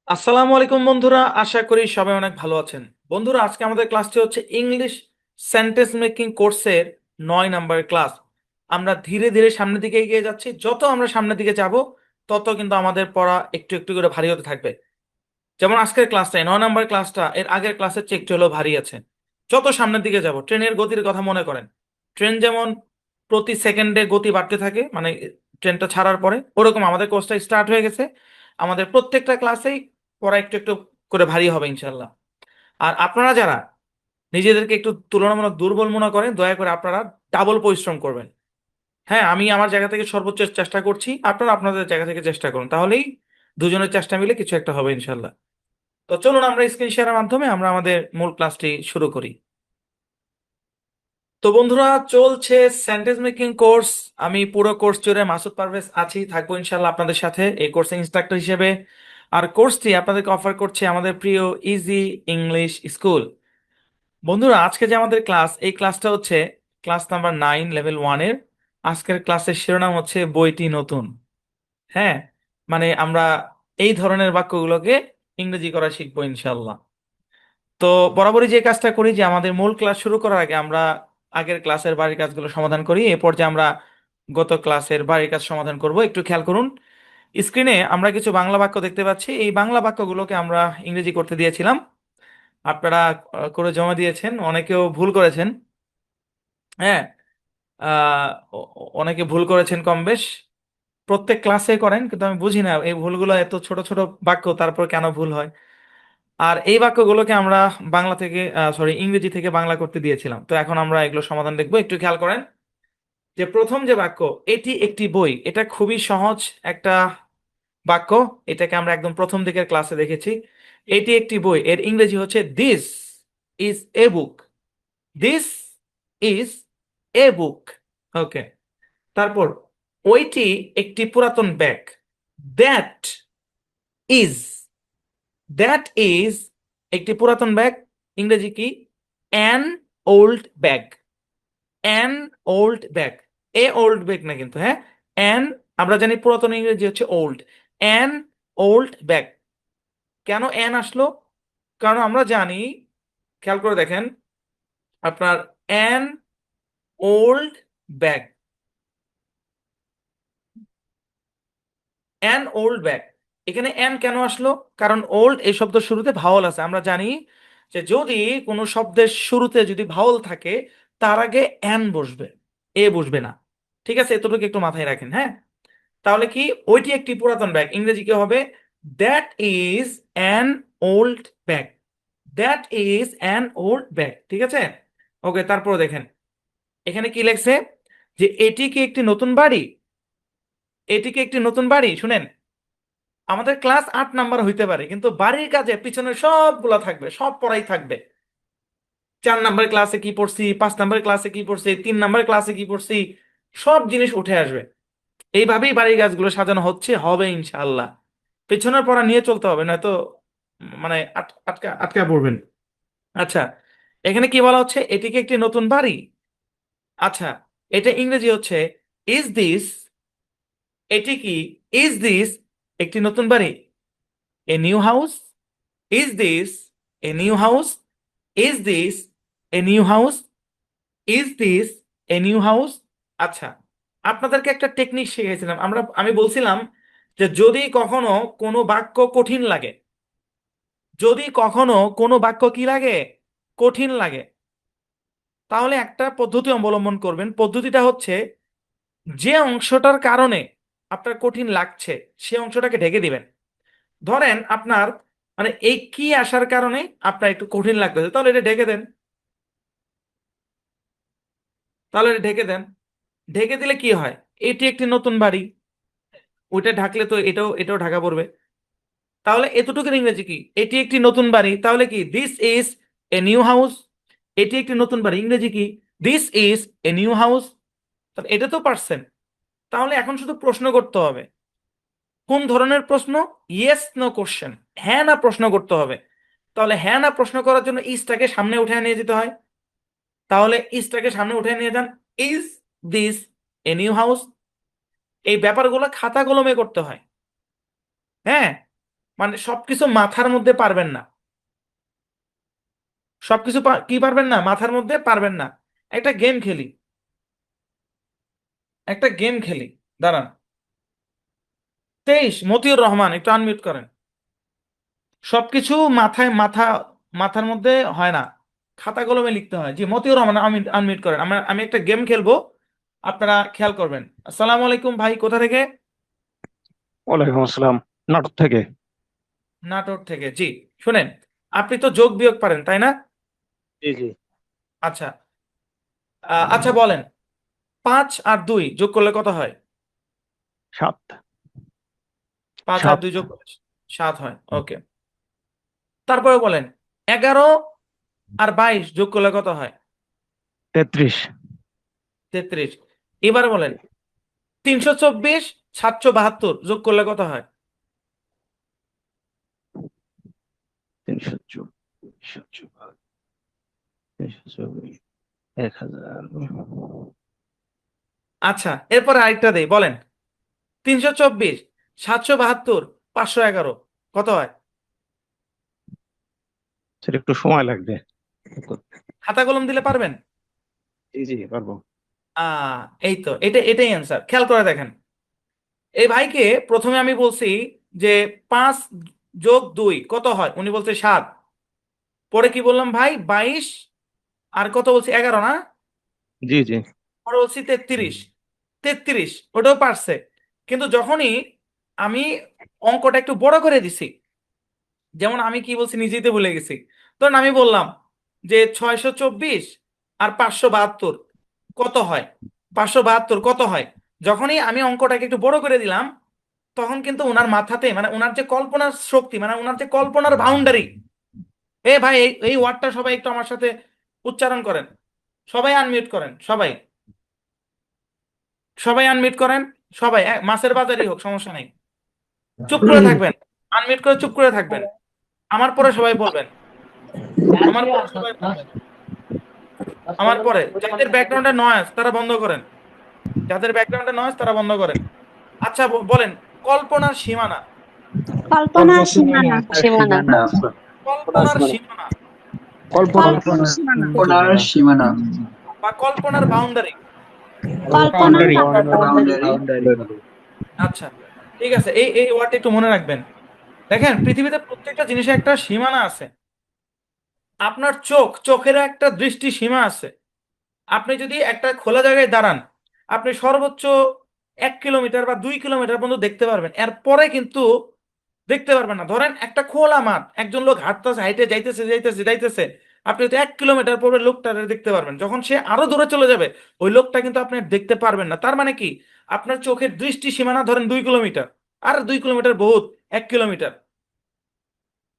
আসসালামু আলাইকুম বন্ধুরা, আশা করি সবাই অনেক ভালো আছেন। বন্ধুরা, আজকে আমাদের ক্লাসটি হচ্ছে ইংলিশ সেন্টেন্স মেকিং কোর্সের 9 নম্বরের ক্লাস। আমরা ধীরে ধীরে সামনের দিকে এগিয়ে যাচ্ছি। যত আমরা সামনের দিকে যাব তত কিন্তু আমাদের পড়া একটু একটু করে ভারী হতে থাকবে। যেমন আজকের ক্লাসটা, 9 নম্বর ক্লাসটা এর আগের ক্লাসের চেয়ে একটু হলেও ভারী আছে। যত সামনের দিকে যাব, ট্রেনের গতির কথা মনে করেন। ট্রেন যেমন প্রতি সেকেন্ডে গতি বাড়তে থাকে, মানে ট্রেনটা ছাড়ার পরে, ওরকম আমাদের কোর্সটা স্টার্ট হয়ে গেছে। আমাদের প্রত্যেকটা ক্লাসেই পড়া একটু একটু করে ভারী হবে ইনশাল্লাহ। আর আপনারা যারা নিজেদেরকে একটু তুলনামূলক দুর্বল মনে করেন, দয়া করে আপনারা ডাবল পরিশ্রম করবেন। হ্যাঁ, আমি আমার জায়গা থেকে সর্বোচ্চ চেষ্টা করছি, আপনারা আপনাদের জায়গা থেকে চেষ্টা করুন, তাহলেই দুজনের চেষ্টা মিলে কিছু একটা হবে ইনশাল্লাহ। তো চলুন আমরা স্ক্রিন শেয়ারের মাধ্যমে আমরা আমাদের মূল ক্লাসটি শুরু করি। তো বন্ধুরা, চলছে সেন্টেন্স মেকিং কোর্স। আমি পুরো কোর্স জুড়ে মাসুদ পারভেজ আছি, থাকবো ইনশাল্লাহ আপনাদের সাথে এই কোর্সের ইনস্ট্রাক্টর হিসেবে। আর কোর্সটি আপনাদেরকে অফার করছে আমাদের প্রিয় ইজি ইংলিশ স্কুল। বন্ধুরা, আজকে যে আমাদের ক্লাস, এই ক্লাসটা হচ্ছে ক্লাস নাম্বার 9 লেভেল 1-এর। আজকের ক্লাসের শিরোনাম হচ্ছে বইটি নতুন। হ্যাঁ, মানে আমরা এই ধরনের বাক্যগুলোকে ইংরেজি করা শিখবো ইনশাল্লাহ। তো বরাবরই যে কাজটা করি, যে আমাদের মূল ক্লাস শুরু করার আগে আমরা আগের ক্লাসের বাড়ির কাজগুলো সমাধান করি, এরপর যে আমরা গত ক্লাসের বাড়ির কাজ সমাধান করব। একটু খেয়াল করুন, স্ক্রিনে আমরা কিছু বাংলা বাক্য দেখতে পাচ্ছি। এই বাংলা বাক্যগুলোকে আমরা ইংরেজি করতে দিয়েছিলাম। আপনারা করে জমা দিয়েছেন, অনেকেও ভুল করেছেন। হ্যাঁ, অনেকে ভুল করেছেন কম বেশ। প্রত্যেক ক্লাসে করেন, কিন্তু আমি বুঝি না এই ভুলগুলো, এত ছোট ছোট বাক্য তারপর কেন ভুল হয়। আর এই বাক্যগুলোকে আমরা বাংলা থেকে, সরি, ইংরেজি থেকে বাংলা করতে দিয়েছিলাম। তো এখন আমরা এগুলো সমাধান দেখবো। একটু খেয়াল করেন যে প্রথম যে বাক্য, এটি একটি বই, এটা খুবই সহজ একটা বাক্য। এটাকে আমরা একদম প্রথম দিকের ক্লাসে দেখেছি। এটি একটি বই, এর ইংরেজি হচ্ছে this is a book. This is a book. Okay. তারপর, ওইটি একটি পুরাতন ব্যাগ। দ্যাট ইজ, দ্যাট ইজ একটি পুরাতন ব্যাগ। ইংরেজি কি? An old bag. An old bag. A old bag না কিন্তু, হ্যাঁ, অ্যান। আমরা জানি পুরাতন ইংরেজি হচ্ছে ওল্ড। An old bag. কেন অ্যান আসলো? কারণ আমরা জানি, খেয়াল করে দেখেন আপনার, an old bag, an old bag. এখানে অ্যান কেন আসলো? কারণ ওল্ড এই শব্দের শুরুতে ভাওয়াল আছে। আমরা জানি যে যদি কোনো শব্দের শুরুতে যদি ভাওয়াল থাকে, তার আগে অ্যান বসবে, এ বসবে না। ঠিক আছে, এতটুকু একটু মাথায় রাখেন। হ্যাঁ, তাহলে কি, ওইটি একটি পুরাতন ব্যাগ, ইংরেজি কি হবে? That is an old bag. That is an old bag. ঠিক আছে। ওকে, তারপর দেখেন এখানে কি লেখছে, যে এটি কি একটি নতুন বাড়ি। এটি কি একটি নতুন বাড়ি, শুনেন, আমাদের ক্লাস 8 নাম্বার হইতে পারে, কিন্তু বাড়ির কাজে পিছনে সবগুলা থাকবে, সব পড়াই থাকবে। 4 নাম্বার ক্লাসে কি পড়ছি, 5 নাম্বার ক্লাসে কি পড়ছি, 3 নাম্বার ক্লাসে কি পড়ছি, সব জিনিস উঠে আসবে। এইভাবেই বাড়ির গাছগুলো সাজানো হচ্ছে, হবে ইনশাআল্লাহ। পেছনের পড়া নিয়ে চলতে হবে, নয়তো মানে আটকা আটকা পড়বেন। আচ্ছা, এখানে কি বলা হচ্ছে, এটিকে একটি নতুন বাড়ি। আচ্ছা, এটা ইংরেজি হচ্ছে ইজ দিস। এটি কি? ইজ দিস একটি নতুন বাড়ি? A new house? Is this a new house? Is this a new house? Is this a new house? আচ্ছা, আপনাদেরকে একটা টেকনিক শিখিয়েছিলাম আমি বলছিলাম যে যদি কখনো কোনো বাক্য কঠিন লাগে, যদি কখনো কোনো বাক্য কি লাগে, কঠিন লাগে, তাহলে একটা পদ্ধতি অবলম্বন করবেন। পদ্ধতিটা হচ্ছে, যে অংশটার কারণে আপনার কঠিন লাগছে সে অংশটাকে ঢেকে দিবেন। ধরেন আপনার, মানে এই কি আসার কারণে আপনার একটু কঠিন লাগতেছে, তাহলে এটা ঢেকে দেন। তাহলে এটা ঢেকে দেন। ঢেকে দিলে কি হয়? এটি একটি নতুন বাড়ি, ওইটা ঢাকলে তো এটাও এটাও ঢাকা পড়বে। তাহলে এতটুকুর ইংরেজি কি? এটি একটি নতুন বাড়ি, তাহলে কি, this is a new house. এটি একটি নতুন বাড়ি, ইংরেজি কি? This is a new house. এটা তো পারছেন। তাহলে এখন শুধু প্রশ্ন করতে হবে। কোন ধরনের প্রশ্ন? ইয়েস নো কোশ্চেন, হ্যাঁ না প্রশ্ন করতে হবে। তাহলে হ্যাঁ না প্রশ্ন করার জন্য ইজটাকে সামনে উঠে নিয়ে যেতে হয়। তাহলে ইজটাকে সামনে উঠে নিয়ে যান। Is this a new house? এই ব্যাপারগুলো খাতা কলমে করতে হয়। হ্যাঁ, মানে সবকিছু মাথার মধ্যে পারবেন না, সবকিছু কি পারবেন না, মাথার মধ্যে পারবেন না। একটা গেম খেলি, একটা গেম খেলি, দাঁড়ান। 23 মতিউর রহমান, একটু আনমিউট করেন। সবকিছু মাথার মধ্যে হয় না, খাতা কলমে লিখতে হয়। জি মতিউর রহমান, আমি আনমিউট করেন। আমি একটা গেম খেলবো, আপনারা খেয়াল করবেন। আসসালামু আলাইকুম ভাই, কোথা থেকে? ওয়ালাইকুম আসসালাম, নাটক থেকে। নাটোর থেকে। জি শুনেন, আপনি তো যোগ বিয়োগ পারেন তাই না? জি জি। আচ্ছা, আচ্ছা বলেন, 5 আর 2 যোগ করলে কত হয়? 7। 5 আর 2 7। যোগ করলে 7 হয়, ওকে। তারপরে বলেন, 11 আর 22 যোগ করলে কত হয়? 33। 33। এবার বলেন, 324 772 যোগ করলে কত হয়? 324, 324, 1000। আচ্ছা, এরপরে আরেকটা দেই, বলেন, 324 772 511 কত হয়? সেটা একটু সময় লাগবে। খাতা কলম দিলে পারবেন? জি জি, পারবো। এই তো, এটাই অ্যান্সার, খেয়াল করে দেখেন। এই ভাইকে প্রথমে আমি বলছি যে 5 + 2 কত হয়, উনি বলছে 7। পরে কি বললাম ভাই, 22 আর কত বলছি, 11 না? জি জি। পরে বলছি 33। 33 ওটাও পারছে। কিন্তু যখনই আমি অঙ্কটা একটু বড় করে দিছি, যেমন আমি কি বলছি নিজেই তো ভুলে গেছি। ধরুন আমি বললাম যে 624 আর 572 কত হয়, 572 কত হয়। যখনই আমি অঙ্কটাকে একটু বড় করে দিলাম, তখন কিন্তু ওনার মাথাতে, মানে ওনার যে কল্পনার শক্তি, মানে ওনার যে কল্পনার বাউন্ডারি, এ ভাই এই ওয়ার্ডটা সবাই একটু আমার সাথে উচ্চারণ করেন। সবাই আনমিউট করেন, সবাই, সবাই আনমিউট করেন। সবাই মাছের বাজারই হোক, সমস্যা নেই, চুপ করে থাকবেন, আনমিউট করে চুপ করে থাকবেন। আমার পরে সবাই বলবেন, আমার পরে সবাই বলবেন। আমার পরে যাদের ব্যাকগ্রাউন্ডে নয়েজ তারা বন্ধ করেন, যাদের ব্যাকগ্রাউন্ডে নয়েজ তারা বন্ধ করেন। আচ্ছা বলেন, কল্পনার সীমানা। কল্পনার সীমানা। সীমানা। কল্পনার সীমানা কল্পনার সীমানা। কল্পনার সীমানা। বা কল্পনার বাউন্ডারি। কল্পনার বাউন্ডারি। আচ্ছা, ঠিক আছে, এই এই ওয়ার্ডটা একটু মনে রাখবেন। দেখেন, পৃথিবীতে প্রত্যেকটা জিনিসের একটা সীমানা আছে। আপনার চোখের একটা দৃষ্টি সীমা আছে। আপনি যদি একটা খোলা জায়গায় দাঁড়ান, আপনি সর্বোচ্চ 1 কিলোমিটার বা 2 কিলোমিটার পর্যন্ত দেখতে পারবেন, এরপরে কিন্তু দেখতে পারবেন না। ধরেন একটা খোলা মাঠ, একজন লোক হাঁটতেছে, হাইটে যাইতেছে যাইতেছে যাইতেছে, আপনি তো 1 কিলোমিটার পরে লোকটা দেখতে পারবেন। যখন সে আরো দূরে চলে যাবে, ওই লোকটা কিন্তু আপনি দেখতে পারবেন না। তার মানে কি, আপনার চোখের দৃষ্টি সীমানা ধরেন 2 কিলোমিটার, আর 2 কিলোমিটার বহুত, 1 কিলোমিটার,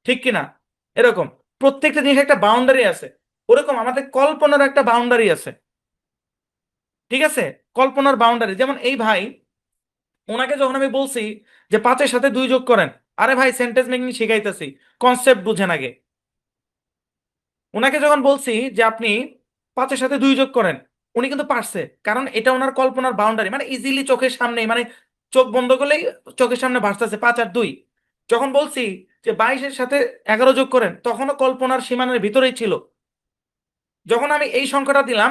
ঠিক কিনা? এরকম প্রত্যেকটা জিনিস একটা বাউন্ডারি আছে। ওরকম আমাদের কল্পনার একটা বাউন্ডারি আছে, ঠিক আছে? কল্পনার বাউন্ডারি, যেমন এই ভাই, ওনাকে যখন আমি বলছি যে 5-এর সাথে 2 যোগ করেন, আরে ভাই সেন্টেন্স মেকিং শিখাইতেছি, কনসেপ্ট বুঝেন আগে। ওনাকে যখন বলছি যে আপনি 5-এর সাথে 2 যোগ করেন, উনি কিন্তু পারছে, কারণ এটা ওনার কল্পনার বাউন্ডারি, মানে ইজিলি চোখের সামনে, মানে চোখ বন্ধ করলেই চোখের সামনে ভাসতেছে 5 আর 2। যখন বলছি যে 22-এর সাথে 11 যোগ করেন, তখনও কল্পনার সীমানার ভিতরেই ছিল। যখন আমি এই সংখ্যাটা দিলাম,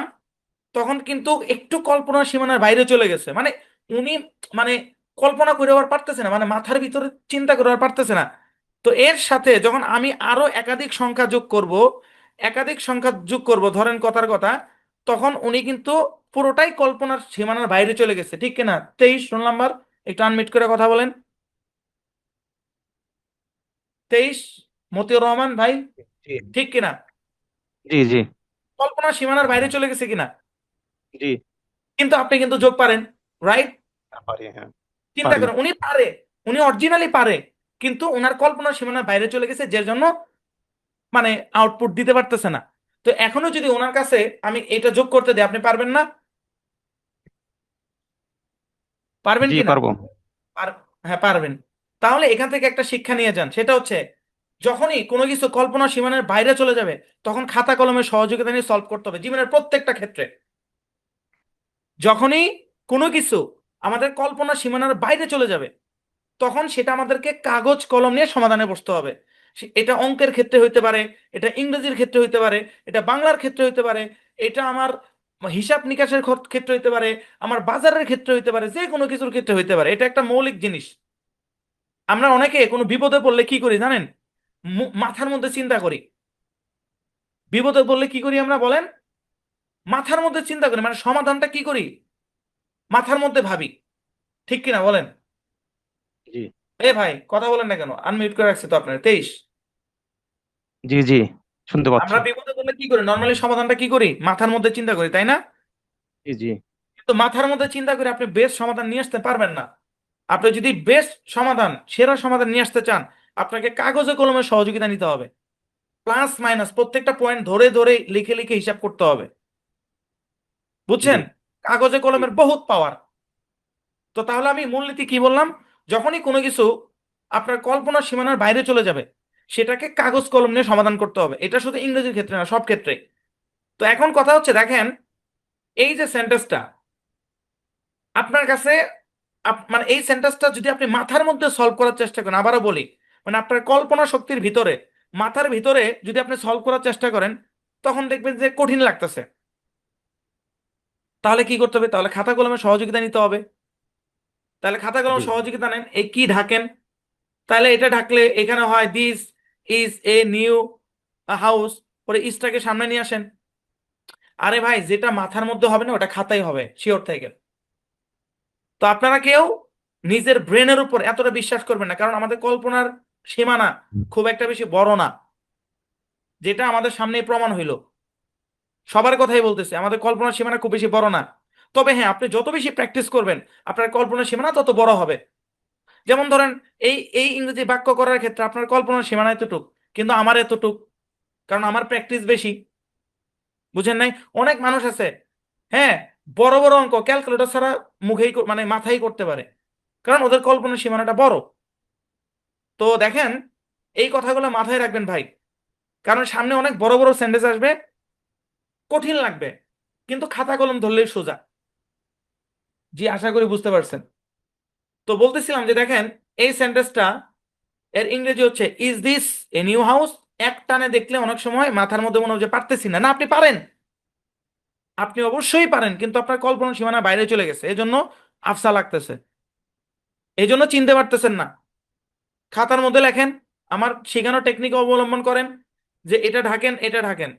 তখন কিন্তু একটু কল্পনার সীমানার বাইরে চলে গেছে, মানে উনি, মানে কল্পনা করে আর পারতেছে না, মানে মাথার ভিতরে চিন্তা করে আর পারতেছে না। তো এর সাথে যখন আমি আরো একাধিক সংখ্যা যোগ করব, একাধিক সংখ্যা যোগ করব, ধরেন কথার কথা, তখন উনি কিন্তু পুরোটাই কল্পনার সীমানার বাইরে চলে গেছে, ঠিক কিনা? 23 রোল নাম্বার, একটু আনমিট করে কথা বলেন। 23 মতিউর রহমান ভাই, জি ঠিক কিনা? জি। জি কল্পনার সীমানার বাইরে চলে গেছে কিনা? জি। কিন্তু আপনি কিন্তু যোগ পারেন, রাইট? পারি, হ্যাঁ। চিন্তা পারি। করেন, উনি পারে, উনি অরিজিনালি পারে, কিন্তু ওনার কল্পনার সীমানার বাইরে চলে গেছে, যে জন্য মানে আউটপুট দিতে পারতেছে না। তো এখনো যদি ওনার কাছে আমি এটা যোগ করতে দিই, আপনি পারবেন না? পারবেন জি কি না? পারবো। হ্যাঁ পারবেন। তাহলে এখান থেকে একটা শিক্ষা নিয়ে যান, সেটা হচ্ছে, যখনই কোনো কিছু কল্পনার সীমানার বাইরে চলে যাবে, তখন খাতা কলমের সহযোগিতা নিয়ে সলভ করতে হবে জীবনের প্রত্যেকটা ক্ষেত্রে। যখনই কোনো কিছু আমাদের কল্পনার সীমানার বাইরে চলে যাবে, তখন সেটা আমাদেরকে কাগজ কলম নিয়ে সমাধানে বসতে হবে। এটা অঙ্কের ক্ষেত্রে হইতে পারে, এটা ইংরেজির ক্ষেত্রে হইতে পারে, এটা বাংলার ক্ষেত্রে হইতে পারে, এটা আমার হিসাব নিকাশের ক্ষেত্রে হইতে পারে, আমার বাজারের ক্ষেত্রে হইতে পারে, যে কোনো কিছুর ক্ষেত্রে হইতে পারে। এটা একটা মৌলিক জিনিস। আমরা অনেকে কোনো বিপদে পড়লে কি করি জানেন? মাথার মধ্যে চিন্তা করি। বিপদে পড়লে কি করি আমরা বলেন? মাথার মধ্যে চিন্তা করি, মানে সমাধানটা কি করি? মাথার মধ্যে ভাবি। ঠিক কিনা বলেন? জি এ ভাই কথা বলেন না কেন? আনমিউট করে রাখছে তো আপনার 23। জি জি শুনতে পাচ্ছি। আমরা বিপদে পড়লে কি করি? নর্মালি সমাধানটা কি করি? মাথার মধ্যে চিন্তা করি, তাই না? জি জি কিন্তু মাথার মধ্যে চিন্তা করে আপনি বেস্ট সমাধান নিয়ে আসতে পারবেন না। আপনি যদি বেস্ট সমাধান, সেরা সমাধান নিয়ে আসতে চান, আপনাকে কাগজে কলমে সহযোগিতা নিতে হবে। প্লাস মাইনাস প্রত্যেকটা পয়েন্ট ধরে ধরে লিখে লিখে হিসাব করতে হবে। জি বুঝছেন? কাগজে জি কলমের বহুত পাওয়ার। তো তাহলে আমি মূলনীতি কি বললাম? যখনই কোনো কিছু আপনার কল্পনার সীমানার বাইরে চলে যাবে, সেটাকে কাগজ কলম নিয়ে সমাধান করতে হবে। এটা শুধু ইংরেজির ক্ষেত্রে না, সব ক্ষেত্রে। তো এখন কথা হচ্ছে, দেখেন এই যে সেন্টেন্সটা আপনার কাছে, মানে এই সেন্টেন্সটা যদি আপনি মাথার মধ্যে সলভ করার চেষ্টা করেন, আবারও বলি, মানে আপনার কল্পনা শক্তির ভিতরে, মাথার ভিতরে যদি আপনি সলভ করার চেষ্টা করেন, তখন দেখবেন যে কঠিন লাগতেছে। তাহলে কি করতে হবে? তাহলে খাতা কলমের সহযোগিতা নিতে হবে। তাহলে খাতা কলম জি সহযোগিতা নেন। এই কি ঢাকেন? তাহলে এটা ঢাকলে এখানে হয় this is a new house, পরে ইজটাকে সামনে নিয়ে আসেন। আরে ভাই, যেটা মাথার মধ্যে হবে না ওটা খাতাই হবে, শিওর থেকে। তো আপনারা কেউ নিজের ব্রেনের উপর এতটা বিশ্বাস করবেন না, কারণ আমাদের কল্পনার সীমানা খুব একটা বেশি বড় না, যেটা আমাদের সামনে প্রমাণ হইল। সবার কথাই বলতেছে, আমাদের কল্পনার সীমানা খুব বেশি বড় না। তবে হ্যাঁ, আপনি যত বেশি প্র্যাকটিস করবেন, আপনার কল্পনার সীমানা তত বড় হবে। যেমন ধরেন, এই এই ইংরেজি বাক্য করার ক্ষেত্রে আপনার কল্পনার সীমানা এতটুক, কিন্তু আমার এতটুক, কারণ আমার প্র্যাকটিস বেশি। বুঝেন নাই? অনেক মানুষ আছে, হ্যাঁ, বড় বড় অঙ্ক ক্যালকুলেটর ছাড়া মুখেই মানে মাথায় করতে পারে, কারণ ওদের কল্পনার সীমানাটা বড়। তো দেখেন, এই কথাগুলো মাথায় রাখবেন ভাই, কারণ সামনে অনেক বড় বড় সেন্টেন্স আসবে, কঠিন লাগবে, কিন্তু খাতা কলম ধরলেই সোজা। জি, আশা করি বুঝতে পারছেন। তো বলতেছিলাম যে দেখেন, এই সেন্টেন্সটা এর ইংরেজি হচ্ছে is this a new house. এক টানে দেখলে অনেক সময় মাথার মধ্যে মনে হয় যে পারতেছি না। না, আপনি পারেন, আপনি অবশ্যই পারেন, কিন্তু আপনার কল্পনার সীমানা বাইরে চলে গেছে, এজন্য আফসা লাগতেছে, এজন্য চিনতে পারতেছেন না। খাতার মধ্যে লেখেন, আমার শেখানো টেকনিক অবলম্বন করেন, যে এটা ঢাকেন, এটা ঢাকেন।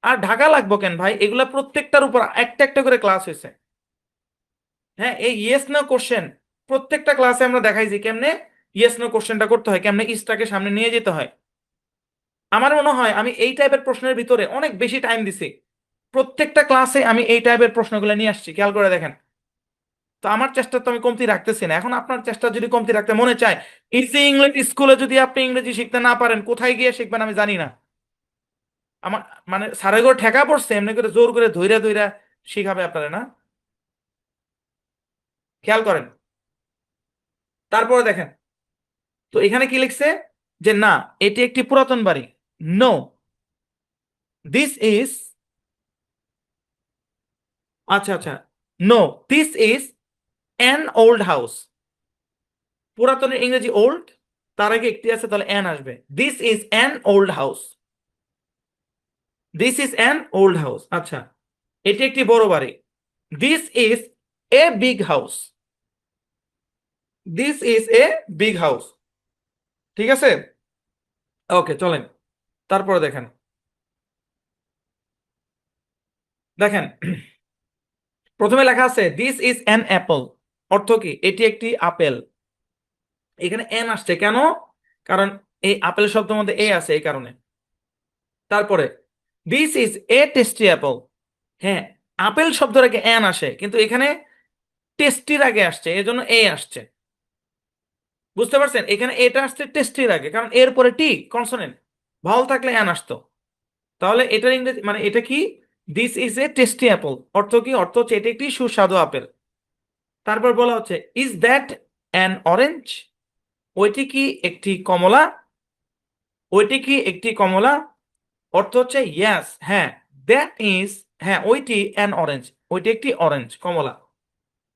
আর ঢাকা লাগবো কেন ভাই? এগুলা প্রত্যেকটার উপর একটা একটা করে ক্লাস হয়েছে। হ্যাঁ, এই ইয়েস নো কোশ্চেন প্রত্যেকটা ক্লাসে আমরা দেখাইছি কেমনে ইয়েস নো কোশ্চেনটা করতে হয়, কেমনে ইসটাকে সামনে নিয়ে যেতে হয়। আমার মনে হয় আমি এই টাইপের প্রশ্নের ভিতরে অনেক বেশি টাইম দিছি। প্রত্যেকটা ক্লাসে আমি এই টাইপের প্রশ্নগুলো নিয়ে আসছি, খেয়াল করে দেখেন। তো আমার চেষ্টা তো আমি কমতি রাখতেছি না। এখন আপনার চেষ্টা যদি কমতি রাখতে মনে চায়, ইজি ইংলিশ স্কুলে যদি আপনি ইংরেজি শিখতে না পারেন, কোথায় গিয়ে শিখবেন আমি জানি না। আমার মানে সারে করে ঠেকা পড়ছে, এমনি করে জোর করে ধইরা ধইরা শিখাবে আপনারা না? খেয়াল করেন। তারপরে দেখেন, তো এখানে কি লিখছে যে না, এটি একটি পুরাতন বাড়ি। নো, দিস ইজ, আচ্ছা আচ্ছা, no, this is an old house. পুরাতনের ইংরেজি ওল্ড, তার আগে একটি আছে, তাহলে অ্যান আসবে। This is an old house, this is an old house. আচ্ছা, এটি একটি বড় বাড়ি। This is a big house, this is a big house. ঠিক আছে, ওকে, চলেন তারপরে দেখেন। দেখেন, প্রথমে লেখা আছে দিস ইজ অ্যান অ্যাপল। অর্থ কি? এটি একটি আপেল। এখানে এন আসছে কেন? কারণ এই আপেল শব্দের মধ্যে এ আছে, এই কারণে। তারপরে this is a tasty Apple. হ্যাঁ, আপেল শব্দের আগে এন আসে, কিন্তু এখানে টেস্টির আগে আসছে, এজন্য এ আসছে। বুঝতে পারছেন? এখানে এটা আসছে টেস্টির আগে, কারণ এর পরে টি কনসোনেন্ট, ভাওয়াল থাকলে এন আসতো। তাহলে এটার ইংরেজি মানে এটা কি? This is a tasty Apple. অর্থ কি? অর্থ হচ্ছে এটি একটি সুস্বাদু আপেল। তারপর বলা হচ্ছে ইজ দ্যাট অ্যান অরেঞ্জ। ওইটি কি একটি কমলা? ওইটি কি একটি কমলা? অর্থ হচ্ছে ইয়েস, হ্যাঁ, দ্যাট ইজ, হ্যাঁ, ওইটি অ্যান অরেঞ্জ, ওইটি একটি অরেঞ্জ, কমলা।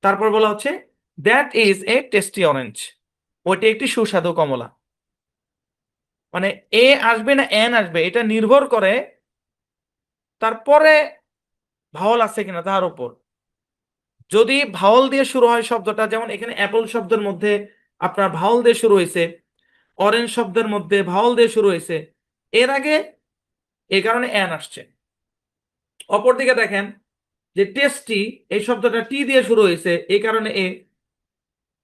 তারপর বলা হচ্ছে that is a tasty orange. ওইটা একটি সুস্বাদু কমলা। মানে এ আসবে না এন আসবে এটা নির্ভর করে তারপরে ভাওয়াল আছে কিনা তার উপর। যদি ভাওয়াল দিয়ে শুরু হয় শব্দটা, যেমন এখানে অ্যাপল শব্দের মধ্যে আপনার ভাওয়াল দিয়ে শুরু হয়েছে, অরেঞ্জ শব্দের মধ্যে ভাওয়াল দিয়ে শুরু হয়েছে, এর আগে এই কারণে এন আসছে। অপরদিকে দেখেন যে টেস্টি এই শব্দটা টি দিয়ে শুরু হয়েছে এই কারণে এ,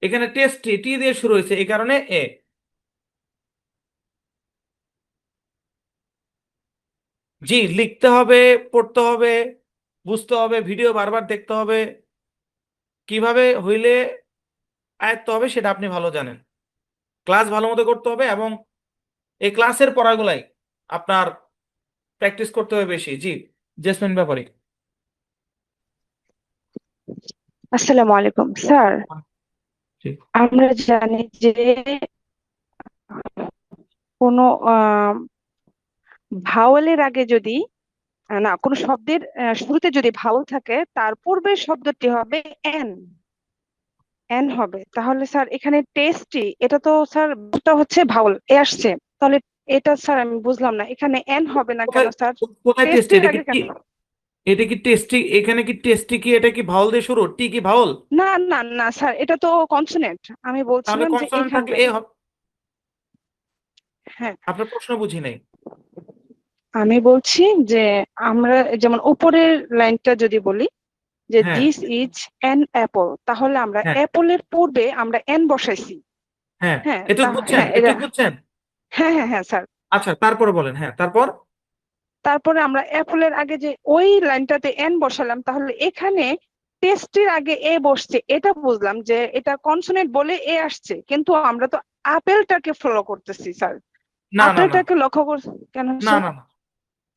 এখানে টেস্টি টি দিয়ে শুরু হয়েছে এই কারণে এ। জি, লিখতে হবে, পড়তে হবে, বুঝতে হবে, ভিডিও বারবার দেখতে হবে, কিভাবে হইলে আয়ত্ত হবে সেটা আপনি ভালো জানেন। ক্লাস ভালো মতো করতে হবে এবং এই ক্লাসের পড়াগুলাই আপনার প্র্যাকটিস করতে হবে বেশি। জি, জেসমিন ব্যাপারী। আসসালামু আলাইকুম স্যার। জি আমরা জানি যে কোনো ভাওয়ালের আগে যদি না কোনো শব্দের শুরুতে যদি ভাওয়াল থাকে তার পূর্বের শব্দটি হবে এন, এন হবে। তাহলে স্যার এখানে টেস্টি এটা তো স্যার এটা হচ্ছে ভাওয়াল এ আসছে, তাহলে এটা স্যার আমি বুঝলাম না এখানে এন হবে না কেন কোথায়, স্যার? কোথায় টেস্টি? টেস্টের এটা কি আগে কেন? এটা কি টেস্টি? এখানে কি টেস্টি কি এটা কি ভাওয়াল দিয়ে শুরু? টি কি ভাওয়াল? না না না স্যার, এটা তো কনসোনেন্ট। আমি তাহলে বলছিলাম যে কনসোনেন্ট থাকলে এখানটা। এ হবে। হ্যাঁ, আপনার প্রশ্ন বুঝি নাই। আমি বলছি যে আমরা যেমন উপরের লাইনটা যদি বলি যে হ্যাঁ দিস ইজ অ্যান অ্যাপল, তাহলে আমরা হ্যাঁ অ্যাপলের পূর্বে আমরা এন বসাইছি। হ্যাঁ, হ্যাঁ এটুক বুঝছেন? হ্যাঁ এটুক বুঝছেন? হ্যাঁ হ্যাঁ হ্যাঁ স্যার। আচ্ছা, তারপরে বলেন। হ্যাঁ, তারপর তারপরে আমরা অ্যাপলের আগে যে ওই লাইনটাতে এন বসালাম, তাহলে এখানে টেস্টের আগে এ বসছে, এটা বুঝলাম যে এটা কনসোনেন্ট বলে এ আসছে, কিন্তু আমরা তো আপেলটাকে ফলো করতেছি স্যার। না না না আপেলটাকে লক্ষ্য কর কেন না স্যার? না না,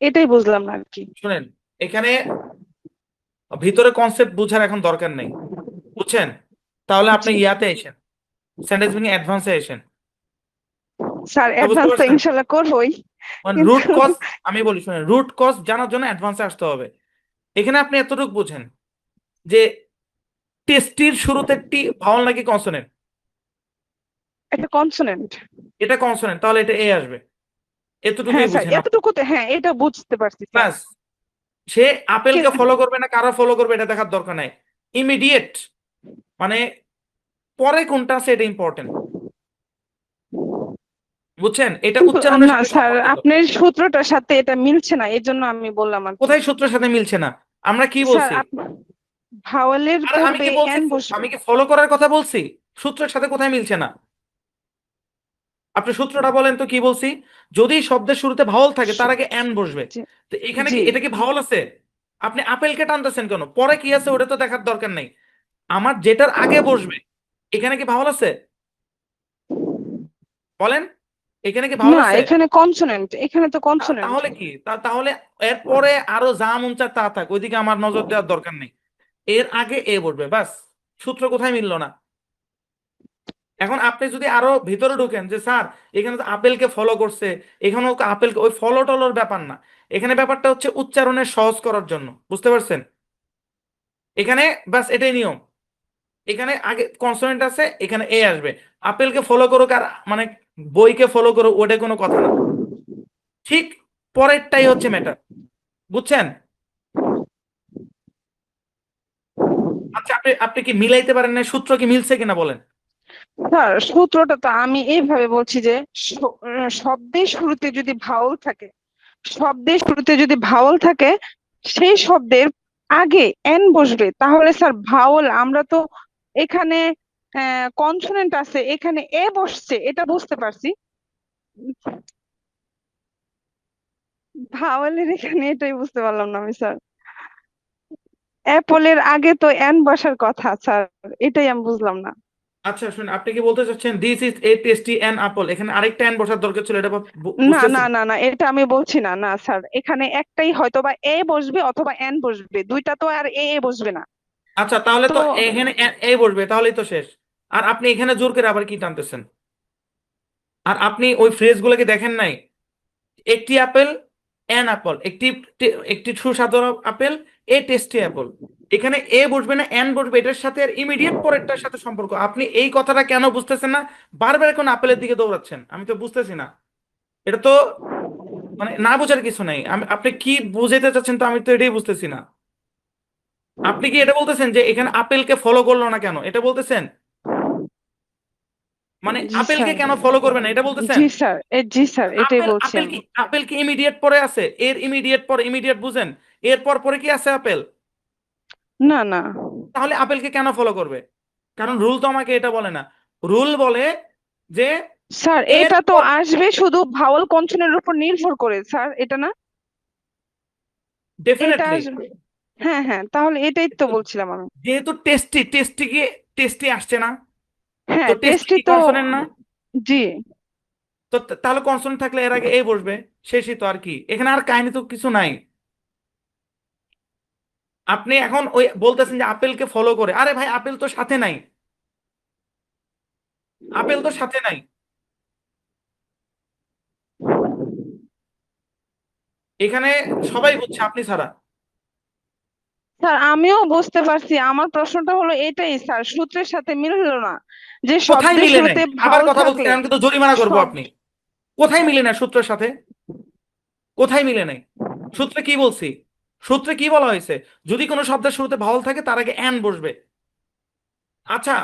এটাই বুঝলাম না আর কি। শুনেন, এখানে ভিতরে কনসেপ্ট বুঝার এখন দরকার নেই, বুঝছেন? তাহলে আপনি জি ইয়াতে এসেন, সেন্টেন্স মিনিং অ্যাডভান্সে এসেন। স্যার, তো বুঝতে অ্যাডভান্স তো পারছেন? ইনশাল্লাহ করবোই, মানে কিন্তু রুট কজ, আমি বলি শুনেন, রুট কজ জানার জন্য অ্যাডভান্সে আসতে হবে। এখানে আপনি এতটুকু বুঝেন যে টেস্টির শুরুতে টি ভাওয়াল নাকি কনসোনেন্ট? এটা কনসোনেন্ট। এটা কনসোনেন্ট, তাহলে এটা এ আসবে। এতটুকুই হ্যাঁ স্যার, বুঝেন আপনি। এতটুকুতে হ্যাঁ এটা বুঝতে পারছি স্যার। ব্যাস, সে আপেলকে কি- ফলো করবে না কারা ফলো করবে এটা দেখার দরকার নাই। ইমিডিয়েট মানে পরে কোনটা আছে এটা ইম্পর্টেন্ট, বুঝছেন? এটা কিন্তু উচ্চারণের না সাথে স্যার, সম্পর্কিত। আপনার সূত্রটার সাথে এটা মিলছে না, এই জন্য আমি বললাম আর কি। কোথায় সূত্রের সাথে মিলছে না? আমরা কি স্যার বলছি? ভাওয়ালের আর আমি পূর্বে কি বলছি? এন বসবে। আমি কি ফলো করার কথা বলছি? সূত্রের সাথে কোথায় মিলছে না? আপনি সূত্রটা বলেন তো কি বলছি? যদি শব্দের শুরুতে ভাওয়াল থাকে তার আগে এন বসবে। জি তো এখানে জি। কি এটা কি ভাওয়াল আছে? আপনি আপেলকে টানতেছেন কেন? পরে কি আছে ওটা তো দেখার দরকার নেই। আমার যেটার আগে বসবে এখানে কি ভাওয়াল আছে? বলেন, এখানে কি ভাওয়াল না, আছে? এখানে কনসোনেন্ট, এখানে তো কনসোনেন্ট। তাহলে কি তাহলে এরপরে আরো যা মন চায় তা থাক, ওইদিকে আমার নজর দেওয়ার দরকার নেই। এর আগে এ বসবে, বাস। সূত্র কোথায় মিললো না? এখন আপনি যদি আরো ভিতরে ঢুকেন যে স্যার এখানে তো আপেলকে ফলো করছে, এখানেও তো আপেলকে, ওই ফলো টলোর ব্যাপার না। এখানে ব্যাপারটা হচ্ছে উচ্চারণের সহজ করার জন্য, বুঝতে পারছেন? এখানে বাস এটাই নিয়ম। এখানে আগে কনসোনেন্ট আছে, এখানে এ আসবে। আপেলকে ফলো করুক আর মানে বইকে ফলো করুক, ওটা কোনো কথা না। ঠিক পরেরটাই হচ্ছে ম্যাটার, বুঝছেন? আচ্ছা, আপনি আপনি কি মিলাইতে পারেন না? সূত্র কি মিলছে কিনা বলেন। স্যার সূত্রটা তো আমি এইভাবে বলছি যে শব্দের শুরুতে যদি ভাওয়াল থাকে, শব্দের শুরুতে যদি ভাওয়াল থাকে, সেই শব্দের আগে এন বসবে। তাহলে স্যার ভাওয়াল, আমরা তো এখানে কনসোনেন্ট আছে, এখানে এ বসছে, এটা বুঝতে পারছি। ভাওয়ালের এখানে এটাই বুঝতে পারলাম না আমি স্যার। অ্যাপলের আগে তো এন বসার কথা স্যার, এটাই আমি বুঝলাম না। আচ্ছা শুনুন, আপনি কি বলতে চাচ্ছেন this is a tasty an আপল, এখানে আরেকটা অ্যান বসার দরকার ছিল, এটা না না বুঝতেছেন? না না, এটা আমি বলছি না। না স্যার, এখানে একটাই হয়তো বা এ বসবে অথবা এন বসবে, দুইটা তো আর এ এ বসবে না। আচ্ছা, তাহলে তো তো এখানে এ বসবে, তাহলেই তো শেষ। আর আপনি এখানে জোর করে আবার কি টানতেছেন? আর আপনি ওই ফ্রেজগুলোকে দেখেন নাই? একটি আপেল, অ্যান আপল, একটি একটি সুস্বাদু আপেল, এ টেস্টি আপেল। এখানে এ বসবে না এন বসবে, এটার সাথে আর ইমিডিয়েট পরেরটার সাথে সম্পর্ক। আপনি এই কথাটা কেন বুঝতেছেন না? বারবার এখন আপেলের দিকে দৌড়াচ্ছেন, আমি তো বুঝতেছি না। এটা তো মানে না বোঝার কিছু নাই। আপনি কি বুঝাইতে চাচ্ছেন তো আমি তো এটাই বুঝতেছি না। আপনি কি এটা বলতেছেন যে এখানে আপেলকে ফলো করলো না কেন, এটা বলতেছেন? মানে জি আপেলকে স্যার, কেন ফলো করবে না এটা বলতেছেন? জি স্যার, জি স্যার, এটাই আপেল বলছি আপেল আমি। কি আপেল কি ইমিডিয়েট পরে আছে? এর ইমিডিয়েট পরে, ইমিডিয়েট বুঝেন, এরপর পরে কি আছে আপেল? না না তাহলে আপেলকে কেন ফলো করবে? কারণ রুল তো আমাকে এটা বলে না। রুল বলে যে স্যার, এর এটা তো আসবে শুধু ভাওয়াল কনসোনেন্টের উপর নির্ভর করে স্যার, এটা না? এটা ডেফিনেটলি, আসবে, হ্যাঁ হ্যাঁ, তাহলে এটাই তো বলছিলাম আমি। যেহেতু টেস্টি কি টেস্টি আসছে না, তো হ্যাঁ, টেস্টি টেস্টি কি তো, কনসোনেন্ট না? জি তো তাহলে কনসোনেন্ট থাকলে এর আগে এ বসবে, শেষই তো। আর কি এখানে আর কাহিনী তো কিছু নাই। আপনি এখন ওই বলতেছেন যে আপেলকে ফলো করে, আরে ভাই আপেল তো সাথে নাই, আপেল তো সাথে নাই। এখানে সবাই বুঝছে আপনি ছাড়া। স্যার, আমিও বুঝতে পারছি, আমার প্রশ্নটা হলো এটাই স্যার, সূত্রের সাথে মিল হলো না, যে কোথায় শব্দের মিলে নাই? শুরুতে আবার ভাওয়াল কথা থাকলে বলছেন, আমি কিন্তু জরিমানা করবো। শব্দ, আপনি কোথায় মিলে না সূত্রের সাথে? কোথায় মিলে নাই? সূত্রে কি বলছি? সূত্রে কি বলা হয়েছে? যদি কোনো শব্দের শুরুতে ভাওয়াল থাকে তার আগে অ্যান বসবে। আচ্ছা,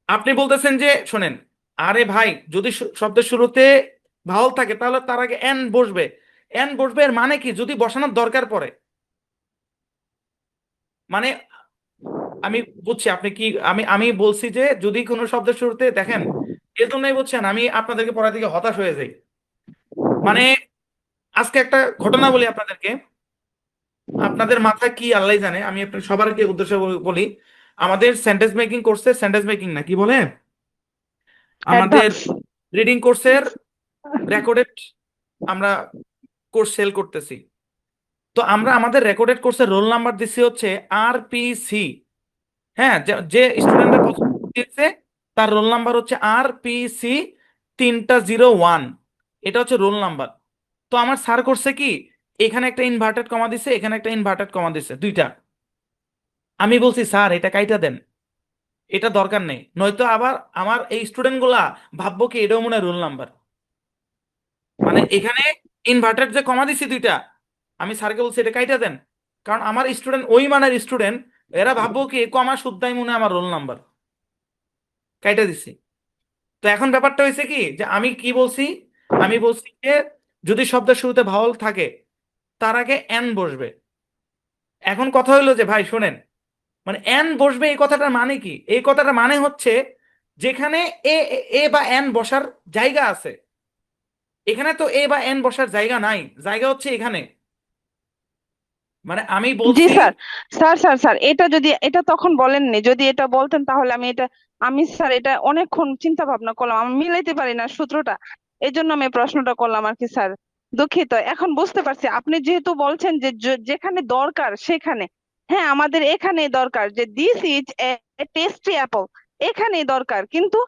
আপনি বলতেছেন যে শোনেন, আরে ভাই যদি শব্দের শুরুতে ভাওয়াল থাকে তাহলে তার আগে অ্যান বসবে। অ্যান বসবে এর মানে কি? যদি বসানোর দরকার পড়ে। মানে আমি বুঝছি আপনি কি, আমি বলছি যে যদি কোনো শব্দের শুরুতে দেখেন, এর জন্যই বুঝছেন আমি আপনাদেরকে পড়া থেকে হতাশ হয়ে যাই। মানে আজকে একটা ঘটনা বলি আপনাদেরকে, আপনাদের মাথায় কি আল্লাহ জানে। আমি আপনার সবারকে উদ্দেশ্যে বলি, আমাদের সেন্টেন্স মেকিং কোর্সে, সেন্টেন্স মেকিং না কি বলে, আমাদের অ্যাডভান্স। রিডিং কোর্সের রেকর্ডেড আমরা কোর্স সেল করতেছি। তো আমরা আমাদের রেকর্ডেড কোর্সের রোল নাম্বার দিচ্ছি হচ্ছে RPC। হ্যাঁ, যে স্টুডেন্টরা পছন্দ দিয়েছে তার রোল নাম্বার হচ্ছে RPC 301। এটা হচ্ছে রোল নাম্বার। তো আমার স্যার করছে কি, এখানে একটা ইনভার্টেড কমা দিছে, এখানে একটা ইনভার্টেড কমা দিছে, দুইটা। আমি বলছি স্যার এটা কাইটা দেন, এটা দরকার নেই, নয়তো আবার আমার এই স্টুডেন্ট গুলা ভাববো কি এটাও মনে হয় রোল নাম্বার। মানে এখানে ইনভার্টেড যে কমা দিছি দুইটা, আমি স্যারকে বলছি এটা কাইটা দেন, কারণ আমার স্টুডেন্ট ওই মানের স্টুডেন্ট, এরা ভাববো কি কমা শুদ্ধাই মনে হয় আমার রোল নাম্বার, কাইটা দিছি। তো এখন ব্যাপারটা হয়েছে কি যে আমি কি বলছি, আমি বলছি যে যদি শব্দের শুরুতে ভাওয়াল থাকে তার আগে এন বসবে। এখন কথা হলো যে ভাই শোনেন, মানে এন বসবে এই কথাটার মানে কি? এই কথাটার মানে হচ্ছে যেখানে এ এ বা এন বসার জায়গা আছে, এখানে তো এ বা এন বসার জায়গা নাই, জায়গা হচ্ছে এখানে। মানে আমি জি বলছি, স্যার, স্যার, এটা যদি, এটা তখন বলেননি, যদি এটা বলতেন তাহলে আমি এটা, আমি স্যার এটা অনেকক্ষণ চিন্তা ভাবনা করলাম, আমি মিলাইতে পারি না সূত্রটা, এই জন্য আমি প্রশ্নটা করলাম আর কি স্যার। দুঃখিত, এখন বুঝতে পারছি আপনি যেহেতু বলছেন যে যেখানে দরকার সেখানে, হ্যাঁ আমাদের এখানেই দরকার যে this is a tasty Apple, এখানেই দরকার, কিন্তু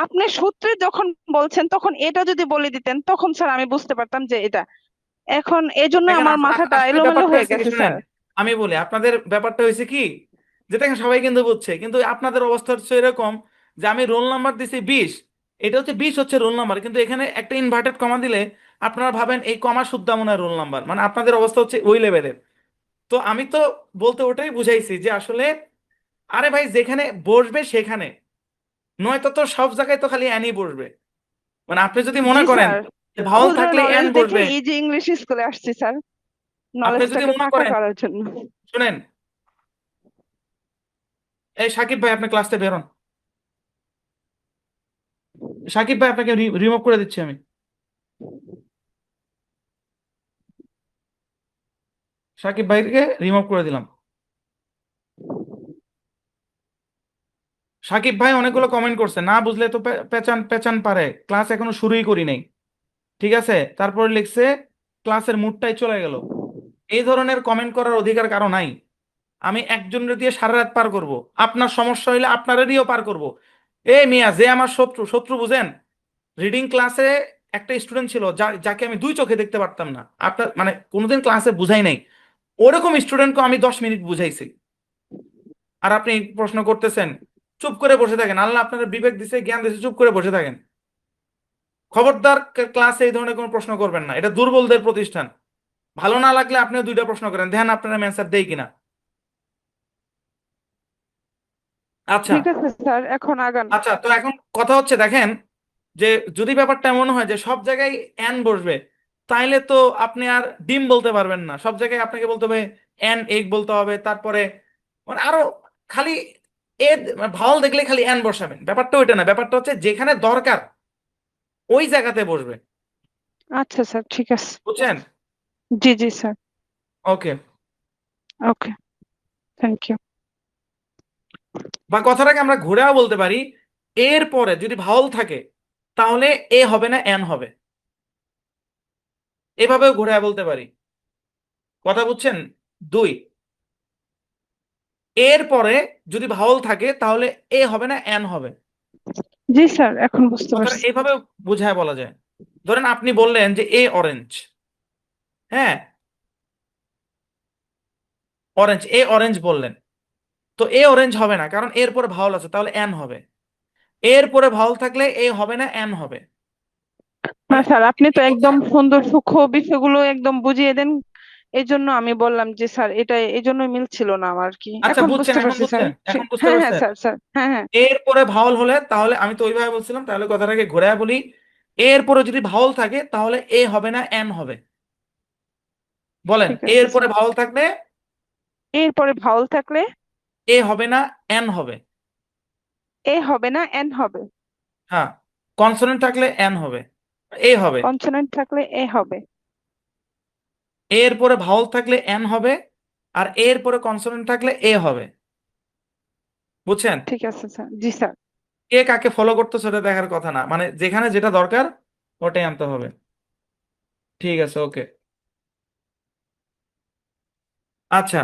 আপনি সূত্রে যখন বলছেন তখন এটা যদি বলে দিতেন তখন স্যার আমি বুঝতে পারতাম যে এটা, এখন এজন্য দেখেন আমার মাথাটা আসলে এলোমেলো ব্যাপারটা হয়ে হয়েছে কি গেছে শুনেন, স্যার। আমি বলি আপনাদের ব্যাপারটা হয়েছে কি, যেটা সবাই কিন্তু বুঝছে, কিন্তু আপনাদের অবস্থা হচ্ছে এরকম যে আমি রোল নাম্বার দিছি 20, এটা হচ্ছে 20 হচ্ছে রোল নাম্বার, কিন্তু এখানে একটা ইনভার্টেড কমা দিলে আপনারা ভাবেন এই কমা শুদ্ধ মনে হয় রোল নাম্বার। মানে আপনাদের অবস্থা হচ্ছে ওই লেভেলের। তো আমি তো বলতে ওটাই বুঝাইছি যে আসলে আরে ভাই যেখানে বসবে সেখানে, নয়তো তো সব জায়গায় তো খালি অ্যানই বসবে। মানে আপনি যদি জি মনে করেন স্যার, যে ভাওয়াল ক্ষুদ্র থাকলে অ্যান নলেজ দেখে বসবে, এই যে ইংলিশ স্কুলে আসছি স্যার, আপনি যদি নলেজটাকে মনে পাকা করেন, করার জন্য। শুনেন, এই সাকিব ভাই আপনি ক্লাসে বেরোন, সাকিব ভাই আপনাকে রিমুভ করে দিচ্ছি আমি। সাকিব ভাইকে রিমুভ করে দিলাম। সাকিব ভাই অনেকগুলো কমেন্ট করছে, না বুঝলে তো পেচান পেচান পারে, ক্লাস এখনো শুরুই করি নাই। ঠিক আছে, তারপরে লিখছে ক্লাসের মুডটাই চলে গেল। এই ধরনের কমেন্ট করার অধিকার কারো নাই। আমি একজনের দিয়ে সারা রাত পার করব, আপনার সমস্যা হইলে আপনারেরও পার করব। এই মিয়া, যে আমার শত্রু, শত্রু বুঝেন? রিডিং ক্লাসে একটা স্টুডেন্ট ছিল যাকে আমি দুই চোখে দেখতে পারতাম না, আপনার মানে কোনোদিন ক্লাসে বুঝাই নাই, ওরকম স্টুডেন্টকে আমি 10 মিনিট বুঝাইছি। আর আপনি প্রশ্ন করতেছেন, চুপ করে বসে থাকেন। আল্লাহ আপনার বিবেক দিছে, জ্ঞান দিছে, চুপ করে বসে থাকেন। খবরদার ক্লাসে এই ধরনের কোনো প্রশ্ন করবেন না, এটা দুর্বলদের প্রতিষ্ঠান। ভালো না লাগলে আপনিও দুইটা প্রশ্ন করেন, দেখেন আপনারা অ্যান্সার দেই কিনা। আচ্ছা ঠিক আছে স্যার, এখন আগান। আচ্ছা, তো এখন কথা হচ্ছে দেখেন, যে যদি ব্যাপারটা এমন হয় যে সব জায়গায় এন বসবে, তাইলে তো আপনি আর ডিম বলতে পারবেন না। সব জায়গায় আপনাকে বলতে হবে এন এগ বলতে হবে, তারপরে মানে আরো খালি এ ভাওয়াল দেখলে খালি এন বসাবেন, ব্যাপারটা ওইটা না। ব্যাপারটা হচ্ছে যেখানে দরকার ওই জায়গাতে বসবে। আচ্ছা স্যার, ঠিক আছে। বুঝছেন? জি জি sir. Okay. Okay, thank you. বা কথাটাকে আমরা ঘুরেও বলতে পারি, এর পরে যদি ভাওয়াল থাকে তাহলে এ হবে না এন হবে, এভাবেও ঘুরে বলতে পারি। কথা বুঝছেন? দুই, এর পরে যদি ভাওয়াল থাকে তাহলে এ হবে না এন হবে। জি স্যার, এখন বুঝতে কথাটা পারছি। এইভাবে বুঝায় বলা যায়। ধরেন আপনি বললেন যে এ অরেঞ্জ, হ্যাঁ অরেঞ্জ, এ অরেঞ্জ বললেন, তো এ অরেঞ্জ হবে না, কারণ এর পরে ভাওয়াল আছে, তাহলে এন হবে। এর পরে ভাওয়াল থাকলে এ হবে না এন হবে। না মানে স্যার, আপনি তো এই একদম সুন্দর সূক্ষ্ম বিষয়গুলো একদম বুঝিয়ে দেন। এই জন্য আমি বললাম যে স্যার, এটা এই জন্য মিলছিল না আমার কি। আচ্ছা এখন বুঝছেন, বুঝতে এখন পারছি স্যার। বুঝছেন, এখন বুঝতে হ্যাঁ হ্যাঁ পারছেন। স্যার, স্যার, হ্যাঁ হ্যাঁ। এর পরে ভাওয়াল হলে তাহলে আমি তো ওইভাবে বলছিলাম, তাহলে কথাটাকে ঘুরে বলি, এর পরে যদি ভাওয়াল থাকে তাহলে এ হবে না এন হবে। বলেন, ঠিক আছে এর পরে স্যার। ভাওয়াল থাকলে এরপরে ভাওয়াল থাকলে এ হবে না এন হবে। এ হবে না এন হবে। হ্যাঁ, কনসোনেন্ট থাকলে এন হবে, এ হবে। কনসোনেন্ট থাকলে এ হবে। এর পরে ভাওয়াল থাকলে এন হবে, আর এর পরে কনসোনেন্ট থাকলে এ হবে। বুঝছেন? ঠিক আছে স্যার। জি স্যার। কে কাকে ফলো করতেছে সেটা দেখার কথা না, মানে যেখানে যেটা দরকার ওটাই আনতে হবে। ঠিক আছে, ওকে। আচ্ছা,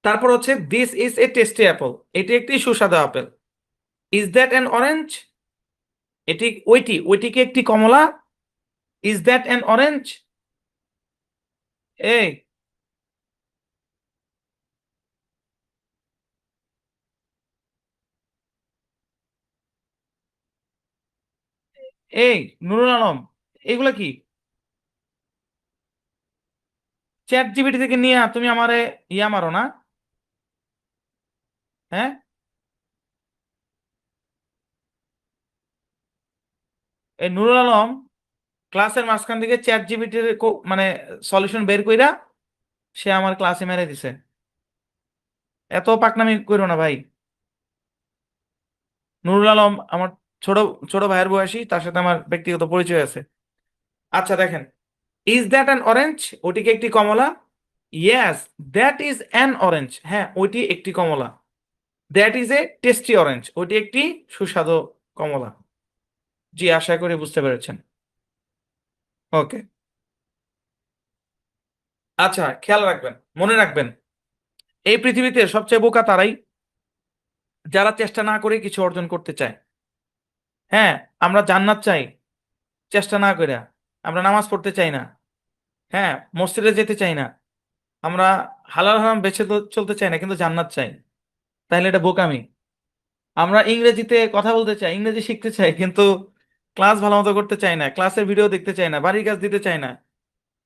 তারপর হচ্ছে this is a tasty Apple, এটি একটি সুস্বাদু apple. Is that an orange, এটি ওইটি কি একটি কমলা। ইজ দ্যাট অ্যান অরেঞ্জ, এই এই নুরুল আলম, এগুলা কি? চ্যাট জিপিটি থেকে নিয়ে তুমি আমারে ইয়া মারো না, হ্যাঁ? এই নুরুল আলম ক্লাসের মাঝখান থেকে চ্যাট জিপিটির মানে সলিউশন বের কইরা সে আমার ক্লাসে মেরে দিছে। এত পাকনামি করো না ভাই। নুরুল আলম আমার ছোট ছোট ভাইয়ের বয়সী, তার সাথে আমার ব্যক্তিগত পরিচয় আছে। আচ্ছা দেখেন, ইজ দ্যাট অ্যান অরেঞ্জ, ওটি কি একটি কমলা। Yes, that is an orange, হ্যাঁ ওইটি একটি কমলা। That is a tasty orange, ওইটি একটি সুস্বাদু কমলা। জি, আশা করি বুঝতে পেরেছেন। ওকে। আচ্ছা, খেয়াল রাখবেন, মনে রাখবেন, এই পৃথিবীতে সবচেয়ে বোকা তারাই যারা চেষ্টা না করে কিছু অর্জন করতে চায়। হ্যাঁ, আমরা জান্নাত চাই চেষ্টা না করে, আমরা নামাজ পড়তে চাই না, হ্যাঁ মসজিদে যেতে চাই না, আমরা হালাল হারাম বেছে চলতে চাই না, কিন্তু জান্নাত চাই, তাহলে এটা বোকামি। আমরা ইংরেজিতে কথা বলতে চাই, ইংরেজি শিখতে চাই, কিন্তু ক্লাস ভালো মতো করতে চাই না, ক্লাসের ভিডিও দেখতে চাই না, বাড়ির কাজ দিতে চাই না,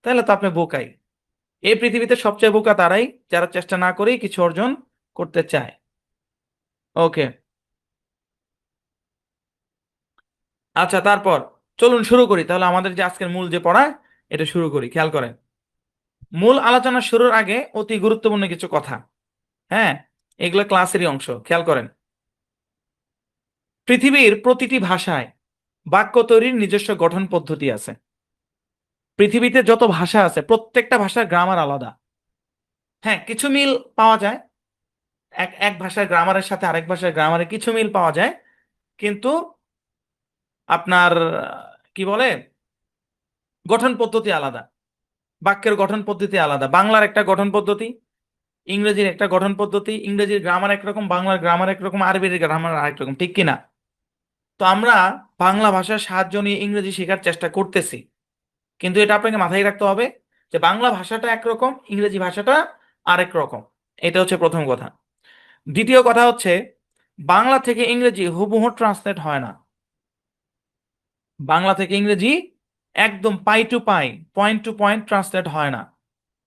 তাহলে তো আপনি বোকাই। এই পৃথিবীতে সবচেয়ে বোকা তারাই যারা চেষ্টা না করেই কিছু অর্জন করতে চায়। ওকে। আচ্ছা, তারপর চলুন শুরু করি তাহলে, আমাদের যে আজকের মূল যে পড়া এটা শুরু করি। খেয়াল করেন, মূল আলোচনা শুরুর আগে অতি গুরুত্বপূর্ণ কিছু কথা, হ্যাঁ এগুলো ক্লাসেরই অংশ। খেয়াল করেন, পৃথিবীর প্রতিটি ভাষায় বাক্য তৈরির নিজস্ব গঠন পদ্ধতি আছে। পৃথিবীতে যত ভাষা আছে প্রত্যেকটা ভাষার গ্রামার আলাদা। হ্যাঁ, কিছু মিল পাওয়া যায়, এক এক ভাষার গ্রামারের সাথে আরেক ভাষার গ্রামারে কিছু মিল পাওয়া যায়, কিন্তু আপনার কি বলে, গঠন পদ্ধতি আলাদা, বাক্যের গঠন পদ্ধতি আলাদা। বাংলার একটা গঠন পদ্ধতি, ইংরেজির একটা গঠন পদ্ধতি, ইংরেজির গ্রামার একরকম, বাংলার গ্রামার একরকম, আরবির গ্রামার আরেক রকম, ঠিক কিনা? তো আমরা বাংলা ভাষার সাহায্য নিয়ে ইংরেজি শেখার চেষ্টা করতেছি, কিন্তু এটা আপনাকে মাথায় রাখতে হবে যে বাংলা ভাষাটা একরকম, ইংরেজি ভাষাটা আরেক রকম। এটা হচ্ছে প্রথম কথা। দ্বিতীয় কথা হচ্ছে বাংলা থেকে ইংরেজি হুবহু ট্রান্সলেট হয় না। বাংলা থেকে ইংরেজি একদম পাই টু পাই, পয়েন্ট টু পয়েন্ট ট্রান্সলেট হয় না।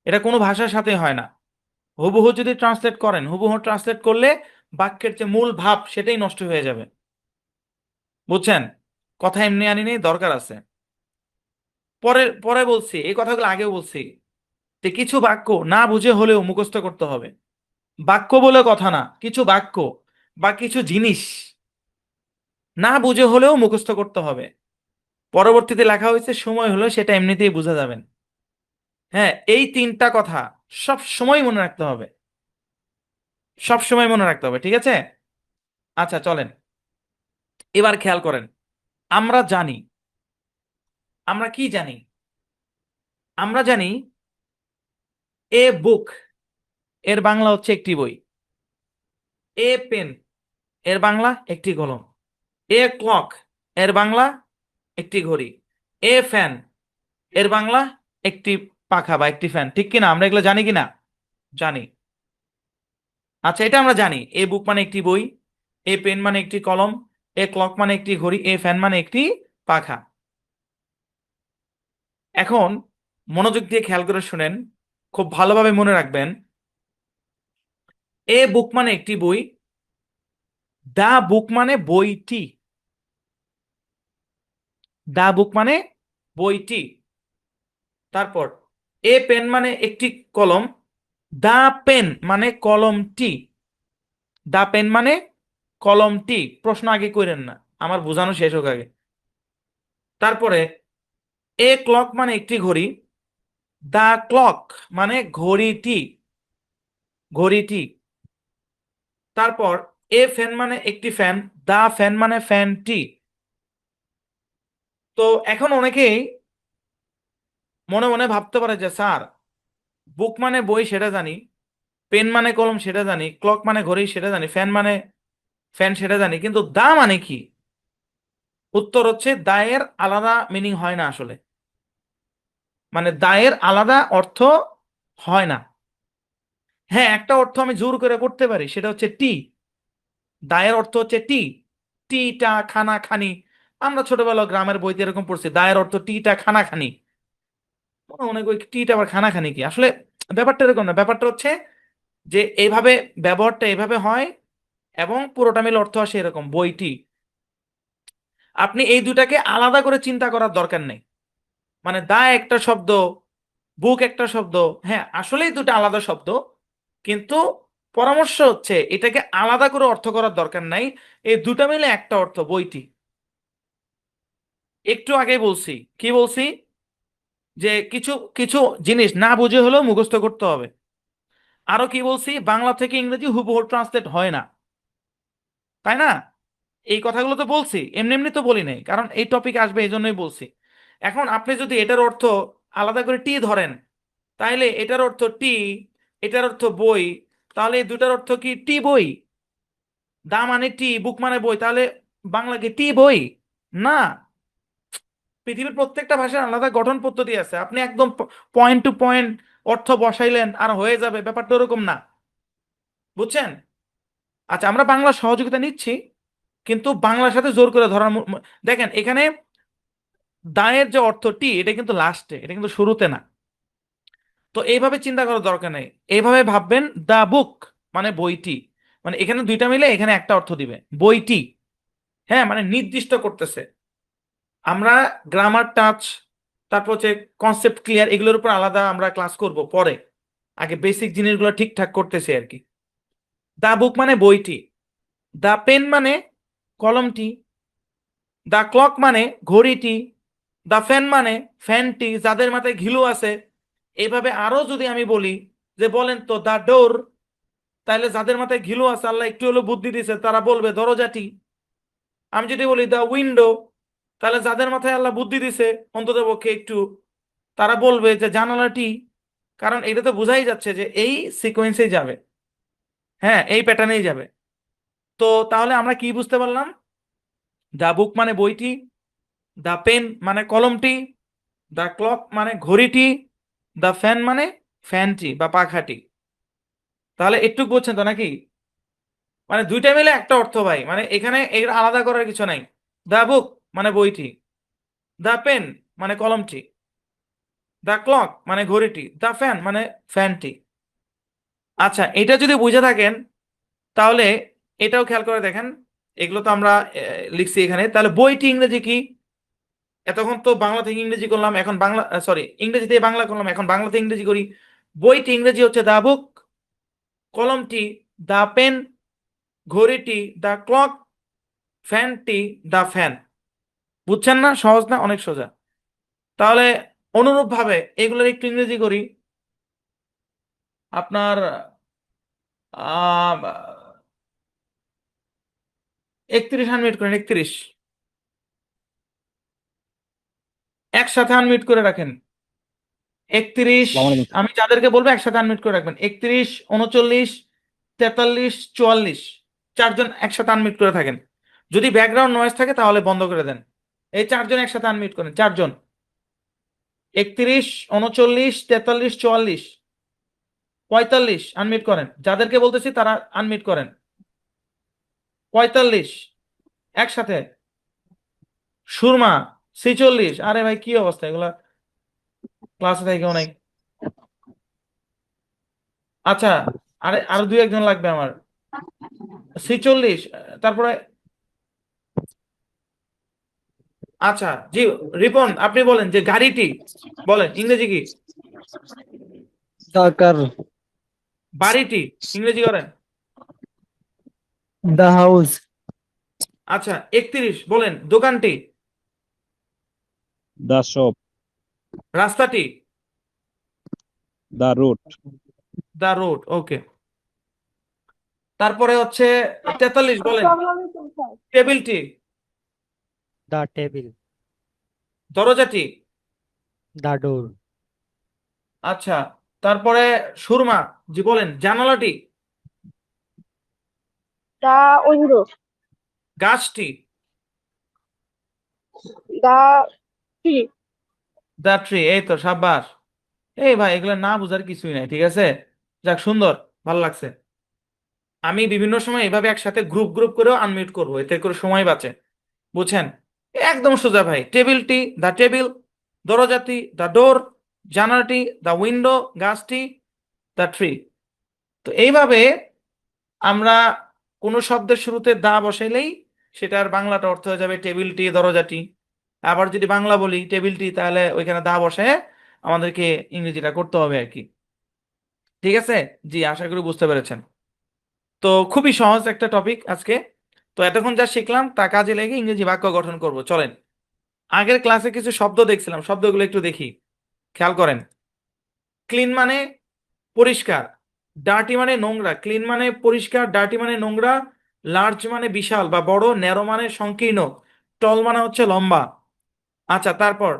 এটা কোনো ভাষার সাথে হয় না। হুবহু যদি ট্রান্সলেট করেন, হুবহু ট্রান্সলেট করলে বাক্যের যে মূল ভাব সেটাই নষ্ট হয়ে যাবে। বুঝছেন? কথা এমনি আনি নেই, দরকার আছে। পরে পরে বলছি, এই কথাগুলো আগেও বলছি যে কিছু বাক্য না বুঝে হলেও মুখস্থ করতে হবে। বাক্য বলে কথা না, কিছু বাক্য বা কিছু জিনিস না বুঝে হলেও মুখস্থ করতে হবে। পরবর্তীতে লেখা হয়েছে, সময় হলো সেটা এমনিতেই বুঝে যাবেন। হ্যাঁ, এই তিনটা কথা সব সময় মনে রাখতে হবে, সব সময় মনে রাখতে হবে, ঠিক আছে? আচ্ছা চলেন এবার খেয়াল করেন। আমরা জানি, আমরা কি জানি? আমরা জানি এ বুক এর বাংলা হচ্ছে একটি বই। এ পেন এর বাংলা একটি কলম। এ ক্লক এর বাংলা একটি ঘড়ি। এ ফ্যান এর বাংলা একটি পাখা বা একটি ফ্যান। ঠিক কিনা? আমরা এগুলো জানি কিনা? জানি। আচ্ছা, এটা আমরা জানি। এ বুক মানে একটি বই, এ পেন মানে একটি কলম, এ ক্লক মানে একটি ঘড়ি, এ ফ্যান মানে একটি পাখা। এখন মনোযোগ দিয়ে খেয়াল করে শুনেন, খুব ভালোভাবে মনে রাখবেন। এ বুক মানে একটি বই, দা বুক মানে বইটি, দা বুক মানে বইটি। তারপর এ পেন মানে একটি কলম, দা পেন মানে কলমটি, দা পেন মানে কলমটি। প্রশ্ন আগে করেন না, আমার বোঝানো শেষ হোক আগে। তারপরে এ ক্লক মানে একটি ঘড়ি, দা ক্লক মানে ঘড়িটি, ঘড়িটি। তারপর এ ফ্যান মানে একটি ফ্যান, দা ফ্যান মানে ফ্যানটি। তো এখন অনেকেই মনে মনে ভাবতে পারে যে স্যার, বুক মানে বই সেটা জানি, পেন মানে কলম সেটা জানি, ক্লক মানে ঘড়ি সেটা জানি, ফ্যান মানে ফ্যান সেটা জানি, কিন্তু দা মানে কি? উত্তর হচ্ছে দায়ের আলাদা মিনিং হয় না আসলে। মানে দায়ের আলাদা অর্থ হয় না। হ্যাঁ, একটা অর্থ আমি জোর করে করতে পারি, সেটা হচ্ছে টি। দায়ের অর্থ হচ্ছে টি, টিটা খানা খানি। আমরা ছোটবেলা গ্রামের বইতে এরকম পড়ছি, দায়ের অর্থ টিটা খানা খানি। মনে ওই টিটা আবার খানা খানি কি? আসলে ব্যাপারটা এরকম না। ব্যাপারটা হচ্ছে যে এইভাবে ব্যবহারটা এভাবে হয় এবং পুরোটা মিলে অর্থ আসে এরকম, বইটি। আপনি এই দুটাকে আলাদা করে চিন্তা করার দরকার নেই। মানে দা একটা শব্দ, বুক একটা শব্দ। হ্যাঁ, আসলেই দুটো আলাদা শব্দ, কিন্তু পরামর্শ হচ্ছে এটাকে আলাদা করে অর্থ করার দরকার নাই। এই দুটা মিলে একটা অর্থ, বইটি। একটু আগে বলছি, কি বলছি? যে কিছু কিছু জিনিস না বুঝে হলেও মুখস্থ করতে হবে। আরো কি বলছি? বাংলা থেকে ইংরেজি হুবহু ট্রান্সলেট হয় না, তাই না? এই কথাগুলো তো বলছি, এমনি এমনি তো বলি নাই, কারণ এই টপিক আসবে এই জন্যই বলছি। এখন আপনি যদি এটার অর্থ আলাদা করে টি ধরেন, তাহলে এটার অর্থ টি, এটার অর্থ বই, তাহলে এই দুটার অর্থ কি টি বই? দা মানে টি, বুক মানে বই, তাহলে বাংলা কি টি বই? না। পৃথিবীর প্রত্যেকটা ভাষার আলাদা গঠন পদ্ধতি আছে। আপনি একদম পয়েন্ট টু পয়েন্ট অর্থ বসাইলেন আর হয়ে যাবে, ব্যাপারটা ওরকম না। বুঝছেন? আচ্ছা, আমরা বাংলা সহযোগিতা নিচ্ছি, কিন্তু বাংলার সাথে জোর করে ধরার দেখেন এখানে দায়ের যে অর্থটি, এটা কিন্তু লাস্টে, এটা কিন্তু শুরুতে না। তো এইভাবে চিন্তা করার দরকার নেই। এইভাবে ভাববেন, দা বুক মানে বইটি, মানে এখানে দুইটা মিলে এখানে একটা অর্থ দিবে, বইটি। হ্যাঁ, মানে নির্দিষ্ট করতেছে। আমরা গ্রামার টাচ, তারপর হচ্ছে কনসেপ্ট ক্লিয়ার, এগুলোর উপর আলাদা আমরা ক্লাস করব পরে। আগে বেসিক জিনিসগুলো ঠিকঠাক করতেছে আর কি। দা বুক মানে বইটি, দা পেন মানে কলমটি, দা ক্লক মানে ঘড়িটি, দা ফ্যান মানে ফ্যানটি, যাদের মাথায় ঘিলু আছে। এইভাবে আরো যদি আমি বলি যে বলেন তো দা ডোর, তাহলে যাদের মাথায় ঘিলু আছে, আল্লাহ একটু হলো বুদ্ধি দিছে, তারা বলবে দরজাটি। আমি যদি বলি দা উইন্ডো, তাহলে যাদের মাথায় আল্লাহ বুদ্ধি দিছে অন্তত পক্ষে একটু, তারা বলবে যে জানালাটি। কারণ এটা তো বোঝাই যাচ্ছে যে এই সিকোয়েন্সেই যাবে, হ্যাঁ এই প্যাটার্নেই যাবে। তো তাহলে আমরা কি বুঝতে পারলাম? দা বুক মানে বইটি, দা পেন মানে কলমটি, দা ক্লক মানে ঘড়িটি, দা ফ্যান মানে ফ্যানটি বা পাখাটি। তাহলে একটু বুঝছেন তো নাকি? মানে দুইটা মিলে একটা অর্থ ভাই, মানে এখানে এর আলাদা করার কিছু নাই। দ্য বুক মানে বইটি, দ্য পেন মানে কলমটি, দ্য ক্লক মানে ঘড়িটি, দ্য ফ্যান মানে ফ্যানটি। আচ্ছা, এটা যদি বুঝে থাকেন তাহলে এটাও খেয়াল করে দেখেন। এগুলো তো আমরা লিখছি এখানে। তাহলে বইটি ইংরেজি কি? এতক্ষণ তো বাংলা থেকে ইংরেজি করলাম, এখন বাংলা সরি ইংরেজি থেকে বাংলা করলাম, এখন বাংলাতে ইংরেজি করি। বইটি ইংরেজি হচ্ছে দা বুক, কলমটি দা পেন, ঘড়িটি দা ক্লক, ফ্যানটি দা ফ্যান। বুঝছেন না? সহজ না? অনেক সোজা। তাহলে অনুরূপভাবে এগুলোর একটু ইংরেজি করি। আপনার 31 আনমিউট করেন, 31 একসাথে আনমিউট করে রাখেন। 31, আসসালামু আলাইকুম। আমি যাদেরকে বলবো একসাথে আনমিউট করে রাখবেন। 31, 39, 43, 44, চারজন একসাথে আনমিউট করে থাকেন। যদি ব্যাকগ্রাউন্ড নয়েজ থাকে তাহলে বন্ধ করে দেন। এই চারজন একসাথে আনমিউট করেন, চারজন। 31, 39, 43, 44, 45 আনমিউট করেন। যাদেরকে বলতেছি তারা আনমিউট করেন। 45 একসাথে। সুরমা 46। আরে ভাই কি অবস্থা, এগুলা ক্লাসে থাকে কেউ নাই। আচ্ছা, আরো দুই একজন লাগবে আমার। 46, তারপরে আচ্ছা জি, রিপন আপনি বলেন যে গাড়িটি বলেন ইংরেজি কি? The car, বাড়িটি ইংরেজি করেন। the house, আচ্ছা 31 বলেন দোকানটি, The shop, রাস্তাটি, the road, দা রোড। ওকে, তারপরে হচ্ছে 43 বলেন টেবিলটি, the table, দরজাটি। the door, আচ্ছা, তারপরে সুরমা জি বলেন জানালাটি, দা উইন্ডো, গাছটি, দা ট্রি, দা ট্রি। এই তো সাব্বাস। এই ভাই এগুলো না বুঝার কিছুই নাই, ঠিক আছে। যাক, সুন্দর, ভালো লাগছে। আমি বিভিন্ন সময় এভাবে একসাথে গ্রুপ গ্রুপ করেও আনমিউট করবো, এতে করে সময় বাঁচে। বুঝছেন? একদম সোজা ভাই। টেবিলটি দা টেবিল, দরজাটি দা ডোর, জানালাটি দা উইন্ডো, গাছটি দা ট্রি। তো এইভাবে আমরা কোনো শব্দের শুরুতে দা বসাইলেই সেটার বাংলাটা অর্থ হয়ে যাবে টেবিলটি, দরজাটি। আবার যদি বাংলা বলি টেবিলটি, তাহলে ওইখানে দা বসায় আমাদেরকে ইংরেজিটা করতে হবে আর কি। ঠিক আছে? জি, আশা করি বুঝতে পেরেছেন। তো খুবই সহজ একটা টপিক আজকে। তো এতক্ষণ যা শিখলাম তা কাজে লেগে ইংরেজি বাক্য গঠন করব। চলেন, আগের ক্লাসে কিছু শব্দ দেখছিলাম, শব্দগুলো একটু দেখি, খেয়াল করেন। ক্লিন মানে পরিষ্কার, ডার্টি মানে নোংরা। ক্লিন মানে পরিষ্কার, ডার্টি মানে নোংরা। লার্জ মানে বিশাল বা বড়, ন্যারো মানে সংকীর্ণ, টল মানে হচ্ছে লম্বা। আচ্ছা, তারপর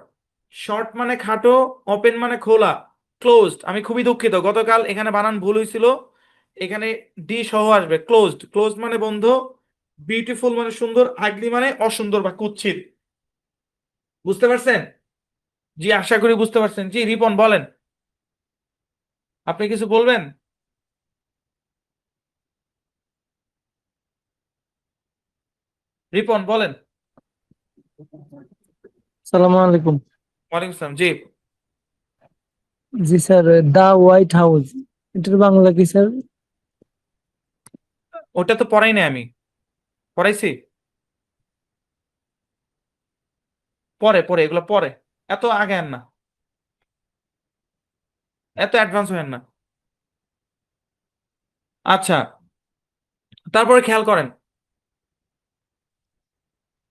শর্ট মানে খাটো, ওপেন মানে খোলা, ক্লোজড। আমি খুবই দুঃখিত, গতকাল এখানে বানান ভুল হয়েছিল। এখানে ডি সহ আসবে। ক্লোজড, ক্লোজড মানে বন্ধ। বিউটিফুল মানে সুন্দর, আগলি মানে অসুন্দর বা কুৎসিত। বুঝতে পারছেন? জি, আশা করি বুঝতে পারছেন। জি রিপন বলেন, আপনি কিছু বলবেন? রিপন বলেন। Assalamu alaikum. ওয়ালাইকুম আসসালাম। জি, জি স্যার, দ্য হোয়াইট হাউস, এটার বাংলা কি স্যার? ওটা তো পড়াই নাই আমি, পড়াইছি পরে পরে, এগুলো পরে, এত আগে আন না, এত অ্যাডভান্স হয়েন না। আচ্ছা, তারপরে খেয়াল করেন,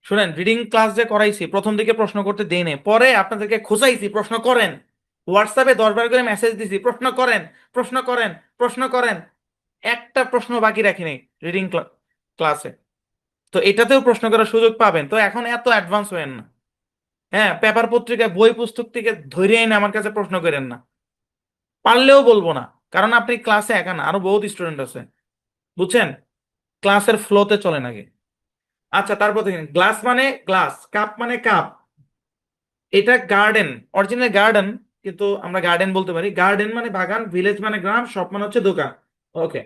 শুনেন, রিডিং ক্লাস যে করাইছি প্রথম দিকে প্রশ্ন করতে দেই নাই, পরে আপনাদেরকে খোঁজাইছি প্রশ্ন করেন। হোয়াটসঅ্যাপে 10 বার করে মেসেজ দিছি প্রশ্ন করেন, প্রশ্ন করেন, প্রশ্ন করেন। একটা প্রশ্ন বাকি রাখি নাই রিডিং ক্লাসে। তো এটাতেও প্রশ্ন করার সুযোগ পাবেন। তো এখন এত অ্যাডভান্স হয়েন না। হ্যাঁ, পেপার পত্রিকায় বই পুস্তক থেকে ধরে এনে আমার কাছে প্রশ্ন করেন না, পারলেও বলবো না। কারণ আপনি ক্লাসে একা না, আরো বহুত স্টুডেন্ট আছে। বুঝছেন? ক্লাসের ফ্লোতে চলেন আগে। আচ্ছা, তারপর দেখেন, গ্লাস মানে গ্লাস, কাপ মানে কাপ। এটা গার্ডেন, অরিজিনাল গার্ডেন, কিন্তু আমরা গার্ডেন বলতে পারি। গার্ডেন মানে বাগান, ভিলেজ মানে গ্রাম, শপ মানে হচ্ছে দোকান। ওকে,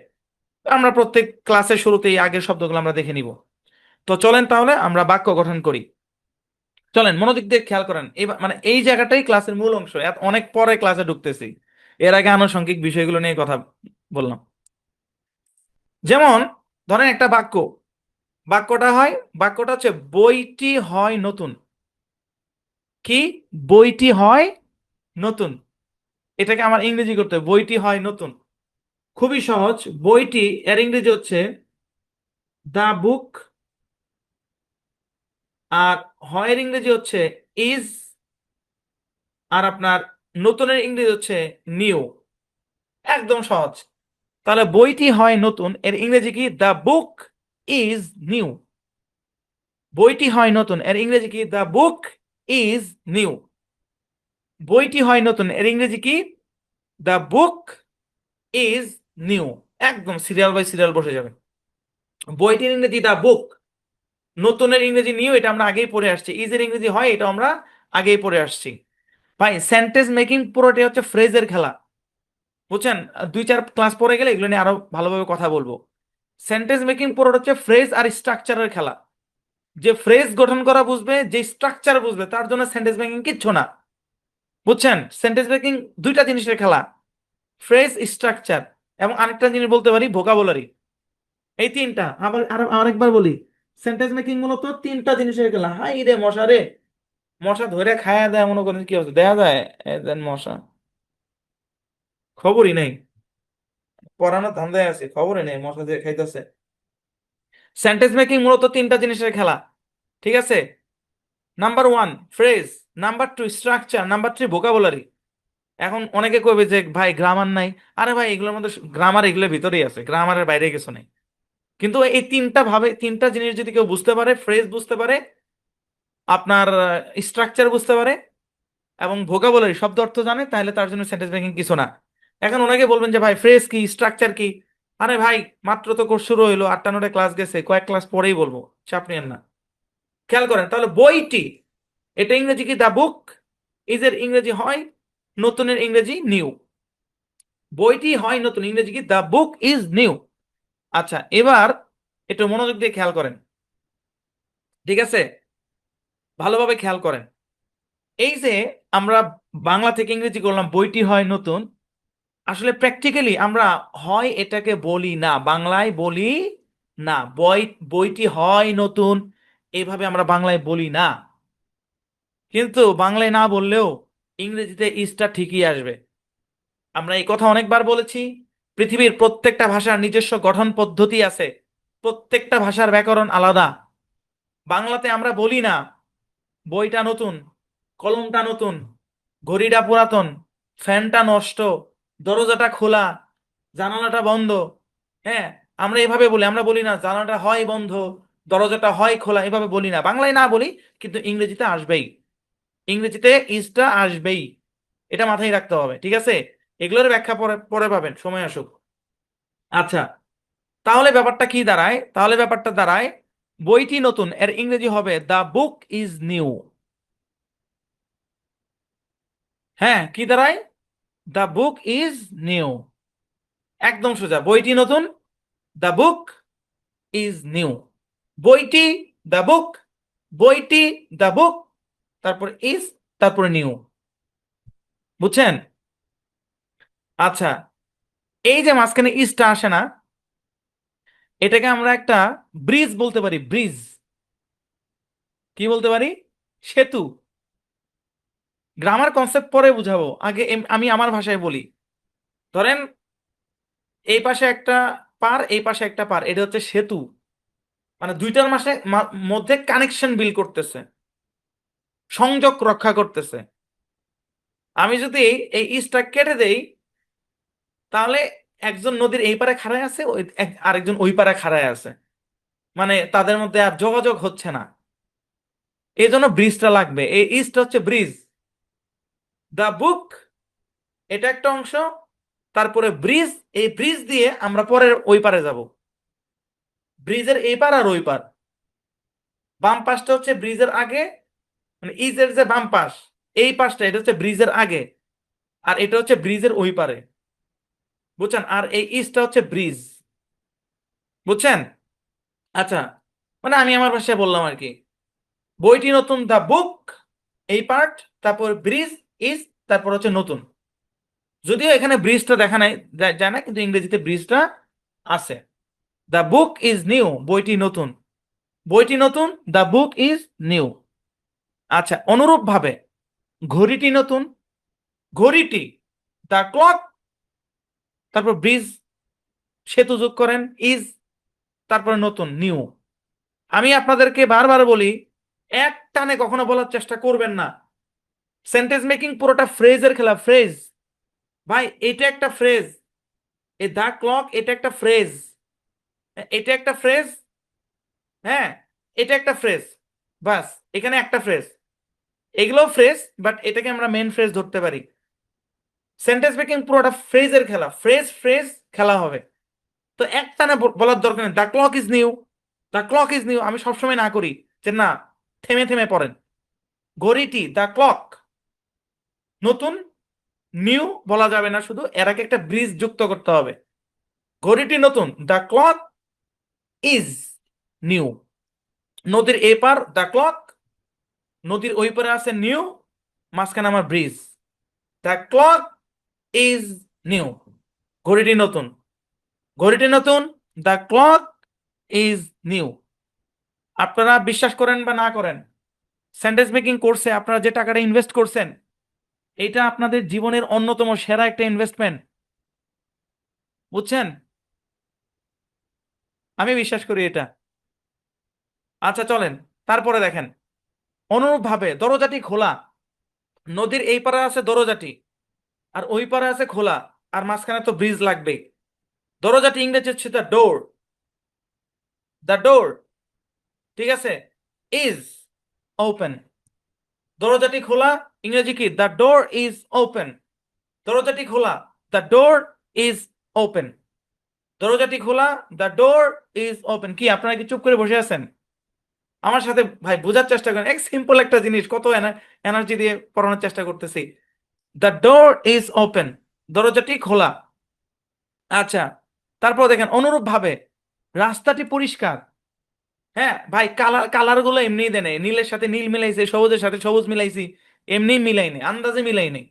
আমরা প্রত্যেক ক্লাসের শুরুতেই আগের শব্দগুলো আমরা দেখে নিব। তো চলেন তাহলে আমরা বাক্য গঠন করি। চলেন মনোযোগ দিয়ে খেয়াল করেন, এবার মানে এই জায়গাটাই ক্লাসের মূল অংশ, অনেক পরে ক্লাসে ঢুকতেছি, এর আগে আনুষঙ্গিক বিষয়গুলো নিয়ে কথা বললাম। যেমন ধরেন একটা বাক্য, বাক্যটা হচ্ছে বইটি হয় নতুন। কি? বইটি হয় নতুন। এটাকে আমার ইংরেজি করতে হবে, বইটি হয় নতুন। খুবই সহজ, বইটি এর ইংরেজি হচ্ছে দ্য বুক, আর হয়ের ইংরেজি হচ্ছে ইজ, আর আপনার নতুনের ইংরেজি হচ্ছে নিউ। একদম সহজ। তাহলে বইটি হয় নতুন এর ইংরেজি কি? The book is new. বইটি হয় নতুন এর ইংরেজি কি? The book is new. বইটি হয় নতুন এর ইংরেজি কি? The book is new. একদম সিরিয়াল বাই সিরিয়াল বসে যাবে। বইটির ইংরেজি দ্য বুক, নতুনের ইংরেজি নিউ, এটা আমরা আগেই পড়ে আসছি। ইজ এর ইংরেজি হয়, এটা আমরা আগেই পড়ে আসছি। ভাই সেন্টেন্স মেকিং পুরোটাই হচ্ছে ফ্রেজের খেলা, বুঝছেন? 2-4 ক্লাস পরে গেলে এগুলো নিয়ে আরো ভালোভাবে কথা বলবো। সেন্টেন্স মেকিং পুরোটা হচ্ছে ফ্রেজ আর স্ট্রাকচারের খেলা। যে ফ্রেজ গঠন করা বুঝবে, যে স্ট্রাকচার বুঝবে, তার জন্য সেন্টেন্স মেকিং কিচ্ছু না, বুঝছেন? সেন্টেন্স মেকিং দুইটা জিনিসের খেলা, ফ্রেজ, স্ট্রাকচার, এবং আরেকটা জিনিস বলতে পারি ভোকাবুলারি। এই তিনটা। আবার আরেকবার বলি, সেন্টেন্স মেকিং মূলত তিনটা জিনিসের খেলা। হাই রে মশা রে, মশা ধরে খায়া দেয়, মনে করেন কি হচ্ছে দেখা যায়, দেন মশা খবরই নেই, পড়ানোর ধান্দায় আছে, খবরই নেই মশা দিয়ে খাইতেছে। সেন্টেন্স মেকিং মূলত তিনটা জিনিসের খেলা, ঠিক আছে? Number 1 phrase, number 2 structure, number 3 vocabulary. এখন অনেকে কইবে যে ভাই গ্রামার নাই। আরে ভাই এগুলোর মধ্যে গ্রামার এগুলোর ভিতরেই আছে, গ্রামারের বাইরে কিছু নেই। কিন্তু এই তিনটা জিনিস যদি কেউ বুঝতে পারে, ফ্রেজ বুঝতে পারে, আপনার স্ট্রাকচার বুঝতে পারে, এবং ভোকাবুলারি শব্দ অর্থ জানে, তাহলে তার জন্য সেন্টেন্স মেকিং কিছু না। এখন অনেকে বলবেন যে ভাই ফ্রেজ কি, স্ট্রাকচার কি? আরে ভাই মাত্র তো কোর্স শুরু হইলো, 8টা-9টা ক্লাস গেছে, কয়েক ক্লাস পরেই বলবো, চাপ নিয়েন না। খেয়াল করেন তাহলে, বইটি এটা ইংরেজি কি? The book. ইজের ইংরেজি হয়, নতুনের ইংরেজি নিউ। বইটি হয় নতুন, ইংরেজি কি? The book is new. আচ্ছা, এবার একটু মনোযোগ দিয়ে খেয়াল করেন, ঠিক আছে? ভালোভাবে খেয়াল করেন। এই যে আমরা বাংলা থেকে ইংরেজি করলাম বইটি হয় নতুন, আসলে প্র্যাকটিক্যালি আমরা হয় এটাকে বলি না, বাংলায় বলি না। বইটি হয় নতুন এইভাবে আমরা বাংলায় বলি না। কিন্তু বাংলায় না বললেও ইংরেজিতে ইজটা ঠিকই আসবে। আমরা এই কথা অনেকবার বলেছি, পৃথিবীর প্রত্যেকটা ভাষার নিজস্ব গঠন পদ্ধতি আছে, প্রত্যেকটা ভাষার ব্যাকরণ আলাদা। বাংলাতে আমরা বলি না বইটা নতুন, কলমটা নতুন, ঘড়িটা পুরাতন, ফ্যানটা নষ্ট, দরজাটা খোলা, জানালাটা বন্ধ। হ্যাঁ, আমরা এভাবে বলি, আমরা বলি না জানালাটা হয় বন্ধ, দরজাটা হয় খোলা, এভাবে বলি না। বাংলায় না বলি, কিন্তু ইংরেজিতে আসবেই, ইংরেজিতে ইজটা আসবেই, এটা মাথায় রাখতে হবে, ঠিক আছে? এগুলোর ব্যাখ্যা পরে পরে পাবেন, সময় আসুক। আচ্ছা, তাহলে ব্যাপারটা কি দাঁড়ায়? তাহলে ব্যাপারটা দাঁড়ায় বইটি নতুন এর ইংরেজি হবে দ্য বুক ইজ নিউ। হ্যাঁ, কি দাঁড়ায়? The book is new. একদম সোজা, বইটি নতুন, দ্য বুক ইজ নিউ। বইটি, দ্য বুক, বইটি, দ্য বুক, তারপর ইজ, তারপরে নিউ। বুঝছেন? আচ্ছা, এই যে মাঝখানে ইজটা আসে না, এটাকে আমরা একটা ব্রিজ বলতে পারি। ব্রিজ কি বলতে পারি? সেতু। গ্রামার কনসেপ্ট পরে বুঝাবো, আগে আমি আমার ভাষায় বলি। ধরেন এই পাশে একটা পার, এই পাশে একটা পার, এটা হচ্ছে সেতু, মানে দুইটার মধ্যে কানেকশন বিল করতেছে, সংযোগ রক্ষা করতেছে। আমি যদি এই ইস্টটা কেটে দেই, তাহলে একজন নদীর এই পারে খাড়ায় আছে, আরেকজন ওই পারে খাড়ায় আছে, মানে তাদের মধ্যে আর যোগাযোগ হচ্ছে না। এই জন্য ব্রিজটা লাগবে, এই ইস্ট হচ্ছে ব্রিজ। দ্য বুক এটা একটা অংশ, তারপরে ব্রিজ, এই ব্রিজ দিয়ে আমরা পরের ওই পারে যাব। ব্রিজের এই পার আর ওই পার, বাম পাশটা হচ্ছে ব্রিজের আগে, মানে ইজের যে বাম পাশ, এই পাশটা এটা হচ্ছে ব্রিজের আগে, আর এটা হচ্ছে ব্রিজের ওই পারে, বুঝছেন? আর এই ইস্টটা হচ্ছে ব্রিজ। বুঝছেন? আচ্ছা, মানে আমি আমার ভাষায় বললাম আর কি। বইটি নতুন, দ্য বুক এই পার্ট, তারপর ব্রিজ ইজ, তারপর হচ্ছে নতুন। যদিও এখানে ব্রিজটা দেখা নাই যায় না, কিন্তু ইংরেজিতে ব্রিজটা আছে। দ্য বুক ইজ নিউ, বইটি নতুন। বইটি নতুন, দ্য বুক ইজ নিউ। আচ্ছা, অনুরূপভাবে ঘড়িটি নতুন, ঘড়িটি, দ্য ক্লক, তারপর ব্রিজ, সেতু যোগ করেন, ইজ, তারপরে নতুন, নিউ। আমি আপনাদেরকে বারবার বলি, এক টানে কখনো বলার চেষ্টা করবেন না। সেন্টেন্স মেকিং পুরোটা ফ্রেজের খেলা, ফ্রেজ। ভাই এটা একটা ফ্রেজ, এই দ্য ক্লক এটা একটা ফ্রেজ, এটা একটা ফ্রেজ, হ্যাঁ এটা একটা ফ্রেজ, বাস এখানে একটা ফ্রেজ। এগুলো ফ্রেজ, বাট এটাকে আমরা মেন ফ্রেজ ধরতে পারি। সেন্টেন্স মেকিং পুরোটা ফ্রেজের খেলা, ফ্রেজ ফ্রেজ খেলা হবে। তো একটানে বলার দরকার নেই the clock is new, the clock is new. আমি সবসময় না করি যে না, থেমে থেমে পড়েন। ঘড়িটি, দ্য ক্লক নতুন, নিউ বলা যাবে না, শুধু এর আগে একটা ব্রিজ যুক্ত করতে হবে। ঘড়িটি নতুন, দ্য ক্লক ইজ নিউ। নদীর এপার দ্য ক্লক, নদীর ওই পারে আছে নিউ, মাঝখানে আমার bridge. The clock is new, ঘড়িটি নতুন, ঘড়িটি নতুন, দ্য ক্লক ইজ নিউ। আপনারা বিশ্বাস করেন বা না করেন, সেন্টেন্স মেকিং কোর্সে আপনারা যে টাকাটা ইনভেস্ট করছেন, এটা আপনাদের জীবনের অন্যতম সেরা একটা ইনভেস্টমেন্ট। বুঝছেন? আমি বিশ্বাস করি এটা। আচ্ছা চলেন, তারপরে দেখেন, অনুরূপভাবে দরজাটি খোলা, নদীর এই পারে আছে দরজাটি, আর ওই পারে আছে খোলা, আর মাঝখানে তো ব্রিজ লাগবে। দরজাটি ইংরেজি হচ্ছে দ্য ডোর, দ্য ডোর, ঠিক আছে, ইজ ওপেন। দরজাটি খোলা, ইংরেজি কি? The door is open. দরজাটি খোলা, দ্য ডোর ইজ ওপেন। দরজাটি খোলা, দ্য ডোর ইজ ওপেন। কি আপনারা কি চুপ করে বসে আছেন? আমার সাথে ভাই বোঝার চেষ্টা করেন, এক সিম্পল একটা জিনিস কত এনার্জি দিয়ে পড়ানোর চেষ্টা করতেছি। দ্য ডোর ইজ ওপেন, দরজাটি খোলা। আচ্ছা, তারপর দেখেন অনুরূপ ভাবে রাস্তাটি পরিষ্কার। হ্যাঁ ভাই, কালার গুলো এমনিই দেয় নাই, নীলের সাথে নীল মিলাইছে, সবুজের সাথে সবুজ মিলাইছি, এমনি মিলাই নেই, আন্দাজে মিলাই নেই,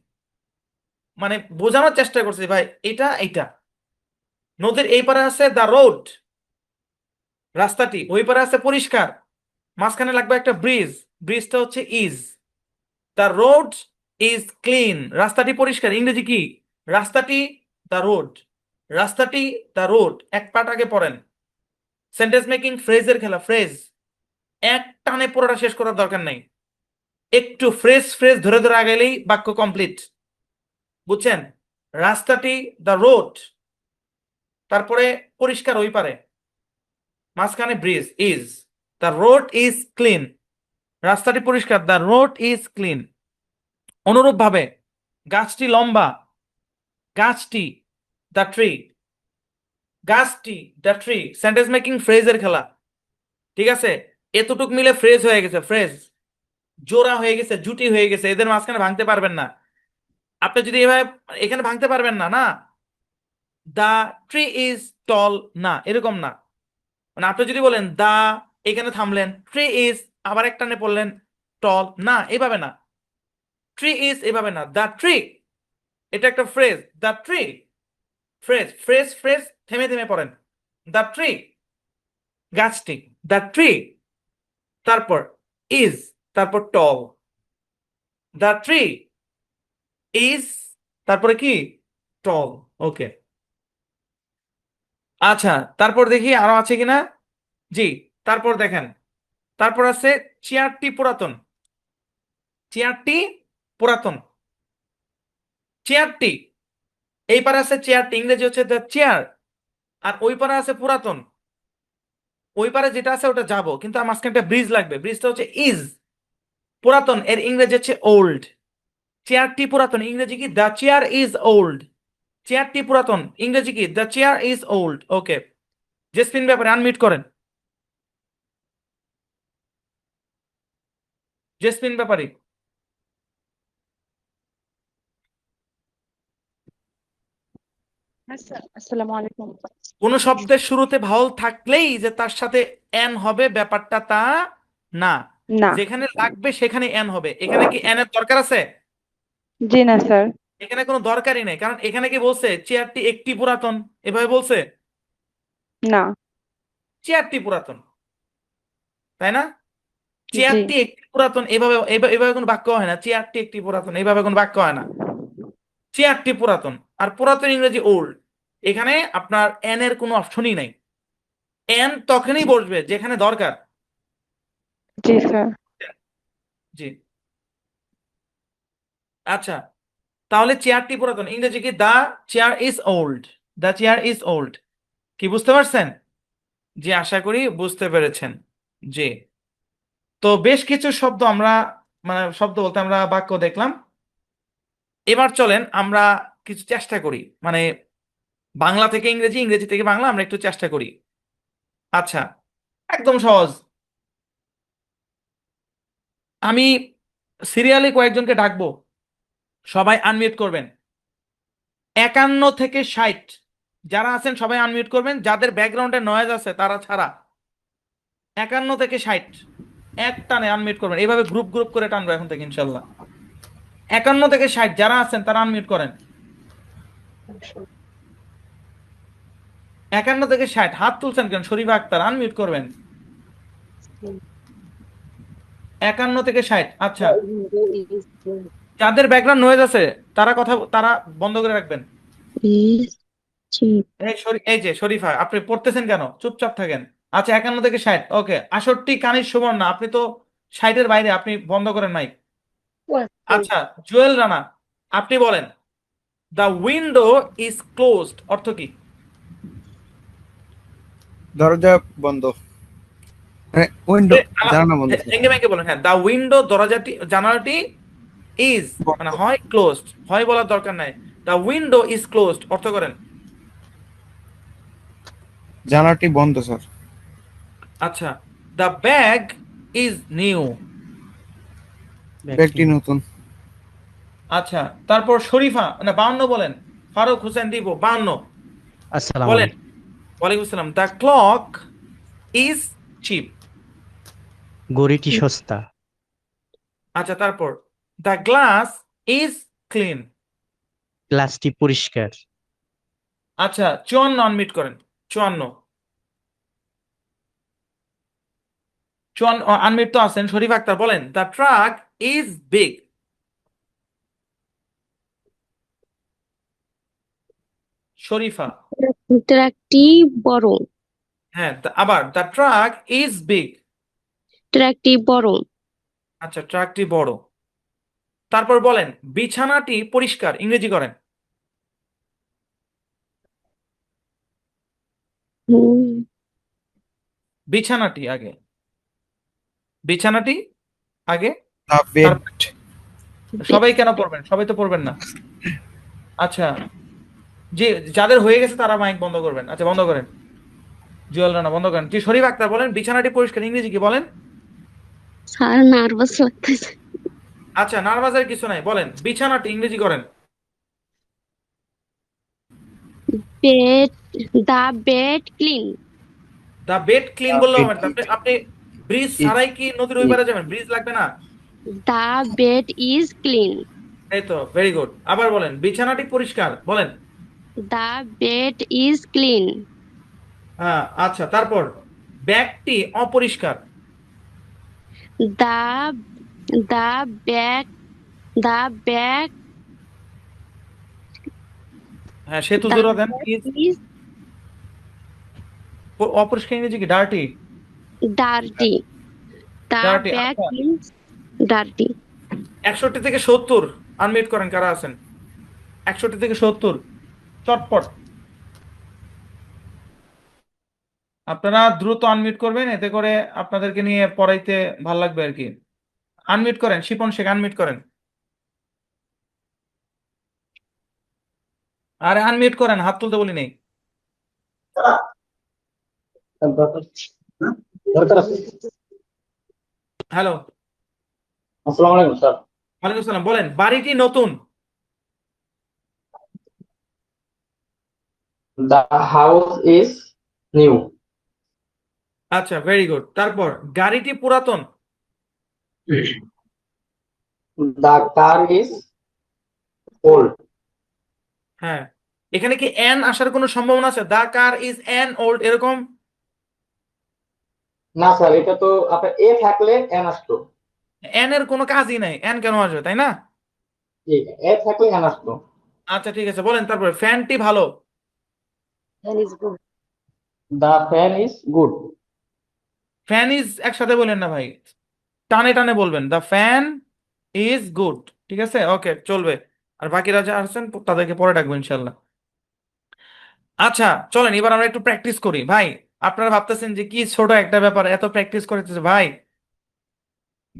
মানে বোঝানোর চেষ্টা করছি ভাই এটা এইটা। নদীর এই পারে আছে দ্য রোড, রাস্তাটি, ওই পারে আছে পরিষ্কার, মাঝখানে লাগবে একটা ব্রিজ, ব্রিজটা হচ্ছে is. The road is clean, রাস্তাটি পরিষ্কার, ইংরেজি কি? রাস্তাটি, দ্য রোড, রাস্তাটি, দ্য রোড। এক পার্ট আগে পড়েন। সেন্টেন্স মেকিং ফ্রেজের খেলা, ফ্রেজ। এক টানে পুরোটা শেষ করার দরকার নাই, একটু ফ্রেজ ফ্রেজ ধরে ধরে আগাইলেই বাক্য কমপ্লিট। বুঝছেন? রাস্তাটি, দ্য রোড, তারপরে পরিষ্কার ওই পারে, মাঝখানে bridge, is. The road is clean, রাস্তাটি পরিষ্কার, দ্য রোড ইজ ক্লিন। অনুরূপ ভাবে গাছটি লম্বা, গাছটি, দ্য ট্রি, গাছটি, দ্য ট্রি। সেন্টেন্স মেকিং ফ্রেজের খেলা, ঠিক আছে? এতটুক মিলে ফ্রেজ হয়ে গেছে, ফ্রেজ জোড়া হয়ে গেছে, জুটি হয়ে গেছে, এদের মাঝখানে ভাঙতে পারবেন না। আপনি যদি এভাবে, এখানে ভাঙতে পারবেন না, না দা ট্রি ইজ টল, না এরকম না। মানে আপনি যদি বলেন দা, এখানে থামলেন, ট্রি ইজ আবার এক টানে পড়লেন, টল, না এভাবে না। ট্রি ইজ এভাবে না, দা ট্রি, এটা একটা phrase, the tree, phrase phrase phrase, থেমে থেমে পড়েন। দা ট্রি, গাছটি, দা ট্রি, তারপর ইজ, তারপর টল, দা ট্রি ইজ, তারপরে কি? টল। ওকে, আচ্ছা তারপর দেখি আরো আছে কিনা। জি, তারপর দেখেন, তারপর আছে চেয়ারটি পুরাতন, চেয়ারটি পুরাতন, চেয়ারটি, এই পারে আছে চেয়ারটি, ইংরেজি হচ্ছে দ্য চেয়ার, আর ওই পারে আছে পুরাতন। ওই পারে যেটা আছে ওটা যাব, কিন্তু আমার মাঝখানে একটা ব্রিজ লাগবে, ব্রিজটা হচ্ছে ইজ। পুরাতন এর ইংরেজি হচ্ছে ওল্ড। চেয়ারটি পুরাতন, ইংরেজি কি? The chair is old. চেয়ারটি পুরাতন, ইংরেজি কি? The chair is old. Okay, jasmine ব্যাপারে আনমিউট করেন, জেসমিন ব্যাপারে। আচ্ছা, আসসালামু আলাইকুম। কোন শব্দের শুরুতে ভাওয়াল থাকলেই যে তার সাথে এন হবে ব্যাপারটা তা না। না, যেখানে লাগবে সেখানে এন হবে। এখানে কি এন এর দরকার আছে? জি না স্যার। এখানে কোনো দরকারই নেই, কারণ এখানে কি বলছে চেয়ারটি একটি পুরাতন, এভাবে বলছে না, চেয়ারটি পুরাতন, তাই না? জি, চেয়ারটি একটি পুরাতন, এভাবে এভাবে কোনো বাক্য হয় না। চেয়ারটি একটি পুরাতন, এইভাবে কোনো বাক্য হয় না। চেয়ারটি পুরাতন, আর পুরাতন ইংরেজি ওল্ড। এখানে আপনার এন এর কোনো অপশনই নাই। এন তখনই বসবে যেখানে দরকার। জি স্যার। জি, আচ্ছা, তাহলে চেয়ারটি পুরাতন ইংরেজি কি? The chair is old. The chair is old. কি বুঝতে পারছেন? জি, আশা করি বুঝতে পেরেছেন। জি, তো বেশ কিছু শব্দ আমরা, মানে শব্দ বলতে আমরা বাক্য দেখলাম। এবার চলেন আমরা কিছু চেষ্টা করি, মানে বাংলা থেকে ইংরেজি, ইংরেজি থেকে বাংলা আমরা একটু চেষ্টা করি। আচ্ছা, একদম সহজ। আমি সিরিয়ালে কয়েকজনকে ডাকবো, সবাই আনমিউট করবেন। 51 থেকে 60 যারা আছেন সবাই আনমিউট করবেন, যাদের ব্যাকগ্রাউন্ডে নয়েজ আছে তারা ছাড়া। 51 থেকে 60 এক টানে আনমিউট করবেন, এইভাবে গ্রুপ গ্রুপ করে টানবো এখন থেকে ইনশাল্লাহ। 51 থেকে 60 যারা আছেন তারা আনমিউট করেন। 51 থেকে 60 হাত তুলছেন কেন? শরীফা আক্তার আনমিউট করবেন। 51 থেকে 60। আচ্ছা, যাদের ব্যাকগ্রাউন্ড নয়েজ আছে তারা বন্ধ করে রাখবেন। এই যে শরীফা, আপনি পড়তেছেন কেন? চুপচাপ থাকেন। আচ্ছা, 51 থেকে 60। ওকে, 68 কানিজ সুবর্ণা, আপনি তো 60-এর বাইরে, আপনি বন্ধ করেন মাইক। আচ্ছা, জুয়েল রানা, আপনি বলেন দ্য উইন্ডো ইজ ক্লোজড অর্থ কি? দরজা বন্ধ, উইন্ডো, জানালা বন্ধ স্যার। ভেঙে ভেঙে বলেন। হ্যাঁ, দ্য উইন্ডো জানালাটি ইজ, মানে হয় ক্লোজড, হয় বলার দরকার নাই। দ্য উইন্ডো ইজ ক্লোজড অর্থ করেন। জানালাটি বন্ধ স্যার। আচ্ছা, দ্য ব্যাগ ইজ নিউ। ব্যাগটি নতুন। আচ্ছা, তারপর শরীফা, না 52 বলেন। ফারুক হোসেন দিব 52 আসসালামু বলেন। আলাইকুম। ওয়ালাইকুম আসসালাম। The clock is cheap. গড়িটি সস্তা। আচ্ছা, তারপর দ্য গ্লাস ইজ ক্লিন। গ্লাসটি পরিষ্কার। আচ্ছা, 54 আনমিট করেন। 54 আনমিট তো আছেন। শরীফ আক্তার বলেন the truck is big. Sharifa, ট্রাকটি বড়। হ্যাঁ, আবার দ্য ট্রাক ইজ বিগ। ট্রাকটি বড়। আচ্ছা, ট্রাকটি বড়। তারপর বলেন বিছানাটি পরিষ্কার, ইংরেজি করেন। হুম, বিছানাটি আগে, বিছানাটি আগে। The bed. সবাই কেন পড়বেন? সবাই তো পড়বেন না। আচ্ছা, যে যাদের হয়ে গেছে তারা মাইক বন্ধ করবেন। আচ্ছা, বন্ধ করেন। জুয়েল রানা বন্ধ করেন। জি, শরীফ আক্তার বলেন বিছানাটি পরিষ্কার, ইংরেজি কি বলেন? স্যার নার্ভাস লাগতেছে। আচ্ছা, নার্ভাসের কিছু নাই, বলেন বিছানাটি ইংরেজি করেন। Bed, the bed clean. The bed clean বললে হবে না। আপনি আপনি ব্রিজ ছাড়াই কি নদীর ওই পারে যাবেন? ব্রিজ লাগবে না। The bed is clean. এই তো, ভেরি গুড। আবার বলেন বিছানাটি পরিষ্কার, বলেন। The bed is clean. হ্যাঁ, আচ্ছা, তারপর ব্যাগটি অপরিষ্কার। দা দা ব্যাগ দা ব্যাগ হ্যাঁ, সেতু দা জোড়া দেন ব্যাগ প্লিজ। ইজ অপরিষ্কার ইংরেজি কি? ডার্টি। ডার্টি। দা ডার্টি। ব্যাগ আচ্ছা, ইজ ডার্টি। 61 থেকে 70 আনমিউট করেন কারা আছেন। 61 থেকে 70 চটপট। আপনারা দ্রুত আনমিউট করবেন, এতে করে আপনাদেরকে নিয়ে পড়াইতে ভাল লাগবে আর কি। আনমিউট করেন। শিপন শেখ আনমিউট করেন। আরে আনমিউট করেন, হাত তুলতে বলি নেই। হ্যালো, আসসালামু আলাইকুম স্যার। ওয়ালাইকুম আসসালাম। বলেন বাড়িটি নতুন। The house is new. আচ্ছা, ভেরি গুড। তারপর গাড়িটি পুরাতন। The car is old. হ্যাঁ, এখানে কি এন আসার কোনো সম্ভাবনা আছে? দা কার ইজ এন ওল্ড এরকম? না স্যার, এটা তো আপনার এ থাকলে এন আসতো। এন এর কোনো কাজই নাই, এন কেন আসবে, তাই না? জি, এ থাকলে এন আসতো। আচ্ছা ঠিক আছে, বলেন তারপরে। ফ্যানটি ভালো। The fan is good. Fan is একসাথে বলেন না ভাই, টানে টানে বলবেন। দ্য ফ্যান ইজ গুড, ঠিক আছে, ওকে চলবে। আর বাকিরা যা আসছেন তাদেরকে পরে ডাকবো ইনশাল্লাহ। আচ্ছা চলেন এবার আমরা একটু প্র্যাকটিস করি ভাই। আপনারা ভাবতেছেন যে কি ছোট একটা ব্যাপার, এত প্র্যাকটিস করতেছে ভাই।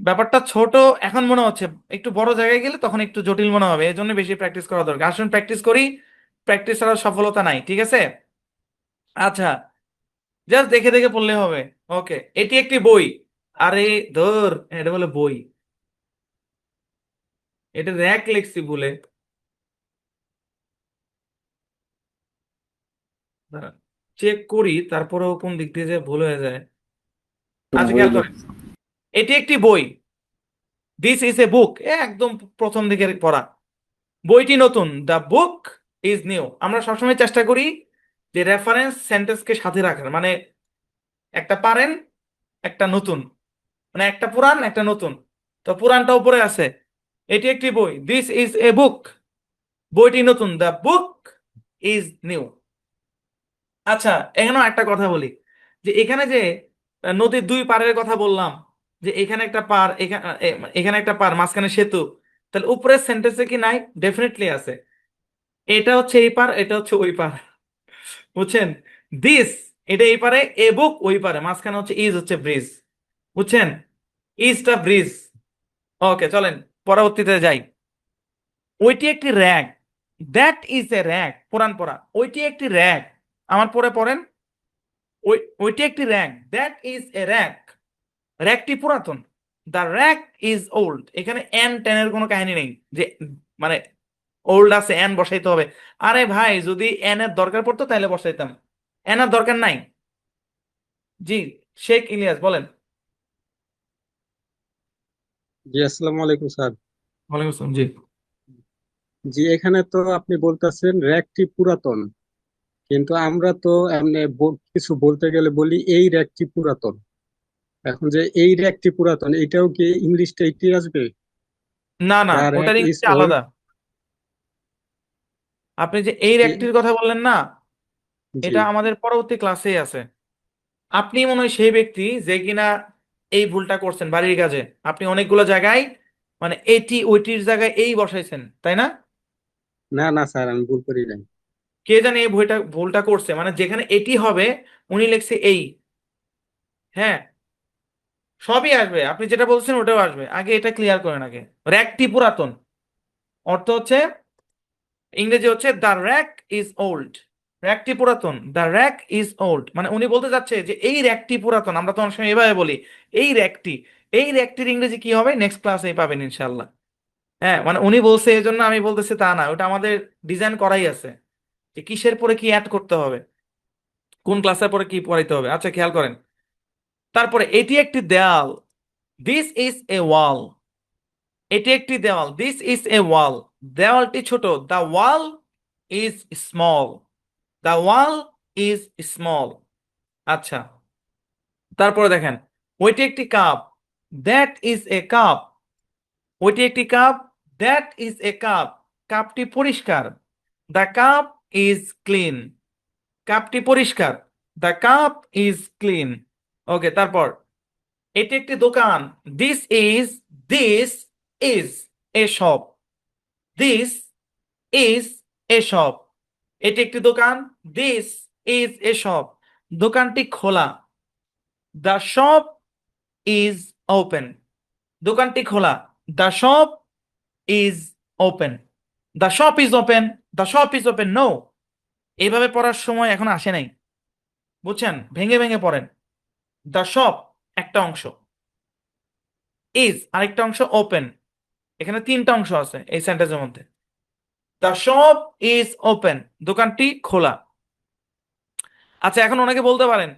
ব্যাপারটা ছোট এখন মনে হচ্ছে, একটু বড় জায়গায় গেলে তখন একটু জটিল মনে হবে, এই জন্য বেশি প্র্যাকটিস করা দরকার। আসুন প্র্যাকটিস করি, প্র্যাকটিস ছাড়া সফলতা নাই, ঠিক আছে? আচ্ছা, জাস্ট দেখে দেখে পড়লে হবে। ওকে, এটি একটি বই। আরে ধর, এটা বলে বই, এটা র্যাক লিখছি ভুলে। চেক করি তারপরেও কোন দিক দিয়ে যে ভুল হয়ে যায়। আচ্ছা খেয়াল করেন, এটি একটি বই। দিস ইজ এ বুক, একদম প্রথম দিকের পড়া। বইটি নতুন, দ্য বুক ইজ নিউ। আমরা সবসময় চেষ্টা করি যে রেফারেন্স সেন্টেন্সকে সাথে রাখার, মানে একটা পারেন একটা নতুন, মানে একটা পুরান একটা নতুন। তো পুরানটা উপরে আছে, এটি একটি বই, দিস ইজ এ বুক, বইটি নতুন, দ্য বুক ইজ নিউ। আচ্ছা, এখানেও একটা কথা বলি, যে এখানে যে নদীর দুই পাড়ের কথা বললাম, যে এখানে একটা পার, এখানে একটা পার, মাঝখানে সেতু, তাহলে উপরের সেন্টেন্সে কি নাই? ডেফিনেটলি আছে। এটা হচ্ছে এই পার, এটা হচ্ছে ওই পার, বুঝছেন? দিস, এটা এই পারে, এ বুক ওই পারে, মাঝখানে হচ্ছে ইজ, হচ্ছে ব্রিজ, বুঝছেন? ইজটা ব্রিজ। ওকে চলেন পরবর্তীতে যাই। ওইটি একটি rack, that is a rack, পুরান পড়া। ওইটি একটি র্যাক, আমার পরে পড়েন। ওইটি একটি rack, that is a rack, র্যাকটি পুরাতন। দ্য র্যাক ইজ ওল্ড, এখানে এন টেনের কোনো কাহিনী নেই যে মানে ওল্ড আছে এন বসাইতে হবে। আরে ভাই, যদি এন এর দরকার পড়তো তাহলে বসাইতাম, এন এর দরকার নাই। জি, শেখ ইলিয়াস বলেন। জি আসসালামু আলাইকুম স্যার। ওয়ালাইকুম আসসালাম। জি, জি এখানে তো আপনি বলতেছেন র্যাকটি পুরাতন, কিন্তু আমরা তো এমনি কিছু বলতে গেলে বলি এই র্যাকটি পুরাতন। এখন যে এই র্যাকটি পুরাতন, এটাও কি ইংলিশটা এইটি আসবে? না না, দ্য র্যাক ওটার ইজ ইংরেজি ওল্ড। আলাদা। আপনি যে এই র্যাকটির কথা বললেন না, জি এটা আমাদের পরবর্তী ক্লাসেই আছে। আপনি মনে হয় সেই ব্যক্তি যে কিনা এই ভুলটা করছেন বাড়ির কাজে। আপনি অনেকগুলো জায়গায় মানে এটি ওইটির জায়গায় এই বসাইছেন, তাই না? না না স্যার, আমি ভুল করি নাই। কে জানে এই ভুলটা করছে, মানে যেখানে এটি হবে উনি লিখছে এই। হ্যাঁ, সবই আসবে, আপনি যেটা বলছেন ওটাও আসবে, আগে এটা ক্লিয়ার করেন আগে। র্যাকটি পুরাতন অর্থ হচ্ছে, ইংরেজি হচ্ছে দ্য র্যাক ইজ ওল্ড, র্যাকটি পুরাতন, দ্য র্যাক ইজ ওল্ড, মানে উনি বলতে চাচ্ছে যে এই র্যাকটি পুরাতন। আমরা তো অনেক সময় এভাবে বলি এই র্যাকটি, এই র্যাকটির ইংরেজি কি হবে নেক্সট ক্লাসে পাবেন ইনশাল্লাহ। হ্যাঁ, মানে উনি বলছে এই জন্য আমি বলতেছি তা না, ওটা আমাদের ডিজাইন করাই আছে যে কিসের পরে কি অ্যাড করতে হবে, কোন ক্লাসের পরে কি পড়াইতে হবে। আচ্ছা খেয়াল করেন, তারপরে এটি একটি দেয়াল, দিস ইজ এ ওয়াল, এটি একটি দেওয়াল, দিস ইজ এ ওয়াল, দেওয়ালটি ছোট, the wall is small, the wall is small. আচ্ছা, তারপরে দেখেন, ওইটি একটি cup, that is a cup, ওইটি একটি cup, that is a cup, কাপটি পরিষ্কার, দ্য কাপ ইজ ক্লিন, কাপটি পরিষ্কার, the cup is clean. Okay, তারপর এটি একটি দোকান, this is a shop, this is a shop, এটি একটি দোকান, দিস ইজ এ শপ, দোকানটি খোলা, দ্য শপ ইজ ওপেন, দোকানটি খোলা, the shop is open, the shop is open, the shop is open. No, এইভাবে পড়ার সময় এখন আসে নাই, বুঝছেন? ভেঙে ভেঙে পড়েন। দ্য শপ একটা অংশ, ইজ আরেকটা অংশ, ওপেন, এখানে তিনটা অংশ আছে এই সেন্টেন্সের মধ্যে। দ্য শপ ইজ ওপেন, দোকানটি খোলা। আচ্ছা, এখন ওনাকে বলতে পারেন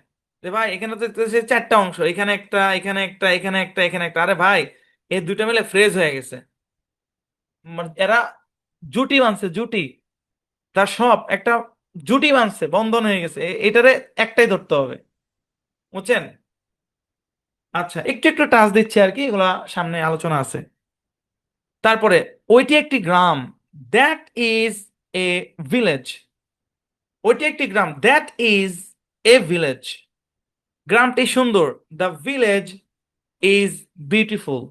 যে ভাই এখানে তো দেখতেছি চারটা অংশ, এখানে একটা, এখানে একটা, এখানে একটা, এখানে একটা। আরে ভাই, এই দুইটা মিলে ফ্রেজ হয়ে গেছে। মানে এরা জুটি বানছে, জুটি। তার সব একটা জুটি বানছে, বন্ধন হয়ে গেছে। এটারে একটাই ধরতে হবে, বুঝছেন? আচ্ছা, একটু একটু টাচ দিচ্ছি আর কি, এগুলা সামনে আলোচনা আছে। তারপরে ওইটি একটি গ্রাম, দ্যাট ইজ এ ভিলেজ। ওইটি একটি গ্রাম, দ্যাট ইজ এ ভিলেজ। গ্রামটি সুন্দর, দ্য ভিলেজ ইজ বিউটিফুল।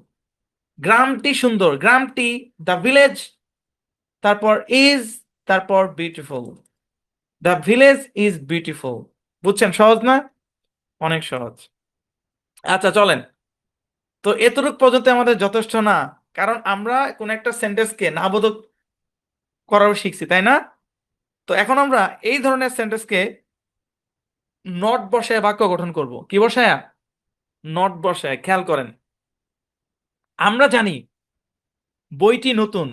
গ্রামটি সুন্দর, গ্রামটি, দ্য ভিলেজ, তারপর ইজ, তারপর beautiful. The village is beautiful. বুঝছেন? সহজ না? অনেক সহজ। আচ্ছা চলেন, তো এতটুক পর্যন্ত আমাদের যথেষ্ট না, কারণ আমরা কোন একটা সেন্টেন্সকে নাবোধক করাও শিখছি, তাই না? তো এখন আমরা এই ধরনের সেন্টেন্সকে নট বসায় বাক্য গঠন করব। কি বসায়া? নট বসায়। খেয়াল করেন, আমরা জানি বইটি নতুন,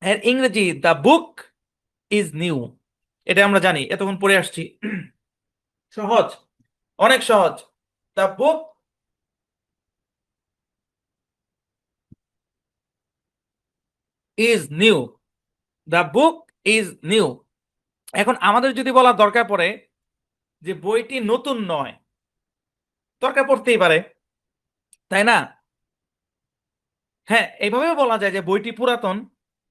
এর ইংরেজি দ্য বুক ইজ নিউ। এটা আমরা জানি, এতক্ষণ পড়ে আসছি। সহজ, অনেক সহজ। The book is new, the book is new. এখন আমাদের যদি বলার দরকার পড়ে যে বইটি নতুন নয়, দরকার পড়তেই পারে, তাই না? হ্যাঁ, এইভাবেও বলা যায় যে বইটি পুরাতন,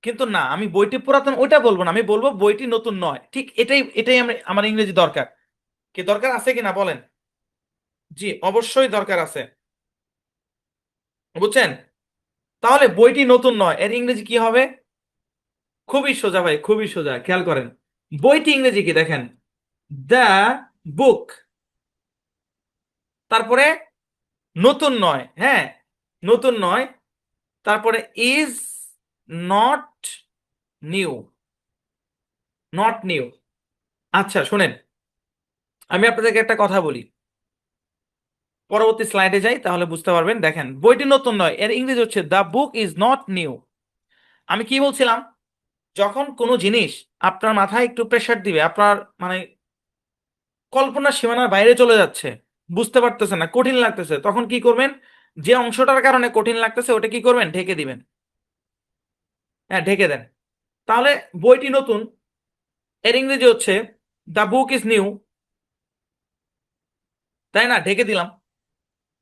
কিন্তু না, আমি বইটি পুরাতন ওইটা বলবো না, আমি বলবো বইটি নতুন নয়। ঠিক এটাই এটাই আমার ইংরেজি দরকার। কি দরকার আছে কিনা বলেন? জি, অবশ্যই দরকার আছে। বুঝছেন? তাহলে বইটি নতুন নয়, এর ইংরেজি কি হবে? খুবই সোজা ভাই, খুবই সোজা। খেয়াল করেন, বইটি ইংরেজি কি দেখেন, দ্য বুক। তারপরে নতুন নয়, হ্যাঁ, নতুন নয়। তারপরে is not new, not new. আচ্ছা শুনেন, আমি আপনাদেরকে একটা কথা বলি, পরবর্তী স্লাইডে যাই তাহলে বুঝতে পারবেন। দেখেন, বইটি নতুন নয়, এর ইংরেজি হচ্ছে the book is not new. আমি কি বলছিলাম? যখন কোনো জিনিস আপনার মাথায় একটু প্রেসার দিবে, আপনার মানে কল্পনার সীমানার বাইরে চলে যাচ্ছে, বুঝতে পারতেছেন না, কঠিন লাগতেছে, তখন কি করবেন? যে অংশটার কারণে কঠিন লাগতেছে ওটা কি করবেন? ঢেকে দিবেন। হ্যাঁ, ঢেকে দেন। তাহলে বইটি নতুন, এর ইংরেজি হচ্ছে দ্য বুক ইজ নিউ, তাই না? ঢেকে দিলাম।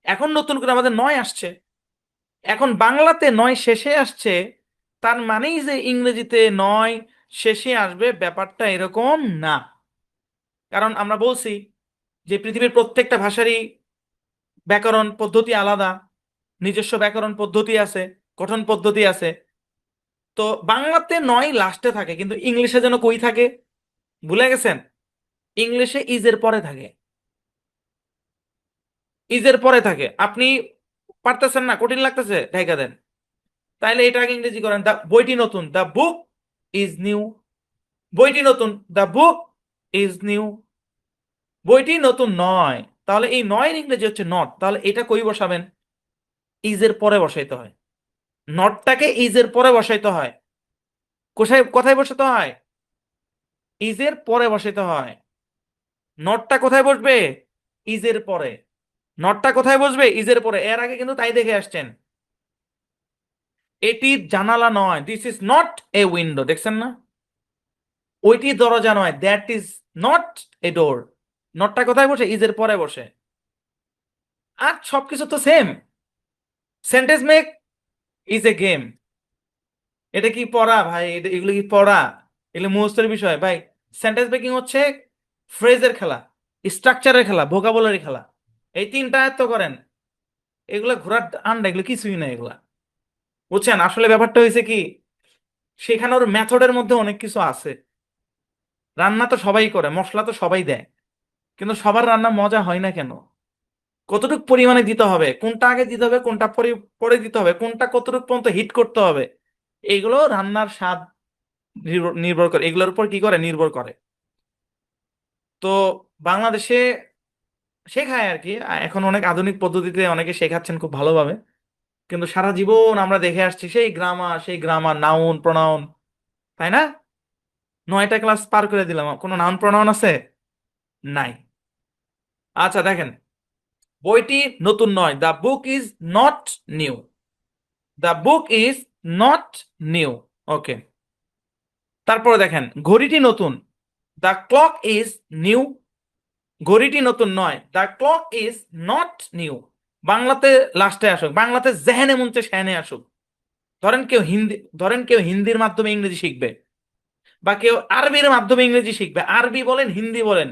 এখন নতুন করে আমাদের নয় আসছে, এখন বাংলাতে নয় শেষে আসছে, তার মানেই যে ইংরেজিতে নয় শেষে আসবে, ব্যাপারটা এরকম না। কারণ আমরা বলছি যে পৃথিবীর প্রত্যেকটা ভাষারই ব্যাকরণ পদ্ধতি আলাদা, নিজস্ব ব্যাকরণ পদ্ধতি আছে, গঠন পদ্ধতি আছে। তো বাংলাতে নয় লাস্টে থাকে, কিন্তু ইংলিশে যেন কই থাকে? ভুলে গেছেন? ইংলিশে ইজের পরে থাকে, ইজের পরে থাকে। আপনি পারতেছেন না, কঠিন লাগতেছে, ঢেকে দেন। তাইলে এটা আগে ইংরেজি করেন, দা বইটি নতুন, দ্য বুক ইজ নিউ। বইটি নতুন, দ্য বুক ইজ নিউ। বইটি নতুন নয়, তাহলে এই নয়ের ইংরেজি হচ্ছে নট। তাহলে এটা কই বসাবেন? ইজের পরে বসাইতে হয়, নটটাকে ইজের পরে বসাইতে হয়। কোথায় কোথায় বসাতে হয়? ইজের পরে বসাইতে হয়। নটটা কোথায় বসবে? ইজের পরে। নটটা কোথায় বসবে? ইজের পরে। এর আগে কিন্তু তাই দেখে আসছেন। এটি জানালা নয়, this is not a window, দেখছেন না? ওইটি দরজা নয়, দ্যাট ইজ নট এ ডোর। নটটা কোথায় বসে? ইজের পরে বসে। আর সবকিছু তো same. Sentence make is a game. এটা কি পড়া ভাই? এগুলো কি পড়া? এগুলো মুখস্থের বিষয় ভাই। সেন্টেন্স মেকিং হচ্ছে ফ্রেজের খেলা, স্ট্রাকচারের খেলা, ভোকাবুলারি খেলা। এই তিনটা আয়ত্ত করেন, এগুলা ঘোরার আন্ডা, এগুলো কিছুই না এগুলা। বুঝছেন? আসলে ব্যাপারটা হয়েছে কি, সেখানে ওর মেথডের মধ্যে অনেক কিছু আছে। রান্না তো সবাই করে, মশলা তো সবাই দেয়, কিন্তু সবার রান্না মজা হয় না কেন? কতটুকু পরিমাণে দিতে হবে, কোনটা আগে দিতে হবে, কোনটা পরে পরে দিতে হবে, কোনটা কতটুকু পর্যন্ত হিট করতে হবে, এইগুলো রান্নার স্বাদ নির্ভর করে, এগুলোর উপর কি করে? নির্ভর করে। তো বাংলাদেশে শেখায় আর কি, এখন অনেক আধুনিক পদ্ধতিতে অনেকে শেখাচ্ছেন খুব ভালোভাবে, কিন্তু সারা জীবন আমরা দেখে আসছি সেই গ্রামার, নাউন প্রনাউন, তাই না? 9টা ক্লাস পার করে দিলাম, কোনো নাউন প্রনাউন আছে? নাই। আচ্ছা দেখেন, বইটি নতুন নয়, the book is not new. The book is not new. Okay, তারপরে দেখেন ঘড়িটি নতুন, দ্য ক্লক ইজ নিউ। ঘড়িটি নতুন নয়, the clock is not new. বাংলাতে লাস্টে আসুক, বাংলাতে জেহেনে মুনচে সেহেনে আসুক। ধরেন কেউ হিন্দির মাধ্যমে ইংরেজি শিখবে, বা কেউ আরবির মাধ্যমে ইংরেজি শিখবে, আরবি বলেন হিন্দি বলেন,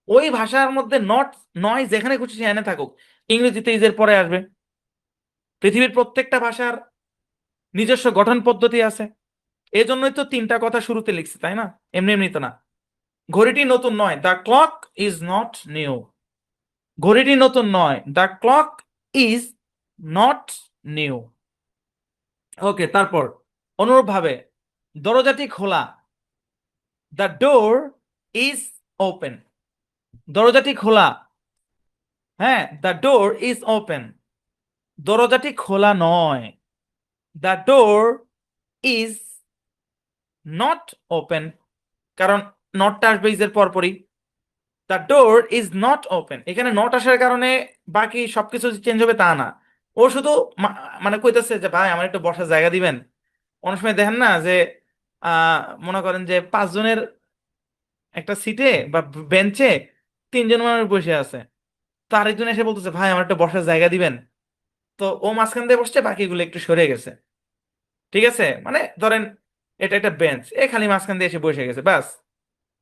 ওই ভাষার মধ্যে নট নয় যেখানে খুশি সেখানে থাকুক, ইংরেজিতে ইজের পরে আসবে। পৃথিবীর প্রত্যেকটা ভাষার নিজস্ব গঠন পদ্ধতি আছে, এজন্যই তো তিনটা কথা শুরুতে লিখছি, তাই না? এমনি এমনি তো না। ঘড়িটি নতুন নয়, the clock is not new. ঘড়িটি নতুন নয়, the clock is not new. Okay, তারপর অনুরূপভাবে দরজাটি খোলা, দ্য ডোর ইজ ওপেন। দরজাটি খোলা, হ্যাঁ, দ্য ডোর ইজ ওপেন। দরজাটি খোলা নয়, the door is not open, কারণ নটটা আসবে ইজের পরপরই। The door is not open, এখানে নট আসার কারণে বাকি সবকিছু চেঞ্জ হবে তা না। ও শুধু মানে কইতেছে যে ভাই আমার একটু বসার জায়গা দিবেন। অনেক সময় দেখেন না যে মনে করেন যে 5 জনের একটা সিটে বা বেঞ্চে 3 জন মানুষ বসে আছে, তো আরেকজন এসে বলতেছে ভাই আমার একটা বসার জায়গা দিবেন। তো ও মাঝখান দিয়ে বসছে, বাকিগুলো একটু সরে গেছে, ঠিক আছে? মানে ধরেন এটা একটা বেঞ্চ, এ খালি মাঝখান দিয়ে এসে বসে গেছে ব্যাস।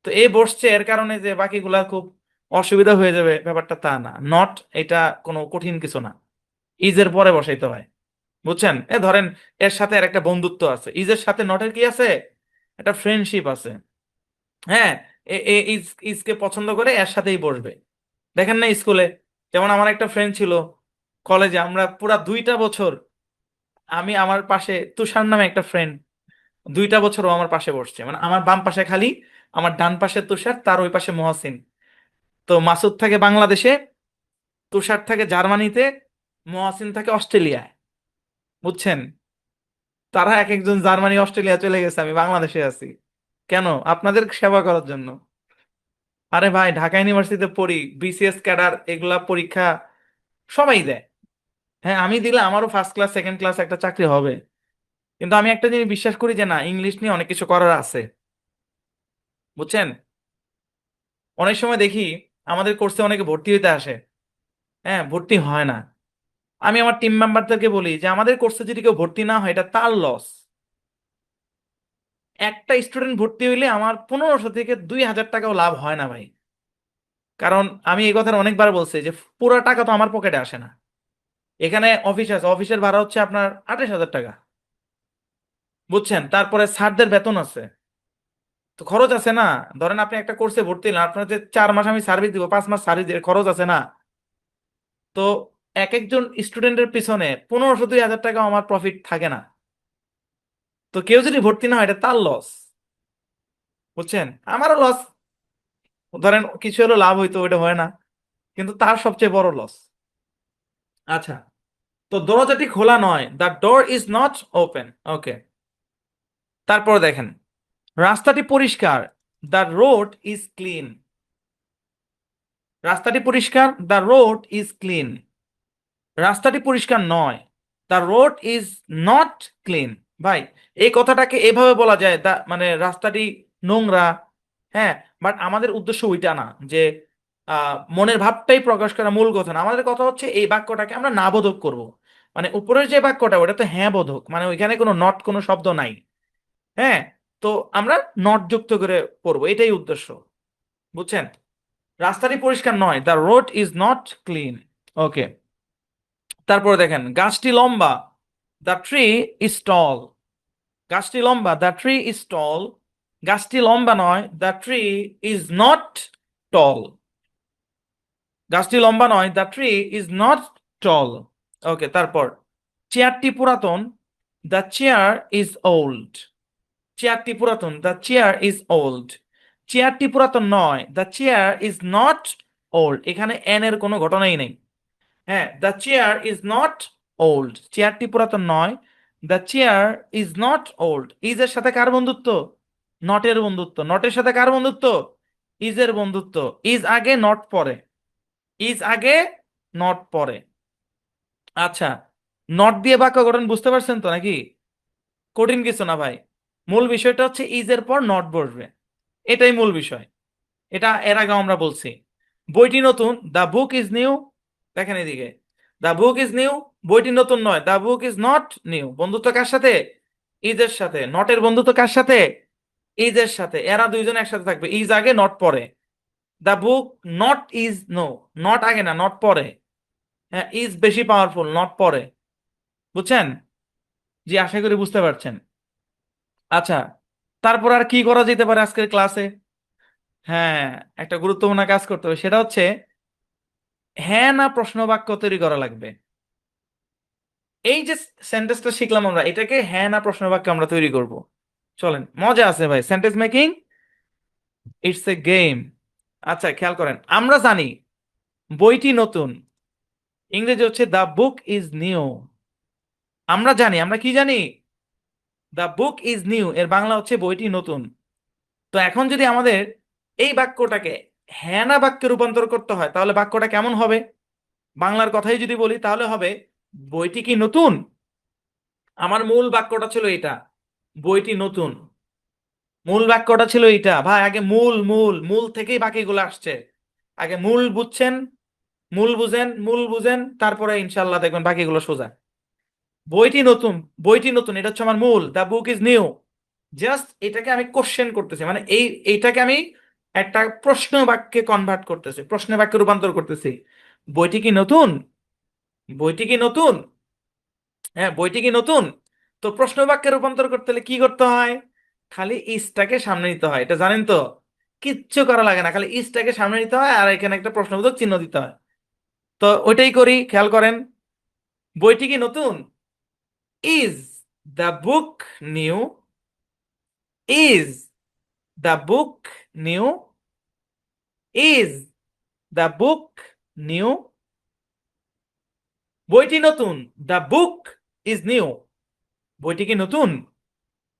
তো এই বসছে এর কারণে যে বাকিগুলা খুব অসুবিধা হয়ে যাবে ব্যাপারটা তা না। নট এটা কোনো কঠিন কিছু না, ইজের পরে বসাইতে হয়, বুঝছেন? এ ধরেন এর সাথে আর একটা বন্ধুত্ব আছে, ইজের সাথে নটের কি আছে, একটা ফ্রেন্ডশিপ আছে। হ্যাঁ, ইজকে পছন্দ করে এর সাথেই বসবে। দেখেন না স্কুলে, যেমন আমার একটা ফ্রেন্ড ছিল কলেজে, আমরা পুরা 2টা বছর, আমি আমার পাশে তুষার নামে একটা ফ্রেন্ড, 2টা বছর ও আমার পাশে বসছে, মানে আমার বাম পাশে খালি, আমার ডান পাশে তুষার, তার ওই পাশে মহসিন। তো মাসুদ থাকে বাংলাদেশে, তুষার থাকে জার্মানিতে, মহসিন থাকে অস্ট্রেলিয়ায়, বুঝছেন? তারা এক একজন জার্মানি অস্ট্রেলিয়া চলে গেছে, আমি বাংলাদেশে আছি। কেন? আপনাদের সেবা করার জন্য। আরে ভাই, ঢাকা ইউনিভার্সিটিতে পড়ি, বিসিএস ক্যাডার এগুলা পরীক্ষা সবাই দেয়। হ্যাঁ, আমি দিলে আমারও ফার্স্ট ক্লাস সেকেন্ড ক্লাস একটা চাকরি হবে, কিন্তু আমি একটা জিনিস বিশ্বাস করি যে না, ইংলিশ নিয়ে অনেক কিছু করার আছে, বুঝছেন? অনেক সময় দেখি আমাদের কোর্সে অনেকে ভর্তি হইতে আসে, হ্যাঁ, ভর্তি হয় না। আমি আমার টিম মেম্বারদেরকে বলি যে আমাদের কোর্সে যদি কেউ ভর্তি না হয় এটা তার লস। একটা স্টুডেন্ট ভর্তি হইলে আমার 1500 থেকে 2000 টাকাও লাভ হয় না ভাই। কারণ আমি এই কথা অনেকবার বলছি যে পুরো টাকা তো আমার পকেটে আসে না। এখানে অফিস আছে, অফিসের ভাড়া হচ্ছে আপনার 28,000 টাকা, বুঝছেন? তারপরে স্যারদের বেতন আছে, তো খরচ আছে না। ধরেন আপনি একটা কোর্সে ভর্তি হলেন, আপনার যে 4 মাস আমি সার্ভিস দিব, 5 মাস সার্ভিস দিয়ে খরচ আছে না। তো এক একজন স্টুডেন্টের পিছনে 1500-2000 টাকা আমার প্রফিট থাকে না। তো কেউ যদি ভর্তি না হয় এটা তার লস, বুঝছেন? আমারও লস, ধরেন কিছু হলো লাভ হইতো, ওইটা হয় না, কিন্তু তার সবচেয়ে বড় লস। আচ্ছা, তো দরজাটি খোলা নয়, the door is not open. Okay, তারপর দেখেন রাস্তাটি পরিষ্কার, দ্য রোড ইজ ক্লিন। রাস্তাটি পরিষ্কার, দ্য রোড ইজ ক্লিন। রাস্তাটি পরিষ্কার নয়, the road is not clean. ভাই, এই কথাটাকে এভাবে বলা যায়, মানে রাস্তাটি নোংরা, হ্যাঁ, বাট আমাদের উদ্দেশ্য ওইটা না যে মনের ভাবটাই প্রকাশ করা মূল কথা না। আমাদের কথা হচ্ছে এই বাক্যটাকে আমরা না বোধক করব। মানে উপরের যে বাক্যটা ওটা তো হ্যাঁ বোধক, মানে ওইখানে কোনো নট কোনো শব্দ নাই, হ্যাঁ, তো আমরা নট যুক্ত করে পড়বো, এটাই উদ্দেশ্য, বুঝছেন? রাস্তাটি পরিষ্কার নয়, the road is not clean. Okay, তারপরে দেখেন গাছটি লম্বা, দ্য ট্রি ইজ টল। গাছটি লম্বা, দ্য ট্রি ইজ টল। গাছটি লম্বা নয়, দ্য ট্রি ইজ নট টল। গাছটি লম্বা নয়, দ্য ট্রি ইজ নট টল। ওকে, তারপর চেয়ারটি পুরাতন, দ্য চেয়ার ইজ ওল্ড। চেয়ারটি পুরাতন, দ্য চেয়ার ইজ ওল্ড। চেয়ারটি পুরাতন নয়, the chair is not old. এখানে এন এর কোনো ঘটনাই নেই। হ্যাঁ, the chair is not old. চেয়ারটি পুরাতন নয়, the chair is not old. Is এর সাথে কার বন্ধুত্ব? নটের বন্ধুত্ব। নটের সাথে কার বন্ধুত্ব? ইজ এর বন্ধুত্ব, ইজ আগে নট পরে, ইজ আগে নট পরে। আচ্ছা, নট দিয়ে বাক্য গঠন বুঝতে পারছেন তো নাকি? কঠিন কিছু না ভাই, মূল বিষয়টা হচ্ছে ইজ এর পর নট বসবে, এটাই মূল বিষয়। এটা এর আগে আমরা বলছি। বইটি নতুন, দ্য বুক ইজ নিউ। দেখেন এদিকে, দ্য বুক ইজ নিউ, বইটি নতুন নয়, the book is not new. বন্ধুত্ব কার সাথে? ইজ এর সাথে। নটের বন্ধুত্ব কার সাথে? ইজ এর সাথে। এরা দুইজন একসাথে থাকবে, ইজ আগে নট পরে। The book not is no, not আগে না, নট পরে। হ্যাঁ, ইজ বেশি পাওয়ারফুল, নট পরে। বুঝছেন? জি, আশা করি বুঝতে পারছেন। আচ্ছা, তারপর আর কি করা যেতে পারে আজকের ক্লাসে? হ্যাঁ, একটা গুরুত্বপূর্ণ কাজ করতে হবে, সেটা হচ্ছে হ্যাঁ না প্রশ্ন বাক্য তৈরি করা লাগবে। এই যে সেন্টেন্সটা শিখলাম আমরা, এটাকে হ্যাঁ না প্রশ্ন বাক্য আমরা তৈরি করব। চলেন, মজা আছে ভাই, sentence making it's a game. আচ্ছা, খেয়াল করেন, আমরা জানি বইটি নতুন, ইংরেজি হচ্ছে দ্য বুক ইজ নিউ। আমরা জানি, আমরা কি জানি? দ্য বুক ইজ নিউ এর বাংলা হচ্ছে বইটি নতুন। তো এখন যদি আমাদের এই বাক্যটাকে হ্যাঁ না বাক্যে রূপান্তর করতে হয়, তাহলে বাক্যটা কেমন হবে? বাংলার কথাই যদি বলি তাহলে হবে বইটি কি নতুন? আমার মূল বাক্যটা ছিল এটা, বইটি নতুন। মূল বাক্যটা ছিল এটা ভাই। আগে মূল মূল মূল থেকেই বাকিগুলো আসছে। আগে মূল বুঝছেন, মূল বুঝেন, মূল বুঝেন, তারপরে ইনশাল্লাহ দেখবেন বাকিগুলো সোজা। বইটি নতুন, বইটি নতুন, এটা হচ্ছে আমার মূল। The book is new, just এটাকে আমি কোশ্চেন করতেছি, মানে এইটাকে আমি একটা প্রশ্ন বাক্যে কনভার্ট করতেছি, প্রশ্ন বাক্যে রূপান্তর করতেছি। বইটি কি নতুন? বইটি কি নতুন? হ্যাঁ, বইটি কি নতুন? তো প্রশ্ন বাক্যে রূপান্তর করতে হলে কি করতে হয়? খালি ইসটাকে সামনে নিতে হয়, এটা জানেন তো। কিচ্ছু করা লাগে না, খালি ইসটাকে সামনে নিতে হয় আর এখানে একটা প্রশ্নবোধক চিহ্ন দিতে হয়। তো ওইটাই করি, খেয়াল করেন। বইটি কি নতুন? Is the book new? Is the book new? Is the book new? বইটি নতুন, দ্য বুক ইজ নিউ। বইটি কি নতুন?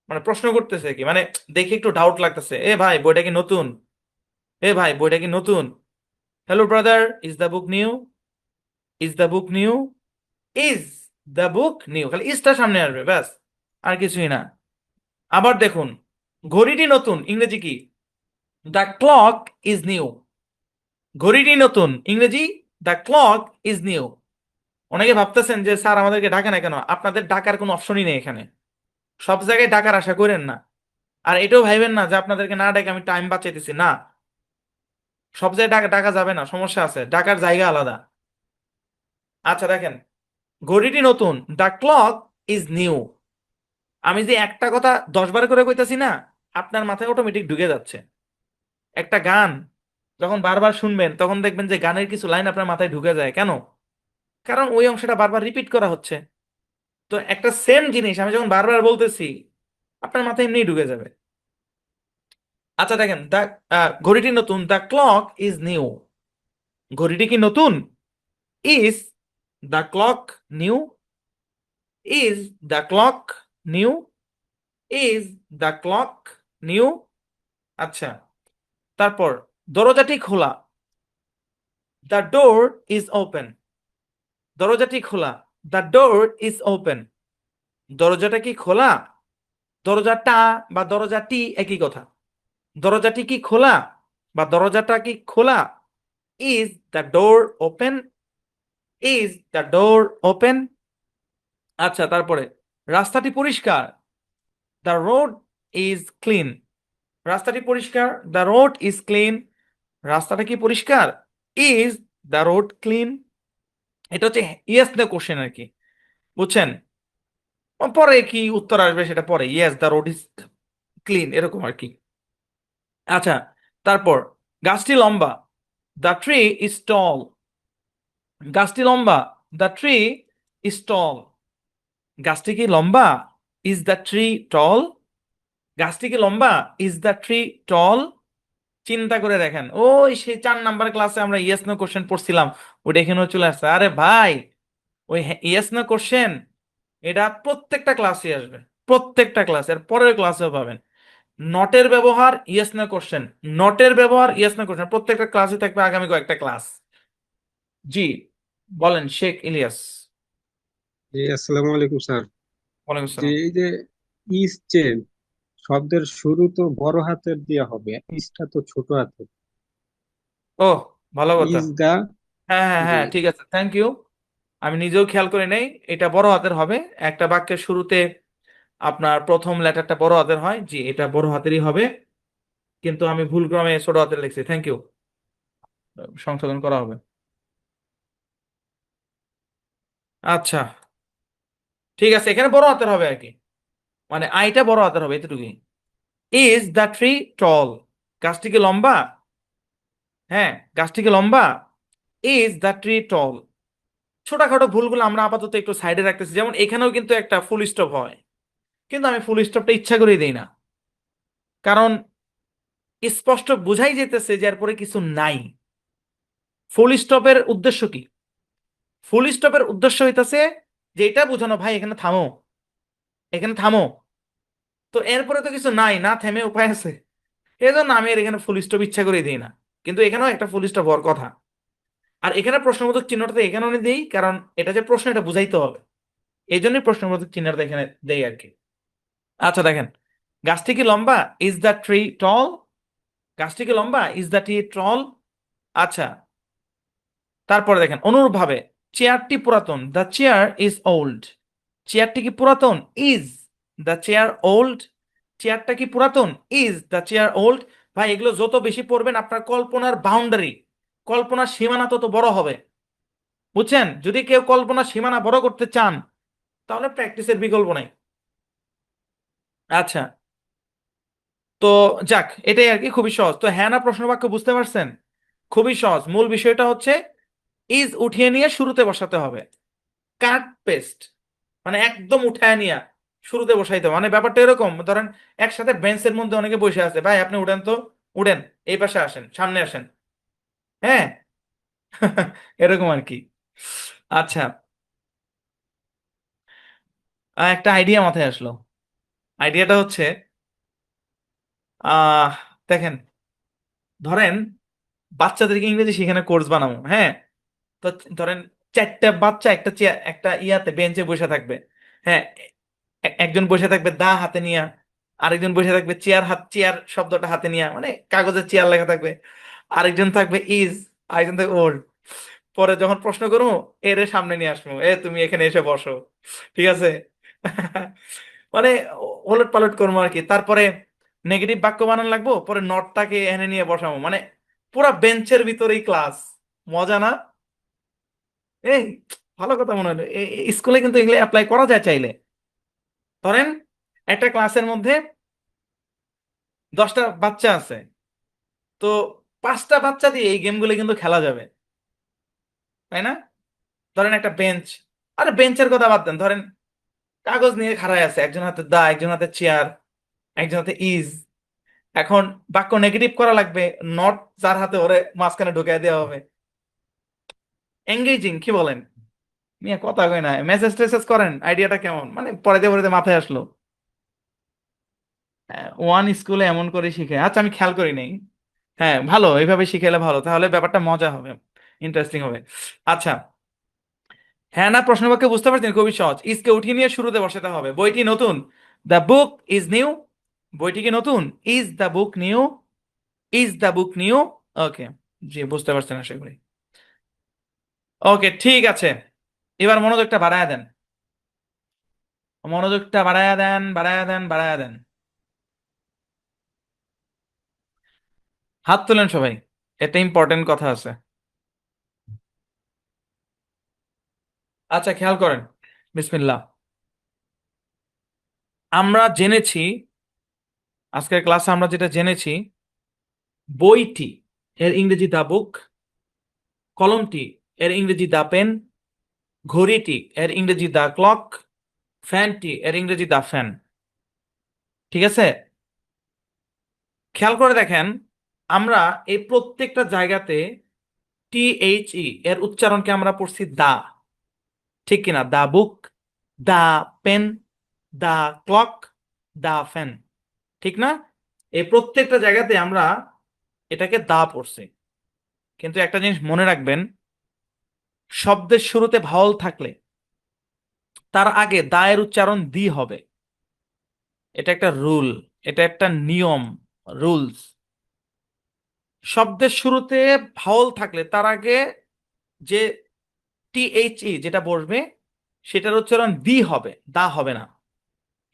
মানে প্রশ্ন করতেছে কি, মানে দেখে একটু ডাউট লাগতেছে, এ ভাই বইটা কি নতুন? এ ভাই বইটা কি নতুন? Hello brother, is the book new? Is the book new? Is the book new, খালি ইজটা সামনে আসবে, ব্যাস, আর কিছুই না। আবার দেখুন, ঘড়িটি নতুন, ইংরেজি কি? The clock is new. ঘড়িটি নতুন, ইংরেজি দ্য ক্লক ইজ নিউ। অনেকে ভাবতেছেন যে স্যার আমাদেরকে ডাকে না কেন? আপনাদের ডাকার কোনো অপশনই নেই এখানে, সব জায়গায় ডাকার আশা করেন না। আর এটাও ভাইবেন না যে আপনাদেরকে না ডাকে আমি টাইম বাঁচাইতেছি, না। সব জায়গায় ডাকা ডাকা যাবে না, সমস্যা আছে, ডাকার জায়গা আলাদা। আচ্ছা দেখেন, ঘড়িটি নতুন, দ্য ক্লক ইজ নিউ। আমি যে একটা কথা 10 বার করে কইতাছি না, আপনার মাথায় অটোমেটিক ঢুকে যাচ্ছে। একটা গান যখন বারবার শুনবেন তখন দেখবেন যে গানের কিছু লাইন আপনার মাথায় ঢুকে যায়। কেন? কারণ ওই অংশটা বারবার রিপিট করা হচ্ছে। তো একটা সেম জিনিস আমি যখন বারবার বলতেছি, আপনার মাথায় এমনি ঢুকে যাবে। আচ্ছা দেখেন, ঘড়িটি নতুন, দ্য ক্লক ইজ নিউ। ঘড়িটি কি নতুন? Is the clock new? Is the clock new? Is the clock new? আচ্ছা, তারপর দরজাটি খোলা, দ্য ডোর ইজ ওপেন। দরজাটি খোলা, দ্য ডোর ইজ ওপেন। দরজাটা কি খোলা? দরজাটা বা দরজাটি একই কথা। দরজাটি কি খোলা বা দরজাটা কি খোলা? Is the door open? Is the door open? আচ্ছা, তারপরে রাস্তাটি পরিষ্কার, দ্য রোড ইজ ক্লিন। রাস্তাটি পরিষ্কার, দ্য রোড ইজ ক্লিন। রাস্তাটা কি পরিষ্কার? Is the road clean? এটা হচ্ছে ইয়েস নো কোশ্চেন আর কি, বুঝছেন? পরে কি উত্তর আসবে সেটা পরে, yes the road is clean, এরকম আর কি। আচ্ছা, তারপর গাছটি লম্বা, দ্য ট্রি ইজ টল। গাছটি লম্বা, দ্য ট্রি ইজ টল। গাছটি কি লম্বা? ইজ দ্য ট্রি টল? গাছটি কি লম্বা? ইজ দ্য ট্রি টল? চিন্তা করে দেখেন, ওই সেই 4 নাম্বার ক্লাসে আমরা ইয়েস নো কোশ্চেন পড়ছিলাম, ওটা এখানেও চলে আসছে। আরে ভাই, ওই ইয়েস নো কোশ্চেন এটা প্রত্যেকটা ক্লাসে আসবে, প্রত্যেকটা ক্লাসে, আর পরের ক্লাসেও পাবেন। নটের ব্যবহার ইয়েস না কোশ্চেন, নটের ব্যবহার ইয়েস না কোশ্চেন, প্রত্যেকটা ক্লাসে থাকবে আগামী কয়েকটা ক্লাস। জি বলেন শেখ ইলিয়াস। জি, আসসালামু আলাইকুম স্যার। ওয়ালাইকুম যে আসসালাম। এই যে ইস যে শব্দের শুরু তো বড় হাতের দেওয়া হবে, ইসটা তো ছোট হাতের। ও ভালো কথা। Is the. হ্যাঁ হ্যাঁ জি হ্যাঁ ঠিক আছে, থ্যাংক ইউ। আমি নিজেও খেয়াল করে নেই, এটা বড় হাতের হবে। একটা বাক্যের শুরুতে আপনার প্রথম লেটারটা বড় হাতের হয়, জি এটা বড় হাতেরই হবে, কিন্তু আমি ভুলক্রমে ছোট হাতের লিখছি, থ্যাংক ইউ, সংশোধন করা হবে। আচ্ছা ঠিক আছে, এখানে বড় হাতের হবে আর কি, মানে আইটা বড় হাতের হবে এতটুকুই। ইজ দ্য ট্রি টল, গাছটি কি লম্বা? হ্যাঁ গাছটি কি লম্বা? ইজ দ্য ট্রি টল। ছোটখাটো ভুলগুলো আমরা আপাতত একটু সাইডে রাখতেছি, যেমন এখানেও কিন্তু একটা ফুল স্টপ হয়, কিন্তু আমি ফুল স্টপটা ইচ্ছা করেই দেই না, কারণ স্পষ্ট বোঝাই যেতেছে যে এরপরে কিছু নাই। ফুল স্টপের উদ্দেশ্য কি? ফুল স্টপের উদ্দেশ্য হইতেছে যে এটা বোঝানো, ভাই এখানে থামো, এখানে থামো। তো এরপরে তো কিছু নাই, না থেমে উপায় আছে, এই জন্য আমি এর এখানে ফুল স্টপ ইচ্ছা করে দিই না, কিন্তু এখানেও একটা ফুল স্টপ হওয়ার কথা। আর এখানে প্রশ্নবোধক চিহ্নটা তো এখানেও আমি দিই, কারণ এটা যে প্রশ্ন এটা বুঝাইতে হবে, এই জন্যই প্রশ্নবোধক চিহ্নটা এখানে দেই আর কি। আচ্ছা দেখেন, গাছটি কি লম্বা? ইজ দ্য ট্রি টল? গাছটি কি লম্বা? ইজ দ্য ট্রি টল? আচ্ছা তারপরে দেখেন অনুরূপভাবে, চেয়ারটি পুরাতন, দ্য চেয়ার ইজ ওল্ড। চেয়ারটি কি পুরাতন? Is the chair old. চেয়ারটা কি পুরাতন? Is the chair old. ভাই এগুলো যত বেশি পড়বেন আপনার কল্পনার বাউন্ডারি, কল্পনার সীমানা তত বড় হবে, বুঝছেন? যদি কেউ কল্পনার সীমানা বড় করতে চান তাহলে প্র্যাকটিসের বিকল্প নাই। আচ্ছা তো যাক, এটাই আর কি, খুবই সহজ। তো হ্যাঁ না প্রশ্ন বাক্য বুঝতে পারছেন? খুবই সহজ। মূল বিষয়টা হচ্ছে ইজ উঠিয়ে নিয়ে শুরুতে বসাতে হবে, কাট পেস্ট, মানে একদম উঠায় নিয়ে শুরুতে বসাইতে হবে। মানে ব্যাপারটা এরকম, ধরেন একসাথে বেঞ্চের মধ্যে অনেকে বসে আছে, ভাই আপনি উঠেন তো, উঠেন এই পাশে আসেন, সামনে আসেন, হ্যাঁ এরকম আর কি। আচ্ছা একটা আইডিয়া মাথায় আসলো। আইডিয়াটা হচ্ছে আহ দেখেন, ধরেন বাচ্চাদেরকে ইংরেজি শেখানো কোর্স বানাবো, হ্যাঁ? তো ধরেন চারটা বাচ্চা একটা চেয়ার একটা ইয়াতে বেঞ্চে বসে থাকবে, হ্যাঁ? একজন বসে থাকবে দা হাতে নিয়ে, আরেকজন বসে থাকবে চেয়ার, চেয়ার শব্দটা হাতে নিয়ে, মানে কাগজের চেয়ার লেখা থাকবে, আরেকজন থাকবে ইজ, আরেকজন থাকবে ওল্ড। পরে যখন প্রশ্ন করবো এর সামনে নিয়ে আসবো, এ তুমি এখানে এসে বসো, ঠিক আছে? মানে ওলট পালট করবো আর কি। তারপরে নেগেটিভ বাক্য বানান লাগবো, পরে নটটাকে এনে নিয়ে বসাবো, মানে পুরা বেঞ্চের ভিতরেই ক্লাস। মজা না? এই ভালো কথা মনে হলো, স্কুলে কিন্তু এগুলো অ্যাপ্লাই করা যায় চাইলে। ধরেন একটা ক্লাসের মধ্যে 10টা বাচ্চা আছে, তো 5টা বাচ্চা দিয়ে এই গেমগুলো কিন্তু খেলা যাবে, তাই না? ধরেন একটা বেঞ্চ, আরে বেঞ্চের কথা বাদ দেন, ধরেন কাগজ নিয়ে খাড়ায় আছে, একজন হাতে দা, একজন হাতে চেয়ার, একজন হাতে ইজ। এখন বাক্য নেগেটিভ করা লাগবে, নট যার হাতে ওরে মাঝখানে ঢুকাই দেওয়া হবে। এঙ্গেজিং, কি বলেন? নিয়ে কথা কই না, মেসেজ টেসেজ করেন, আইডিয়াটা কেমন? মানে পড়াইতে পড়াইতে মাথায় আসলো। ওয়ান স্কুলে এমন করে শিখে, আচ্ছা আমি খেয়াল করি নাই। হ্যাঁ ভালো, এইভাবে শিখাইলে ভালো, তাহলে ব্যাপারটা মজা হবে, ইন্টারেস্টিং হবে। আচ্ছা হ্যাঁ না প্রশ্ন বাক্য বুঝতে পারছেন? খুবই সহজ। ইজকে উঠিয়ে নিয়ে শুরুতে বসাতে হবে। বইটি নতুন, দ্য বুক ইজ নিউ। বইটি কি নতুন? Is the book new? Is the book new? Okay, জি বুঝতে পারছেন আশা করি। ওকে ঠিক আছে, এবার মনোযোগটা বাড়ায় দেন, মনোযোগটা বাড়ায় দেন, বাড়ায় দেন, বাড়ায় দেন। হাত তোলেন সবাই, এটা ইম্পর্টেন্ট কথা আছে। আচ্ছা খেয়াল করেন, বিসমিল্লাহ। আমরা জেনেছি, আজকের ক্লাসে আমরা যেটা জেনেছি, বইটি এর ইংরেজি দা বুক, কলমটি এর ইংরেজি দা পেন, ঘড়িটি এর ইংরেজি দা ক্লক, ফ্যানটি এর ইংরেজি দা ফ্যান। ঠিক আছে? খেয়াল করে দেখেন, আমরা এই প্রত্যেকটা জায়গাতে THE এর উচ্চারণকে আমরা পড়ছি দা, ঠিক কিনা? দা বুক, দা পেন, দা ক্লক, দা ফ্যান, ঠিক না? এই প্রত্যেকটা জায়গাতে আমরা এটাকে দা পড়ছি, কিন্তু একটা জিনিস মনে রাখবেন, শব্দের শুরুতে ভাওয়াল থাকলে তার আগে দা এর উচ্চারণ দি হবে। এটা একটা রুল, এটা একটা নিয়ম, রুলস। শব্দের শুরুতে ভাওয়াল থাকলে তার আগে যে টিএইচই যেটা বসবে সেটার উচ্চারণ দি হবে, দা হবে না।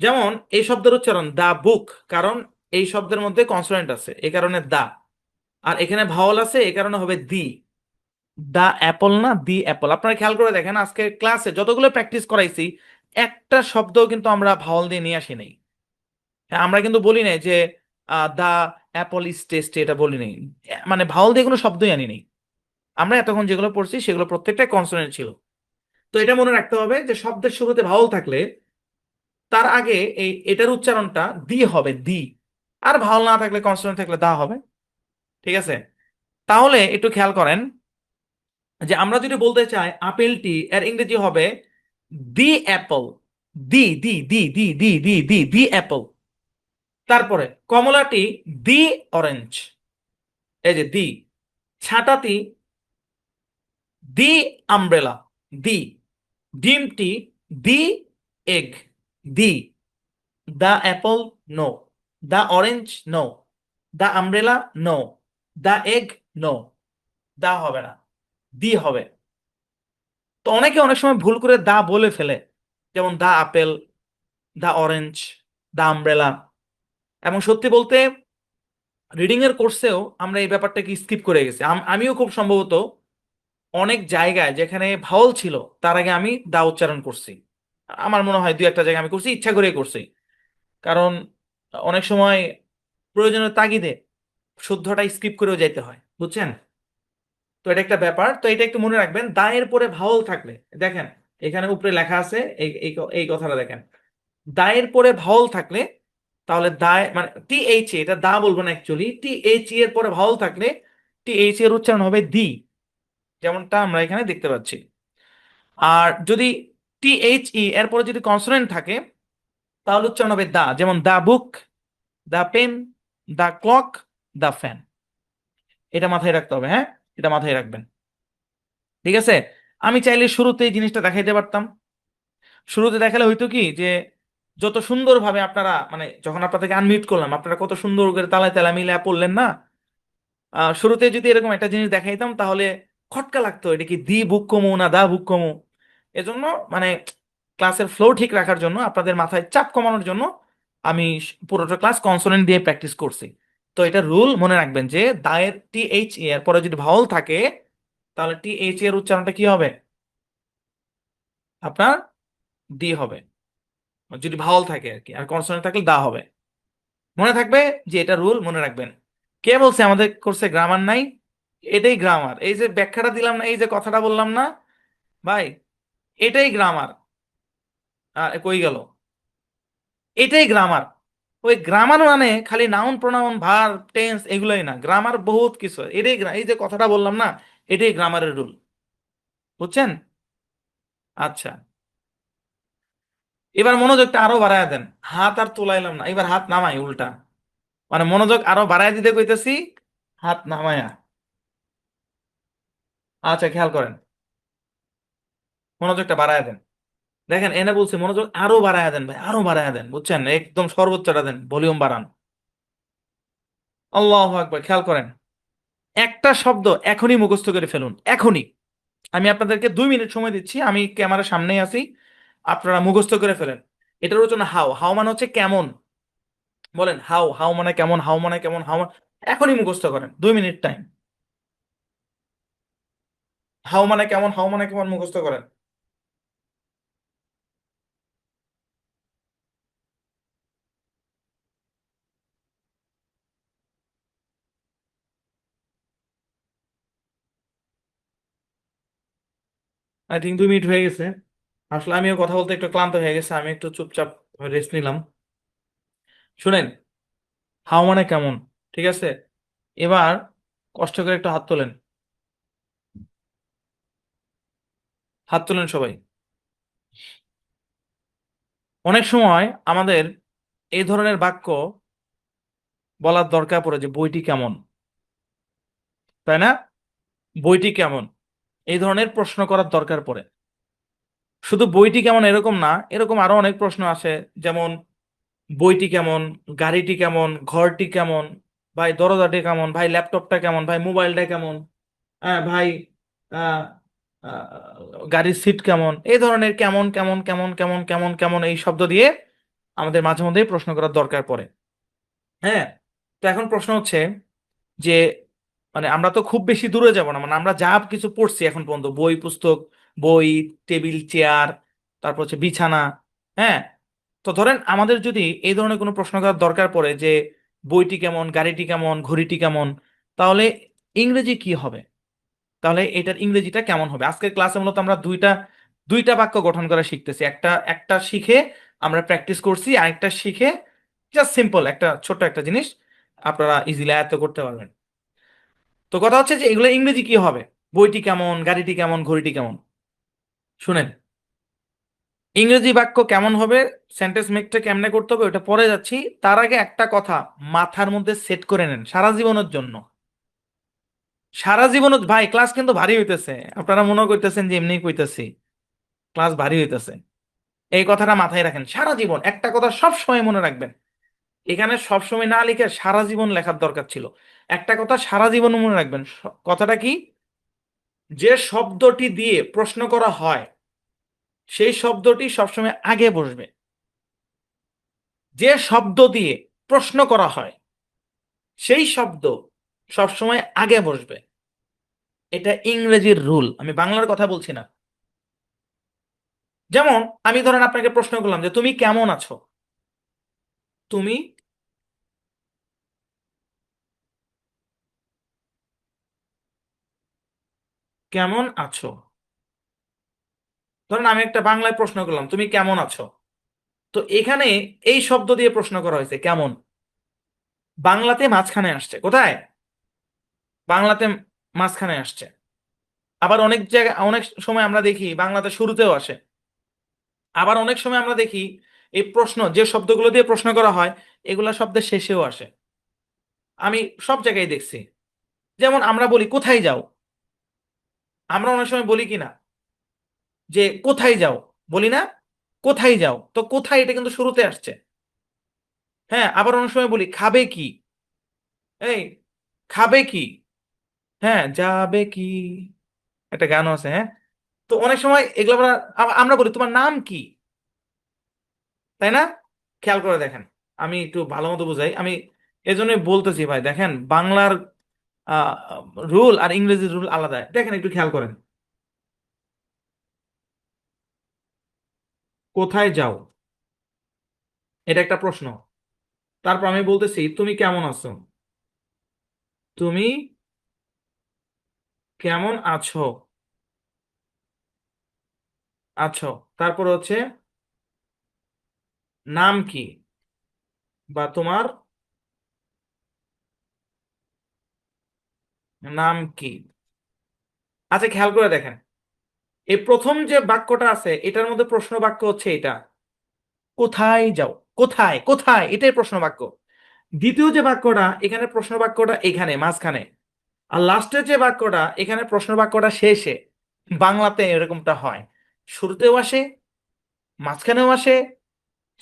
যেমন এই শব্দের উচ্চারণ দা বুক, কারণ এই শব্দের মধ্যে কনসোনেন্ট আছে, এই কারণে দা। আর এখানে ভাওয়াল আছে, এই কারণে হবে দি। দা অ্যাপল না, দি অ্যাপল। আপনারা খেয়াল করে দেখেন, আজকে ক্লাসে যতগুলো প্র্যাকটিস করাইছি একটা শব্দও কিন্তু আমরা ভাওয়াল দিয়ে নিয়ে আসি নাই। হ্যাঁ, আমরা কিন্তু বলি নাই যে দা অ্যাপল ইজ টেস্টি, এটা বলি নাই। মানে ভাওয়াল দিয়ে কোনো শব্দই আনি নাই। আমরা এতক্ষণ যেগুলো পড়ছি সেগুলো প্রত্যেকটা কনসোনেন্ট ছিল। তো এটা মনে রাখতে হবে যে শব্দের শুরুতে ভাওয়াল থাকলে তার আগে এটার উচ্চারণটা দি হবে, দি। আর ভাওয়াল না থাকলে, কনসোনেন্ট থাকলে দা হবে। ঠিক আছে? তাহলে একটু খেয়াল করেন যে আমরা যদি বলতে চাই আপেলটি, এর ইংরেজি হবে দি অ্যাপল। দি দি দি দি দি দি দি দি অ্যাপল। তারপরে কমলাটি দি অরেঞ্জ, এই যে দি। ছাতাটি দি আমব্রেলা, দি। ডিমটি the egg, the. The apple no, the orange no, the umbrella no, the egg no. The হবে না, দি হবে। তো অনেকে অনেক সময় ভুল করে দা বলে ফেলে, যেমন দা আপেল, দা অরেঞ্জ, দা আমব্রেলা। এবং সত্যি বলতে রিডিং এর কোর্সেও আমরা এই ব্যাপারটাকে স্কিপ করে গেছি। আমিও খুব সম্ভবত অনেক জায়গায় যেখানে ভাওয়াল ছিল তার আগে আমি দা উচ্চারণ করছি। আমার মনে হয় দুই একটা জায়গায় আমি করছি, ইচ্ছা করে করছি। কারণ অনেক সময় প্রয়োজনের তাগিদে শুদ্ধটা স্কিপ করেও যাইতে হয়, বুঝছেন? তো এটা একটা ব্যাপার। তো এটা একটু মনে রাখবেন, দায়ের পরে ভাওয়াল থাকলে, দেখেন এখানে উপরে লেখা আছে এই এই এই কথাটা দেখেন, দায়ের পরে ভাওয়াল থাকলে তাহলে দায় মানে টিএইচ, এটা দা বলবো না, অ্যাকচুয়ালি টিএইচ এর পরে ভাওয়াল থাকলে টিএইচ এর উচ্চারণ হবে দি, যেমনটা আমরা এখানে দেখতে পাচ্ছি। আর যদি টিএইচই এর পরে যদি কনসোনেন্ট থাকে তাহলে উচ্চারণ হবে দা, যেমন দা বুক, দা পেন, দা ক্লক, দা ফ্যান। এটা মাথায় রাখতে হবে, হ্যাঁ, এটা মাথায় রাখবেন। ঠিক আছে? আমি চাইলে শুরুতে এই জিনিসটা দেখাইতে পারতাম। শুরুতে দেখালে হইতো কি যে যত সুন্দরভাবে আপনারা, মানে যখন আপনাদেরকে আনমিউট করলাম আপনারা কত সুন্দর করে তালায় তালা মিলে পড়লেন না। শুরুতে যদি এরকম একটা জিনিস দেখাইতাম তাহলে খটকা লাগতো, এটা কি দি বুক কমু না দা বুক কমু। এজন্য মানে ক্লাসের ফ্লো ঠিক রাখার জন্য, আপনাদের মাথায় চাপ কমানোর জন্য আমি পুরোটা ক্লাস কনসোনেন্ট দিয়ে প্র্যাকটিস করছি। তো এটা রুল মনে রাখবেন যে দায়ের টিএইচ এর পরে যদি ভাওয়াল থাকে তাহলে টিএইচ এর উচ্চারণটা কি হবে? আপনার দি হবে, যদি ভাওয়াল থাকে আর কি। আর কনসোনেন্ট থাকলে দা হবে। মনে থাকবে যে এটা রুল, মনে রাখবেন। কে বলছে আমাদের কোর্সে গ্রামার নাই? এটাই গ্রামার। এই যে ব্যাখ্যাটা দিলাম না, এই যে কথাটা বললাম না ভাই, এটাই গ্রামার। আর কই গেল? এটাই গ্রামার। ওই গ্রামার মানে খালি নাউন প্রোনাউন ভার্ব টেন্স এগুলোই না, গ্রামার বহুত কিছু। এটাই এই যে কথাটা বললাম না, এটাই গ্রামারের রুল, বুঝছেন? আচ্ছা, এবার মনোযোগটা আরো বাড়ায় দেন। হাত আর তোলাইলাম না, এবার হাত নামাই উল্টা, মানে মনোযোগ আরো বাড়ায় দিতে কইতেছি, হাত নামায়া। আচ্ছা, খেয়াল করেন, মনোযোগটা বাড়ায় দেন। দেখেন এনে বলছি মনোযোগ আরো বাড়ায় দেন ভাই, আরো বাড়ায় দেন, বুঝছেন? একদম সর্বোচ্চটা দেন, ভলিউম বাড়ান। আল্লাহু আকবার। খেয়াল করেন, একটা শব্দ এখনই মুখস্থ করে ফেলুন, এখনই। আমি আপনাদেরকে 2 মিনিট সময় দিচ্ছি, আমি ক্যামেরার সামনেই আছি, আপনারা মুখস্থ করে ফেলেন। এটার হচ্ছে হাউ। হাউ মানে হচ্ছে কেমন। বলেন হাউ, হাউ মানে কেমন, হাউ মানে কেমন, হাউ এখনই মুখস্থ করেন, 2 মিনিট টাইম। হাউ মানে কেমন, হাউ মানে কেমন মুখস্থ করেন। আই থিঙ্ক 2 মিনিট হয়ে গেছে। আসলে আমিও কথা বলতে একটু ক্লান্ত হয়ে গেছে, আমি একটু চুপচাপ রেস্ট নিলাম। শুনেন, হাউ মানে কেমন, ঠিক আছে? এবার কষ্ট করে একটু হাত তোলেন, হাত তোলেন সবাই। অনেক সময় আমাদের এই ধরনের বাক্য বলার দরকার পড়ে যে বইটি কেমন, তাই না? বইটি কেমন, এই ধরনের প্রশ্ন করার দরকার পড়ে। শুধু বইটি কেমন এরকম না, এরকম আরো অনেক প্রশ্ন আসে, যেমন বইটি কেমন, গাড়িটি কেমন, ঘরটি কেমন, ভাই দরজাটি কেমন, ভাই ল্যাপটপটা কেমন, ভাই মোবাইলটা কেমন, হ্যাঁ ভাই আহ, আহ, গাড়ির সিট কেমন, এই ধরনের কেমন কেমন কেমন কেমন কেমন কেমন এই শব্দ দিয়ে আমাদের মাঝে মধ্যেই প্রশ্ন করার দরকার পড়ে। হ্যাঁ, তো এখন প্রশ্ন হচ্ছে যে মানে আমরা তো খুব বেশি দূরে যাব না, মানে আমরা যা কিছু পড়ছি এখন পর্যন্ত, বই পুস্তক, বই, টেবিল চেয়ার, তারপর হচ্ছে বিছানা, হ্যাঁ, তো ধরেন আমাদের যদি এই ধরনের কোনো প্রশ্ন করার দরকার পড়ে যে বইটি কেমন, গাড়িটি কেমন, ঘড়িটি কেমন, তাহলে ইংরেজি কি হবে? তাহলে এটার ইংরেজিটা কেমন হবে? আজকের ক্লাসে মূলত আমরা দুইটা দুইটা বাক্য গঠন করা শিখতেছি। একটা একটা শিখে আমরা প্র্যাকটিস করছি, আরেকটা শিখে জাস্ট সিম্পল একটা ছোট্ট একটা জিনিস আপনারা ইজিলি আয়ত্ত করতে পারবেন। তো কথা হচ্ছে যে এগুলো ইংরেজি কি হবে, বইটি কেমন, গাড়িটি কেমন, ঘড়িটি কেমন। শুনেন, ইংরেজি বাক্য কেমন হবে, সেন্টেন্স মেকটা কেমনে করতে হবে ওটা পরে যাচ্ছি। তার আগে একটা কথা মাথার মধ্যে সেট করে নেন সারা জীবনের জন্য। সারা জীবন ভাই ক্লাস কিন্তু ভারী হইতেছে, আপনারা মনে করতেছেন যে এমনি কইতেছি, ক্লাস ভারী হইতেছে। এই কথাটা মাথায় রাখেন, সারা জীবন একটা কথা সব সময় মনে রাখবেন। এখানে সব সময় না লিখে সারা জীবন লেখার দরকার ছিল। একটা কথা সারা জীবন মনে রাখবেন, কথাটা কি, যে শব্দটি দিয়ে প্রশ্ন করা হয় সেই শব্দটি সবসময় আগে বসবে। যে শব্দ দিয়ে প্রশ্ন করা হয় সেই শব্দ সবসময় আগে বসবে। এটা ইংরেজির রুল, আমি বাংলার কথা বলছি না। যেমন আমি ধরেন আপনাকে প্রশ্ন করলাম যে তুমি কেমন আছো, তুমি কেমন আছো, ধরেন আমি একটা বাংলায় প্রশ্ন করলাম তুমি কেমন আছো, তো এখানে এই শব্দ দিয়ে প্রশ্ন করা হয়েছে কেমন, বাংলাতে মাঝখানে আসছে, কোথায়, বাংলাতে মাঝখানে আসছে। আবার অনেক জায়গায় অনেক সময় আমরা দেখি বাংলাতে শুরুতেও আসে। আবার অনেক সময় আমরা দেখি এই প্রশ্ন যে শব্দগুলো দিয়ে প্রশ্ন করা হয় এগুলা শব্দের শেষেও আসে। আমি সব জায়গায় দেখছি। যেমন আমরা বলি কোথায় যাও, আমরা অনেক সময় বলি কি না যে কোথায় যাও, বলি না, কোথায় যাও, তো কোথায় এটা কিন্তু শুরুতে আসছে। হ্যাঁ, আবার অনেক সময় বলি খাবে কি, এই খাবে কি, হ্যাঁ যাবে কি, একটা গানও আছে, হ্যাঁ। তো অনেক সময় এগুলো আমরা বলি তোমার নাম কি, তাই না? খেয়াল করে দেখেন, আমি একটু ভালো মতো বুঝাই, আমি এজন্যই বলতেছি ভাই, দেখেন বাংলার রুল আর ইংরেজির রুল আলাদা, দেখেন একটু খেয়াল করেন। কোথায় যাও, এটা একটা প্রশ্ন। তারপর আমি বলতেছি তুমি কেমন আছো, তুমি কেমন আছো, আছো, তারপর হচ্ছে নাম কি, বা তোমার নাম কি। আচ্ছা খেয়াল করে দেখেন, এই প্রথম যে বাক্যটা আছে এটার মধ্যে প্রশ্ন বাক্য হচ্ছে এটা, কোথায় যাও, কোথায় কোথায়, এটাই প্রশ্ন বাক্য। দ্বিতীয় যে বাক্যটা এখানে প্রশ্ন বাক্যটা এখানে মাঝখানে, আর লাস্টের যে বাক্যটা এখানে প্রশ্ন বাক্যটা শেষে। বাংলাতে এরকমটা হয়, শুরুতেও আসে, মাঝখানেও আসে,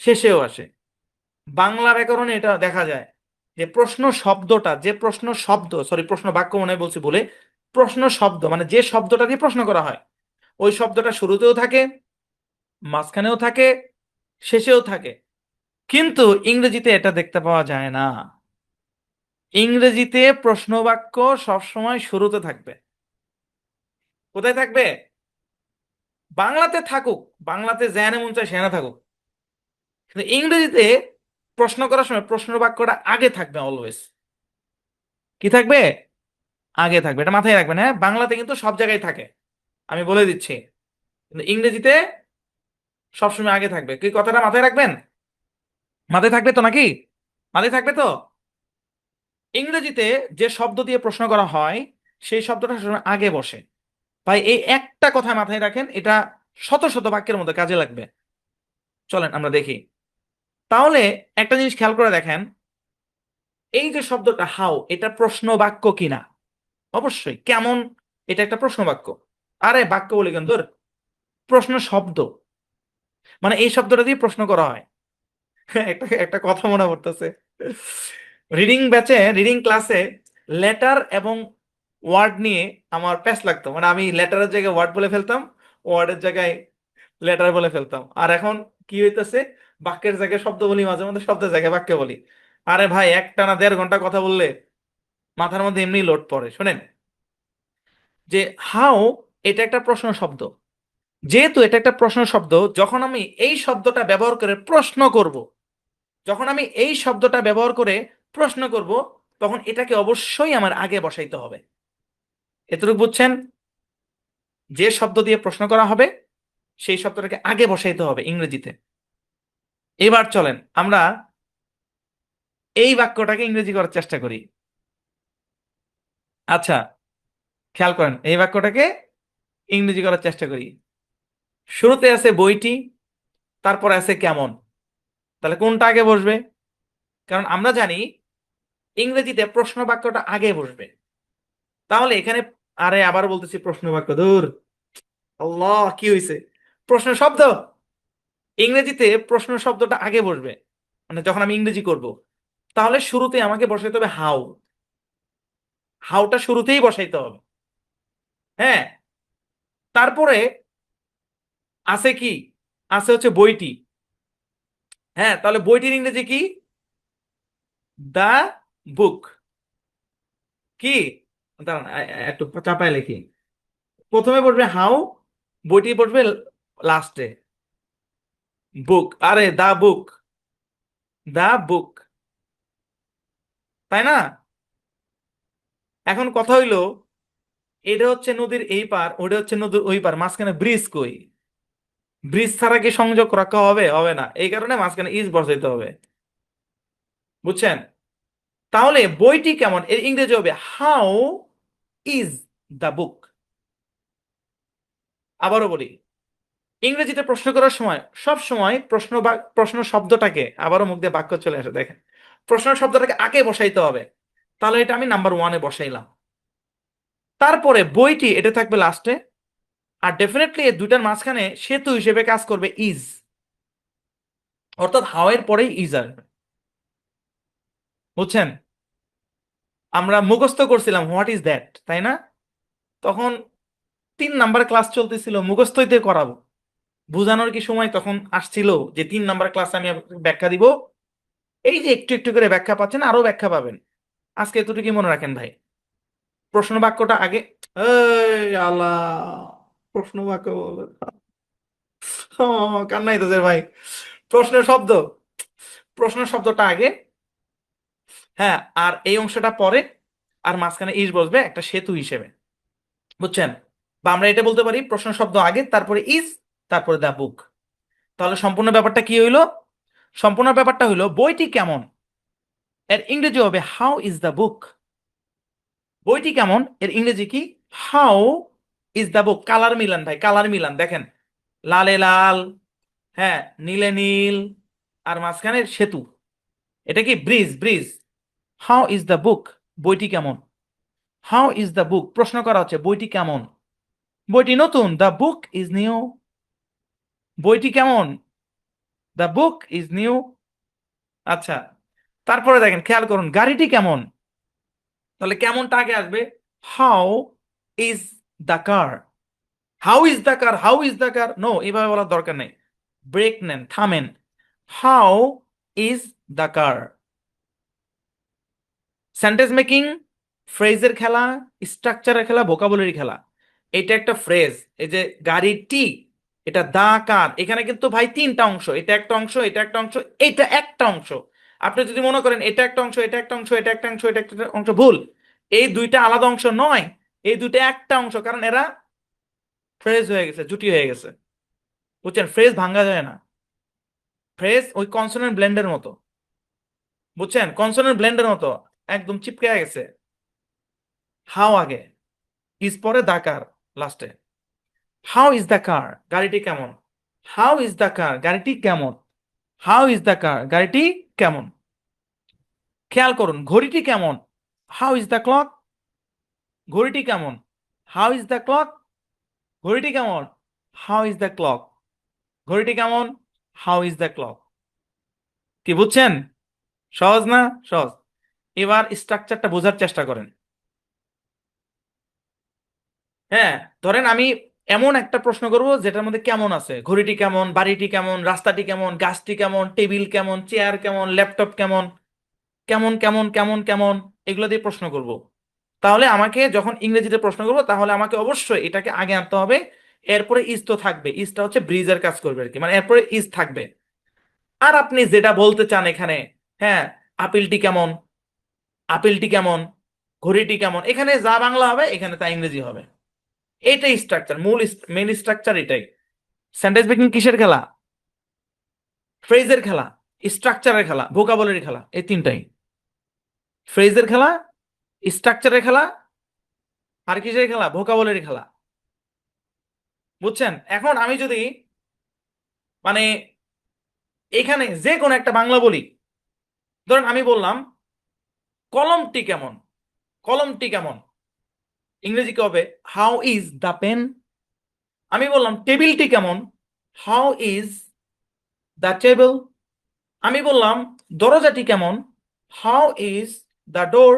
শেষেও আসে। বাংলা ব্যাকরণে এটা দেখা যায় যে প্রশ্ন শব্দটা, যে প্রশ্ন শব্দ, সরি প্রশ্ন বাক্য মনে হয় বলছি বলে, প্রশ্ন শব্দ মানে যে শব্দটা দিয়ে প্রশ্ন করা হয় ওই শব্দটা শুরুতেও থাকে, মাঝখানেও থাকে, শেষেও থাকে। কিন্তু ইংরেজিতে এটা দেখতে পাওয়া যায় না। ইংরেজিতে প্রশ্ন বাক্য সবসময় শুরুতে থাকবে। কোথায় থাকবে? বাংলাতে থাকুক, বাংলাতে যেখানে মন চায় সেখানে থাকুক, কিন্তু ইংরেজিতে প্রশ্ন করার সময় প্রশ্ন বাক্যটা আগে থাকবে অলওয়েজ। কি থাকবে? আগে থাকবে, এটা মাথায় রাখবেন। হ্যাঁ, বাংলাতে কিন্তু সব জায়গায় থাকে, আমি বলে দিচ্ছি, কিন্তু ইংরেজিতে সবসময় আগে থাকবে। কি কথাটা মাথায় রাখবেন? মাথায় থাকবে তো নাকি? মাথায় থাকবে তো? ইংরেজিতে যে শব্দ দিয়ে প্রশ্ন করা হয় সেই শব্দটা সবসময় আগে বসে। ভাই এই একটা কথা মাথায় রাখেন, এটা শত শত বাক্যের মধ্যে কাজে লাগবে। চলেন আমরা দেখি। তাহলে একটা জিনিস খেয়াল করে দেখেন, এই যে শব্দটা হাউ, এটা প্রশ্ন বাক্য কিনা? অবশ্যই। কেমন, এটা একটা প্রশ্ন বাক্য। আরে বাক্য বলি কেন তোর, প্রশ্ন শব্দ, মানে এই শব্দটা দিয়ে প্রশ্ন করা হয়। একটা একটা কথা মনে পড়তেছে, রিডিং ক্লাসে লেটার এবং ওয়ার্ড নিয়ে আমার প্যাচ লাগতো। মানে আমি লেটারের জায়গায় ওয়ার্ড বলে ফেলতাম, ওয়ার্ডের জায়গায় লেটার বলে ফেলতাম। আর এখন কি হইতেছে, বাক্যের জায়গায় শব্দ বলি, মাঝে মধ্যে শব্দের জায়গায় বাক্য বলি। আরে ভাই, একটানা 1.5 ঘন্টা কথা বললে মাথার মধ্যে এমনি লোড পড়ে। শোনেন যে হাউ, এটা একটা প্রশ্ন শব্দ। যেহেতু এটা একটা প্রশ্ন শব্দ, যখন আমি এই শব্দটা ব্যবহার করে প্রশ্ন করব, যখন আমি এই শব্দটা ব্যবহার করে প্রশ্ন করব, তখন এটাকে অবশ্যই আমার আগে বসাইতে হবে। এতটুকু বুঝছেন? যে শব্দ দিয়ে প্রশ্ন করা হবে সেই শব্দটাকে আগে বসাইতে হবে ইংরেজিতে। এবার চলেন আমরা এই বাক্যটাকে ইংরেজি করার চেষ্টা করি। আচ্ছা, খেয়াল করেন, এই বাক্যটাকে ইংরেজি করার চেষ্টা করি। শুরুতে আছে বইটি, তারপর আছে কেমন। তাহলে কোনটা আগে বসবে? কারণ আমরা জানি ইংরেজিতে প্রশ্ন বাক্যটা আগে বসবে। তাহলে এখানে, আরে আবার বলতেছি প্রশ্ন বাক্য, দূর আল্লাহ, কি হয়েছে, প্রশ্ন শব্দ। ইংরেজিতে প্রশ্ন শব্দটা আগে বসবে, মানে যখন আমি ইংরেজি করব, তাহলে শুরুতে আমাকে বসাইতে হবে হাউ। হাউটা শুরুতেই বসাইতে হবে। হ্যাঁ, তারপরে আছে কি, আছে হচ্ছে বইটি। হ্যাঁ, তাহলে বইটির ইংরেজি কি? দা বুক। কি, দাঁড়ান একটু চাপায় লিখি। প্রথমে বসবে হাউ, বইটি বসবে লাস্টে। বুক, আরে দা বুক, দা বুক, তাই না? এখন কথা হইলো, এটা হচ্ছে নদীর এই পার, ওটা হচ্ছে নদীর ওই পার, মাঝখানে ব্রিজ কই? ব্রিজ ছাড়া কি সংযোগ রাখা হবে? হবে না। এই কারণে মাঝখানে ইজ বসাইতে হবে। বুঝছেন? তাহলে বইটি কেমন এর ইংরেজি হবে হাউ ইজ দ্য বুক। আবারও বলি, ইংরেজিতে প্রশ্ন করার সময় সব সময় প্রশ্ন শব্দটাকে, আবারও মুখ দিয়ে বাক্য চলে আসে, দেখেন, প্রশ্ন শব্দটাকে আগে বসাইতে হবে। তাহলে এটা আমি নাম্বার 1-এ বসাইলাম। তারপরে বইটি, এটা থাকবে লাস্টে। আর ডেফিনেটলি এই দুইটার মাঝখানে সেতু হিসেবে কাজ করবে ইজ, অর্থাৎ হাউ এর পরেই ইজ আসবে। বুঝছেন? আমরা মুখস্থ করছিলাম হোয়াট ইজ দ্যাট, তাই না? তখন 3 নাম্বার ক্লাস চলতেছিল, মুখস্থই দিয়ে করাবো। বুঝানোর কি সময় তখন আসছিল যে 3 নাম্বার ক্লাস আমি ব্যাখ্যা দিব? এই যে একটু একটু করে ব্যাখ্যা পাচ্ছেন, আরো ব্যাখ্যা পাবেন। আজকে এতটুকু মনে রাখেন ভাই, প্রশ্ন বাক্যটা আগে। এই আল্লাহ, প্রশ্ন বাক্য কান্নাই তো ভাই। প্রশ্নের শব্দ, প্রশ্ন শব্দটা আগে, হ্যাঁ, আর এই অংশটা পরে, আর মাঝখানে ইজ বসবে একটা সেতু হিসেবে। বুঝছেন? বা আমরা এটা বলতে পারি প্রশ্ন শব্দ আগে, তারপরে ইজ, তারপরে দ্য বুক। তাহলে সম্পূর্ণ ব্যাপারটা কি হইলো? সম্পূর্ণ ব্যাপারটা হইলো বইটি কেমন এর ইংরেজি হবে হাউ ইজ দ্য বুক। বইটি কেমন এর ইংরেজি কি? How is the book. Colour Milan ভাই, কালার মিলান, দেখেন, লালে লাল, হ্যাঁ, নীলে নীল, আর মাঝখানে সেতু, এটা কি bridge, bridge. How is the বুক, বইটি কেমন। হাউ ইজ দ্য বুক, প্রশ্ন করা হচ্ছে বইটি কেমন। বইটি নতুন, দ্য বুক ইজ নিউ। বইটি কেমন, দ্য বুক ইজ নিউ। আচ্ছা, তারপরে দেখেন, খেয়াল করুন, গাড়িটি কেমন। তাহলে কেমনটা আগে আসবে, how is the car. How is the car, how is the car, no, এভাবে বলার দরকার নেই, ব্রেক নেন, থামেন। How is the car. Sentence making, ফ্রেজের খেলা, স্ট্রাকচারের খেলা, ভোকাবুলারি খেলা। এটা একটা ফ্রেজ, এই যে গাড়িটি, এটা দা কার, এখানে কিন্তু ভাই 3টা অংশ, এটা একটা অংশ, এটা একটা অংশ, এটা একটা অংশ। আপনি যদি মনে করেন এটা একটা অংশ, এটা একটা অংশ, এটা একটা অংশ, এটা একটা অংশ, ভুল। এই দুইটা আলাদা অংশ নয়, এই দুইটা একটা অংশ, কারণ এরা ফ্রেজ হয়ে গেছে, জুটি হয়ে গেছে। বুঝছেন? ফ্রেজ ভাঙা যায় না। ফ্রেজ ওই কনসোনেন্ট ব্লেন্ডের মতো। বুঝছেন? কনসোনেন্ট ব্লেন্ডের মতো একদম চিপকে গেছে। হাউ আগে, ইজ পরে, দা কার লাস্টে। হাউ ইজ দ্য কার, গাড়িটি কেমন। হাউ ইজ দ্য কার, গাড়িটি কেমন। হাউ ইজ দ্য কার, গাড়িটি কেমন। খেয়াল করুন ঘড়িটি কেমন, হাউ ইজ দ্য ক্লক। ঘড়িটি কেমন, হাউ ইজ দ্য ক্লক। ঘড়িটি কেমন, হাউ ইজ দ্য ক্লক। ঘড়িটি কেমন, হাউ ইজ দ্য ক্লক। কি বুঝছেন? সহজ না? সহজ। এবার স্ট্রাকচারটা বোঝার চেষ্টা করেন। হ্যাঁ, ধরেন আমি এমন একটা প্রশ্ন করব যেটার মধ্যে কেমন আছে, ঘড়িটি কেমন, বাড়িটি কেমন, রাস্তাটি কেমন, গাছটি কেমন, টেবিল কেমন, চেয়ার কেমন, ল্যাপটপ কেমন, কেমন কেমন কেমন কেমন, এগুলো দিয়ে প্রশ্ন করব। তাহলে আমাকে যখন ইংরেজিতে প্রশ্ন করব তাহলে আমাকে অবশ্যই এটাকে আগে আনতে হবে, এরপরে ইজ তো থাকবে, ইজটা হচ্ছে ব্রিজের কাজ করবে আর কি, মানে এরপরে ইজ থাকবে। আর আপনি যেটা বলতে চান এখানে, হ্যাঁ, আপেলটি কেমন, আপেলটি কেমন, ঘড়িটি কেমন, এখানে যা বাংলা হবে এখানে তা ইংরেজি হবে। এটাই স্ট্রাকচার, মূল মেইন স্ট্রাকচার এটাই। সেন্টেন্স মেকিং কিসের খেলা? ফ্রেজের খেলা, স্ট্রাকচারের খেলা, ভোকাবুলারি খেলা, এই তিনটাই। ফ্রেজের খেলা, স্ট্রাকচারের খেলা, আর কিসের খেলা? ভোকাবুলারি খেলা। বুঝছেন? এখন আমি যদি মানে এখানে যে কোনো একটা বাংলা বলি, ধরেন আমি বললাম কলমটি কেমন, কলমটি কেমন, ইংরেজি কি হবে? How is the pen. আমি বললাম টেবিলটি কেমন, হাউ ইজ দ্য টেবিল। আমি বললাম দরজাটি কেমন, হাউ ইজ দ্য ডোর।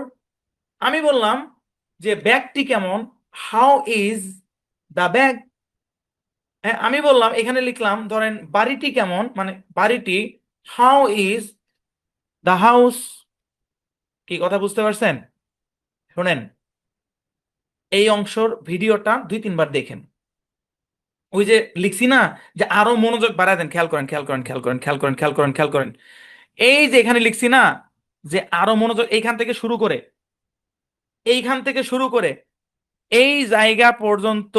আমি বললাম যে ব্যাগটি কেমন, হাউ ইজ দ্য ব্যাগ। হ্যাঁ, আমি বললাম এখানে লিখলাম ধরেন বাড়িটি কেমন, মানে বাড়িটি, হাউ ইজ দ্য হাউস। কি কথা বুঝতে পারছেন? শোনেন, এই অংশের ভিডিওটা 2-3 বার দেখেন। ওই যে লিখছি না যে আরো মনোযোগ বাড়ায় দেন, খেয়াল করেন খেয়াল করেন খেয়াল করেন খেয়াল করেন খেয়াল করেন খেয়াল করেন। এই যে এখানে লিখছি না যে আরো মনোযোগ, এইখান থেকে শুরু করে, এইখান থেকে শুরু করে এই জায়গা পর্যন্ত,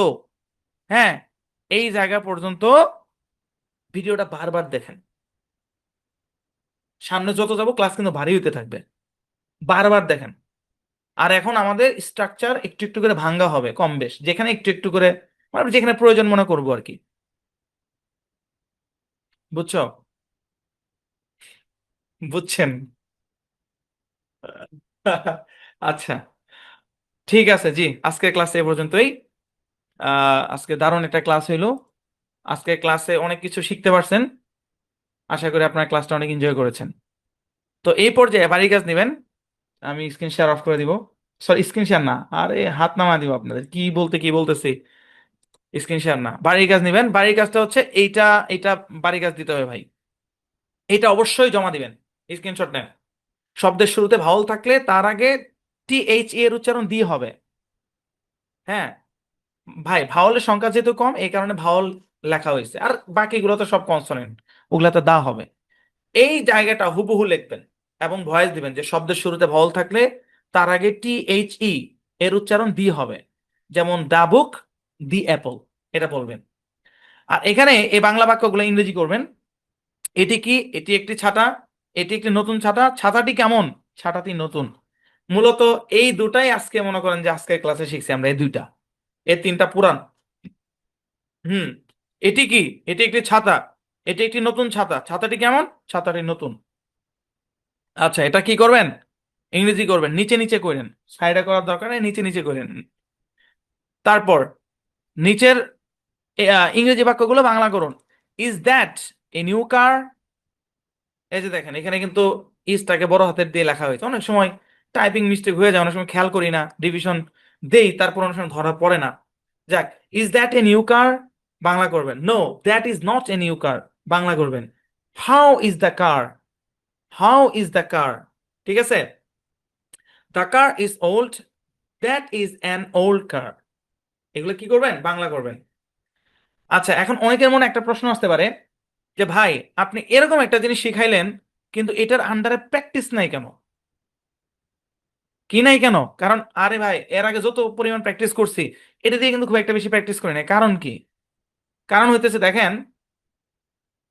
হ্যাঁ, এই জায়গা পর্যন্ত ভিডিওটা বারবার দেখেন। সামনে যত যাব ক্লাস কিন্তু ভারী হতে থাকবে, বারবার দেখেন। আর এখন আমাদের স্ট্রাকচার একটু একটু করে ভাঙ্গা হবে, কম বেশ, যেখানে একটু একটু করে, মানে যেখানে প্রয়োজন মনে করবো আর কি। বুঝছো? বুঝছেন? আচ্ছা, ঠিক আছে জি, আজকের ক্লাস এ পর্যন্তই। আজকে দারুণ একটা ক্লাস হইলো। আজকে ক্লাসে অনেক কিছু শিখতে পারছেন, আশা করি আপনার ক্লাসটা অনেক এনজয় করেছেন। তো এই পর্যায়ে বাড়ির কাজ নেবেন, আমি স্ক্রিন শেয়ার অফ করে দিব, সরি স্ক্রিন শেয়ার না, আরে হাত নামা দিব আপনাদের, কি বলতে কি বলতেছি, স্ক্রিন শেয়ার না, বাড়ির কাজ নেবেন। বাড়ির কাজটা হচ্ছে এইটা, এইটা বাড়ির কাজ দিতে হবে ভাই, এটা অবশ্যই জমা দিবেন, স্ক্রিনশট নেন। শব্দের শুরুতে ভাওয়াল থাকলে তার আগে THE এর উচ্চারণ দিয়ে হবে। হ্যাঁ ভাই, ভাওয়ালের সংখ্যা যেহেতু কম এই কারণে ভাওয়াল লেখা হয়েছে, আর বাকিগুলো তো সব কনসোনেন্ট, ওগুলাতে দা হবে। এই জায়গাটা হুবহু লিখবেন এবং ভয়েস দিবেন যে শব্দের শুরুতে ভাওয়াল থাকলে তার আগে THE এর উচ্চারণ দি হবে, যেমন দা বুক, দি অ্যাপল, এটা বলবেন। আর এখানে এই বাংলা বাক্যগুলো ইংরেজি করবেন। এটি কি? এটি একটি ছাতা, এটি একটি নতুন ছাতা, ছাতাটি কেমন, ছাতাটি নতুন। মূলত এই দুটাই আজকে মনে করেন যে আজকের ক্লাসে শিখছি আমরা, এই দুইটা, এই তিনটা পুরান। এটি কি? এটি একটি ছাতা, এটি একটি নতুন ছাতা, ছাতাটি কেমন, ছাতাটি নতুন। আচ্ছা, এটা কি করবেন? ইংরেজি করবেন, নিচে নিচে করেন, সাইডে করার দরকার নেই, নিচে নিচে করেন। তারপর নিচের ইংরেজি বাক্যগুলো বাংলা করুন। ইজ দ্যাট এ নিউ কার? এই যে দেখেন এখানে কিন্তু ইজটাকে বড় হাতের দিয়ে লেখা হয়েছে, অনেক সময় টাইপিং মিস্টেক হয়ে যায়, অনেক সময় খেয়াল করি না, ডিভিশন দেই, তারপর অনেক সময় ধরা পড়ে না। যাক, is that a new car Bangla করবেন। No, that is not a new car Bangla করবেন। How is the car? How is the car? ঠিক আছে, the car is old, that is an old car, এগুলো কি করবেন? বাংলা করবেন। আচ্ছা, এখন অনেকের মনে একটা প্রশ্ন আসতে পারে যে ভাই আপনি এরকম একটা জিনিস শিখাইলেন কিন্তু এটার আন্ডারে প্র্যাকটিস নাই কেন? কি নাই কেন? কারণ আরে ভাই এর আগে যত পরিমাণ প্র্যাকটিস করছি এটা দিয়ে কিন্তু খুব একটা বেশি প্র্যাকটিস করি না। কারণ কি? কারণ হইতেছে দেখেন,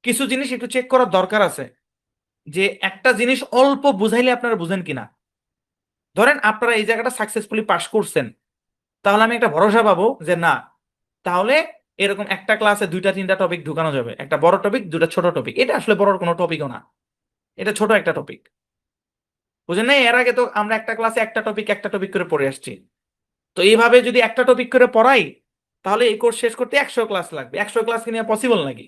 কিছু জিনিস একটু চেক করার দরকার আছে, যে একটা জিনিস অল্প বুঝাইলে আপনারা বুঝেন কিনা। ধরেন আপনারা এই জায়গাটা সাকসেসফুলি পাস করছেন, তাহলে আমি একটা ভরসা পাবো যে না, তাহলে এরকম একটা ক্লাসে 2-3টা টপিক ঢুকানো যাবে, একটা বড় টপিক, 2টা ছোট টপিক। এটা আসলে বড় কোনো টপিকও না, এটা ছোট একটা টপিক। বুঝেন না? এর আগে তো আমরা একটা ক্লাসে একটা টপিক করে পড়ে আসছি। তো এইভাবে যদি একটা টপিক করে পড়াই, তাহলে এই কোর্স শেষ করতে 100 ক্লাস লাগবে। 100 ক্লাস কি নেওয়া পসিবল নাকি?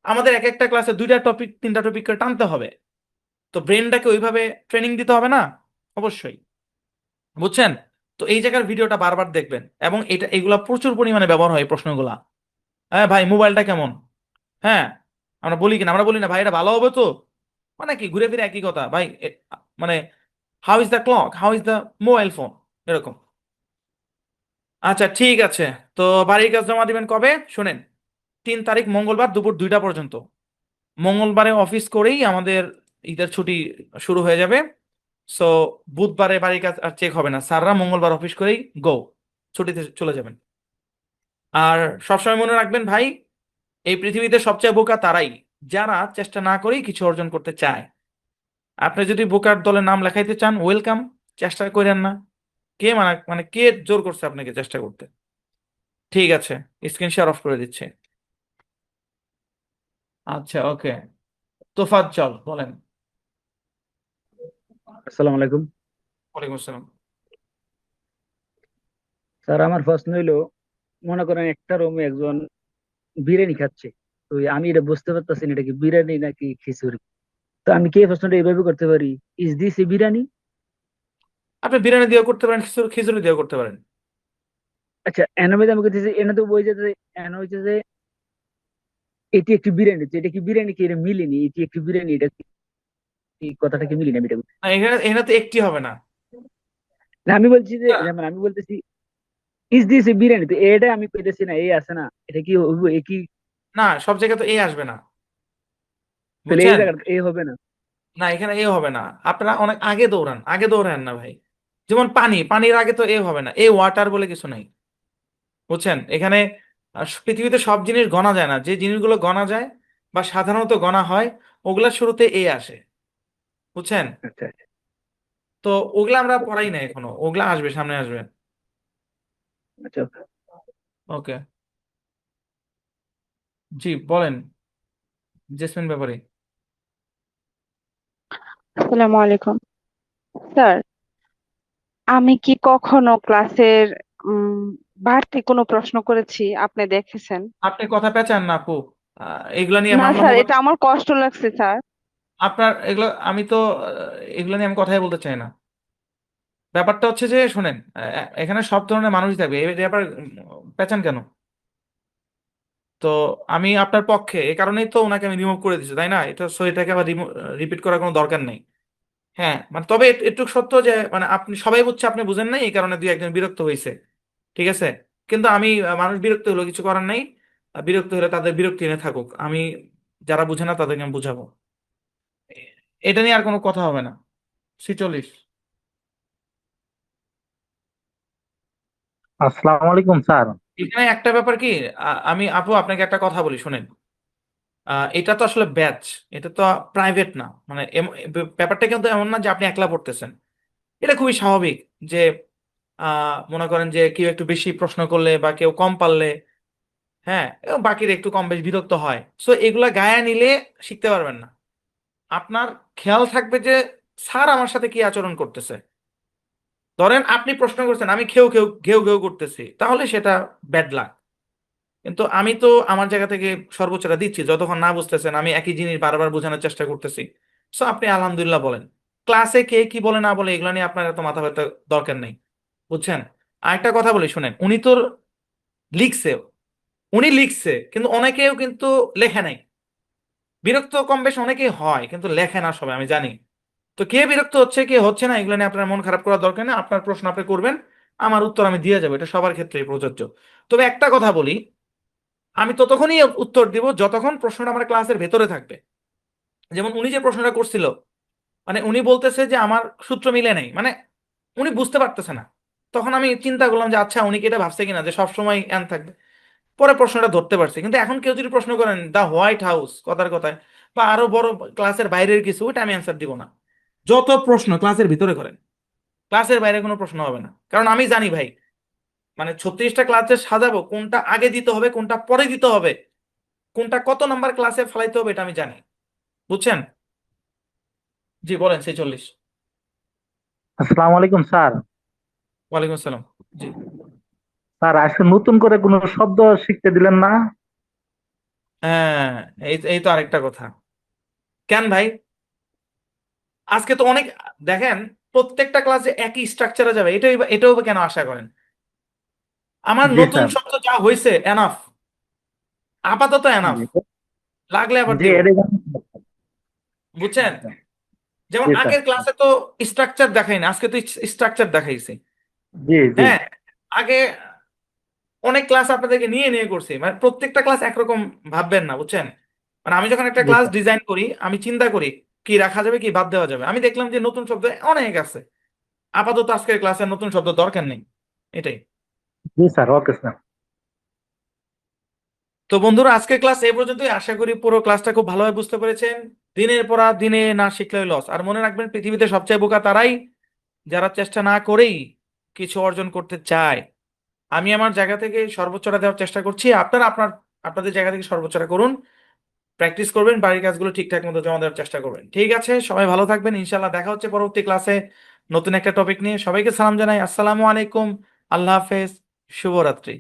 আমাদের এক একটা ক্লাসে 2টা টপিক 3টা টপিক করে টানতে হবে। তো ব্রেনটাকে ওইভাবে ট্রেনিং দিতে হবে না? অবশ্যই। বুঝছেন? তো এই জায়গার ভিডিওটা বারবার দেখবেন, এবং এগুলা প্রচুর পরিমাণে ব্যবহার হয় এই প্রশ্নগুলা। হ্যাঁ ভাই, মোবাইলটা কেমন? হ্যাঁ, আমরা বলি কিনা? আমরা বলি না ভাই এটা ভালো হবে তো? মানে কি, ঘুরে ফিরে একই কথা ভাই। মানে how is the clock, how is the mobile phone, এরকম। আচ্ছা ঠিক আছে। তো বাড়ির কাজ জমা দিবেন কবে শুনেন? 3 তারিখ মঙ্গলবার দুপুর 2টা পর্যন্ত। মঙ্গলবারে অফিস করেই আমাদের ঈদের ছুটি শুরু হয়ে যাবে। সো বুধবারে বাড়ির কাজ আর চেক হবে না, স্যাররা মঙ্গলবার অফিস করেই গো, ছুটিতে চলে যাবেন। আর সবসময় মনে রাখবেন ভাই, এই পৃথিবীতে সবচেয়ে বোকা তারাই যারা চেষ্টা না করেই কিছু অর্জন করতে চায়। আপনি যদি বোকার দলে নাম লেখাইতে চান, ওয়েলকাম, চেষ্টা করেন না। কে মানে কে জোর করছে আপনাকে চেষ্টা করতে? ঠিক আছে, স্ক্রিন শেয়ার অফ করে দিচ্ছে। আচ্ছা ওকে, তোফাজ্জল বলেন। আসসালামু আলাইকুম ওয়ালাইকুম আসসালাম। স্যার। আমার প্রশ্ন হইলো, মনে করেন একটা রুমে একজন বিরিয়ানি খাচ্ছে, তো আমি এটা বুঝতে পারতেছি না এটা কি বিরিয়ানি নাকি খিচুড়ি। তো আমি কি এই প্রশ্নটা এইভাবে করতে পারি, ইজ দিস এ বিরিয়ানি? আপনি বিরিয়ানি দিয়েও করতে পারেন, খিচুড়ি দিয়েও করতে পারেন। আচ্ছা, এর মধ্যে আমি করতেছি, এনে তো বই যেতে এনে হচ্ছে যে এটি একটি বিরিয়ানি, তো এটা কি বিরিয়ানি কি এটা মিলিনি, এটি একটি বিরিয়ানি, এটা কি এই কথাটা কি মিলিনি আমি এটা না, এখানে এখানে তো একটি হবে না। না, আমি বলছি যে যেমন আমি বলতেছি ইজ দিস এ বিরিয়ানি, তো এটা আমি কইতেছি না, এই আছে না, এটা কি হইব এ কি? না, সব জায়গায় তো এ আসবে না। তাহলে এই বুঝছেন? জায়গাটা এ হবে না? না, এখানে এ হবে না। আপনারা অনেক আগে দৌড়ান, আগে দৌড়ান না ভাই। যেমন পানির আগে তো এ হবে না, এ ওয়াটার বলে কিছু নাই। বুঝছেন? এখানে পৃথিবীতে সব জিনিস গণা যায় না, যে জিনিসগুলো গণা যায় বা সাধারণত গণা হয়, ওগুলা শুরুতে এ আসে। বুঝছেন? আচ্ছা তো ওগুলা আমরা পড়াই না এখনো, ওগুলা আসবে, সামনে আসবে। আচ্ছা। ওকে, জি বলেন জেসমিন ব্যাপারে। আসসালামু আলাইকুম স্যার। আমি কি কখনো ক্লাসের বাড়তি কোনো প্রশ্ন করেছি আপনি দেখেছেন? আপনি কথা পেঁচান না আপু। এগুলা নিয়ে না মামলা স্যার, মোকদ্দমা। এটা আমার কষ্ট লাগছে স্যার। আপনার এগুলো আমি তো এগুলো নিয়ে আমি কথাই বলতে চাই না। ব্যাপারটা হচ্ছে যে শোনেন, এখানে সব ধরনের মানুষই থাকবে, এই ব্যাপার পেঁচান কেন? তো আমি আপনার পক্ষে, এই কারণেই তো ওনাকে আমি রিমুভ করে দিচ্ছি, তাই না? এটা সো এটাকে আবার রিপিট করার কোনো দরকার নেই। হ্যাঁ মানে তবে একটু সত্য যে মানে আপনি সবাই বুঝছে, আপনি বুঝেন নাই, এই কারণে দুই একজন বিরক্ত হয়েছে। ঠিক আছে, কিন্তু আমি মানুষ বিরক্ত হলো কিছু করার নাই। বিরক্ত হলে তাদের বিরক্তি এনে থাকুক, আমি যারা বুঝে না তাদেরকে আমি বুঝাবো। এটা নিয়ে আর কোনো কথা হবে না। 46। আসসালামু আলাইকুম স্যার। এখানে একটা ব্যাপার কি, আমি আপু আপনাকে একটা কথা বলি শুনেন। এটা তো আসলে ব্যাচ, এটা তো প্রাইভেট না। মানে ব্যাপারটা কিন্তু এমন না যে আপনি একলা পড়তেছেন। এটা খুবই স্বাভাবিক যে মনে করেন যে কেউ একটু বেশি প্রশ্ন করলে বা কেউ কম পারলে, হ্যাঁ, এবং বাকিরা একটু কম বেশ বিরক্ত হয়। সো এগুলা গায়ে নিলে শিখতে পারবেন না। আপনার খেয়াল থাকবে যে স্যার আমার সাথে কি আচরণ করতেছে। ধরেন আপনি প্রশ্ন করছেন, আমি খেউ খেউ ঘেউ ঘেউ করতেছি, তাহলে সেটা ব্যাড লাক। কিন্তু আমি তো আমার জায়গা থেকে সর্বোচ্চটা দিচ্ছি, যতক্ষণ না বুঝতেছেন আমি একই জিনিস বারবার বোঝানোর চেষ্টা করতেছি। সো আপনি আলহামদুলিল্লাহ বলেন। ক্লাসে কে কি বলে না বলে এগুলো নিয়ে আপনার এত মাথা ব্যথা দরকার নেই। বুঝছেন? আরেকটা কথা বলি শুনেন, লিখছে উনি লিখছে কিন্তু অনেকেও কিন্তু লেখে নাই। বিরক্ত কম বেশ অনেকেই হয়, কিন্তু লেখে না সবাই, আমি জানি। তো কে বিরক্ত হচ্ছে কে হচ্ছে না, এগুলো নিয়ে আপনার মন খারাপ করার দরকার নেই। আপনার প্রশ্ন আপনি করবেন, আমার উত্তর আমি দিয়ে যাবো, এটা সবার ক্ষেত্রেই প্রযোজ্য। তবে একটা কথা বলি, আমি ততক্ষণই উত্তর দিব যতক্ষণ প্রশ্নটা আমার ক্লাসের ভেতরে থাকবে। যেমন উনি যে প্রশ্নটা করছিল, মানে উনি বলতেছে যে আমার সূত্র মিলে নেই, মানে উনি বুঝতে পারতেছে না। তখন আমি চিন্তা করলাম যে আচ্ছা উনি কি এটা ভাবছে কিনা যে সবসময় অ্যান থাকবে। পরে প্রশ্নটা ধরতে পারছি। কিন্তু এখন কেউ যদি প্রশ্ন করেন দা হোয়াইট হাউস কথার কথায় বা আরো বড় ক্লাসের বাইরের কিছু, ওটা আমি অ্যান্সার দিব না। যত প্রশ্ন ক্লাসের ভিতরে করেন, ক্লাসের বাইরে কোনো প্রশ্ন হবে না। কারণ আমি জানি ভাই, মানে 36টা ক্লাসে সাজাবো, কোনটা আগে দিতে হবে কোনটা পরে দিতে হবে, কোনটা কত নাম্বার ক্লাসে ফেলাইতে হবে, এটা আমি জানি। বুঝছেন? জি বলেন 46। আসসালামু আলাইকুম স্যার। ওয়ালাইকুম আসসালাম। জি স্যার আজকে নতুন করে কোনো শব্দ শিখতে দিলেন না? হ্যাঁ, এই এই তো আরেকটা কথা। কেন ভাই? আজকে তো অনেক, দেখেন, প্রত্যেকটা ক্লাসে একই স্ট্রাকচারে যাবে, এটাও বা কেন আশা করেন? আমার জি নতুন স্যার। শব্দ যা হয়েছে এনাফ, আপাতত এনাফ, জি লাগলে আবার জি, দেব, এটা বুঝছেন? যেমন জি স্যার। আগের ক্লাসে তো স্ট্রাকচার দেখাই না, আজকে তো স্ট্রাকচার দেখাইছি। জি জি হ্যাঁ, আগে অনেক ক্লাস আপনাদেরকে নিয়ে নিয়ে করছি, মানে প্রত্যেকটা ক্লাস একরকম ভাববেন না, বুঝছেন? মানে আমি যখন একটা জি ক্লাস স্যার। ডিজাইন করি, আমি চিন্তা করি কি রাখা যাবে কি বাদ দেওয়া যাবে। আমি দেখলাম যে নতুন শব্দ অনেক আছে, আপাতত আজকের ক্লাসে নতুন শব্দ দরকার নেই, এটাই। জি স্যার, ওকে স্যার। তো বন্ধুরা, আজকের ক্লাস এই পর্যন্তই। আশা করি পুরো ক্লাসটা খুব ভালোভাবে বুঝতে পেরেছেন। দিনের পর দিনে না শিখলে লস। আর মনে রাখবেন, পৃথিবীতে সবচেয়ে বোকা তারাই যারা চেষ্টা না করেই কিছু অর্জন করতে চায়। আমি আমার জায়গা থেকে সর্বোচ্চটা দেওয়ার চেষ্টা করছি, আপনাদের জায়গা থেকে সর্বোচ্চটা করুন, প্র্যাকটিস করবেন, বাড়ির কাজগুলো ঠিকঠাক মতো জমা দেওয়ার চেষ্টা করবেন। ঠিক আছে, সবাই ভালো থাকবেন, ইনশাল্লাহ দেখা হচ্ছে পরবর্তী ক্লাসে নতুন একটা টপিক নিয়ে। সবাইকে সালাম জানাই, আসসালামু আলাইকুম, আল্লাহ হাফেজ, শুভরাত্রি।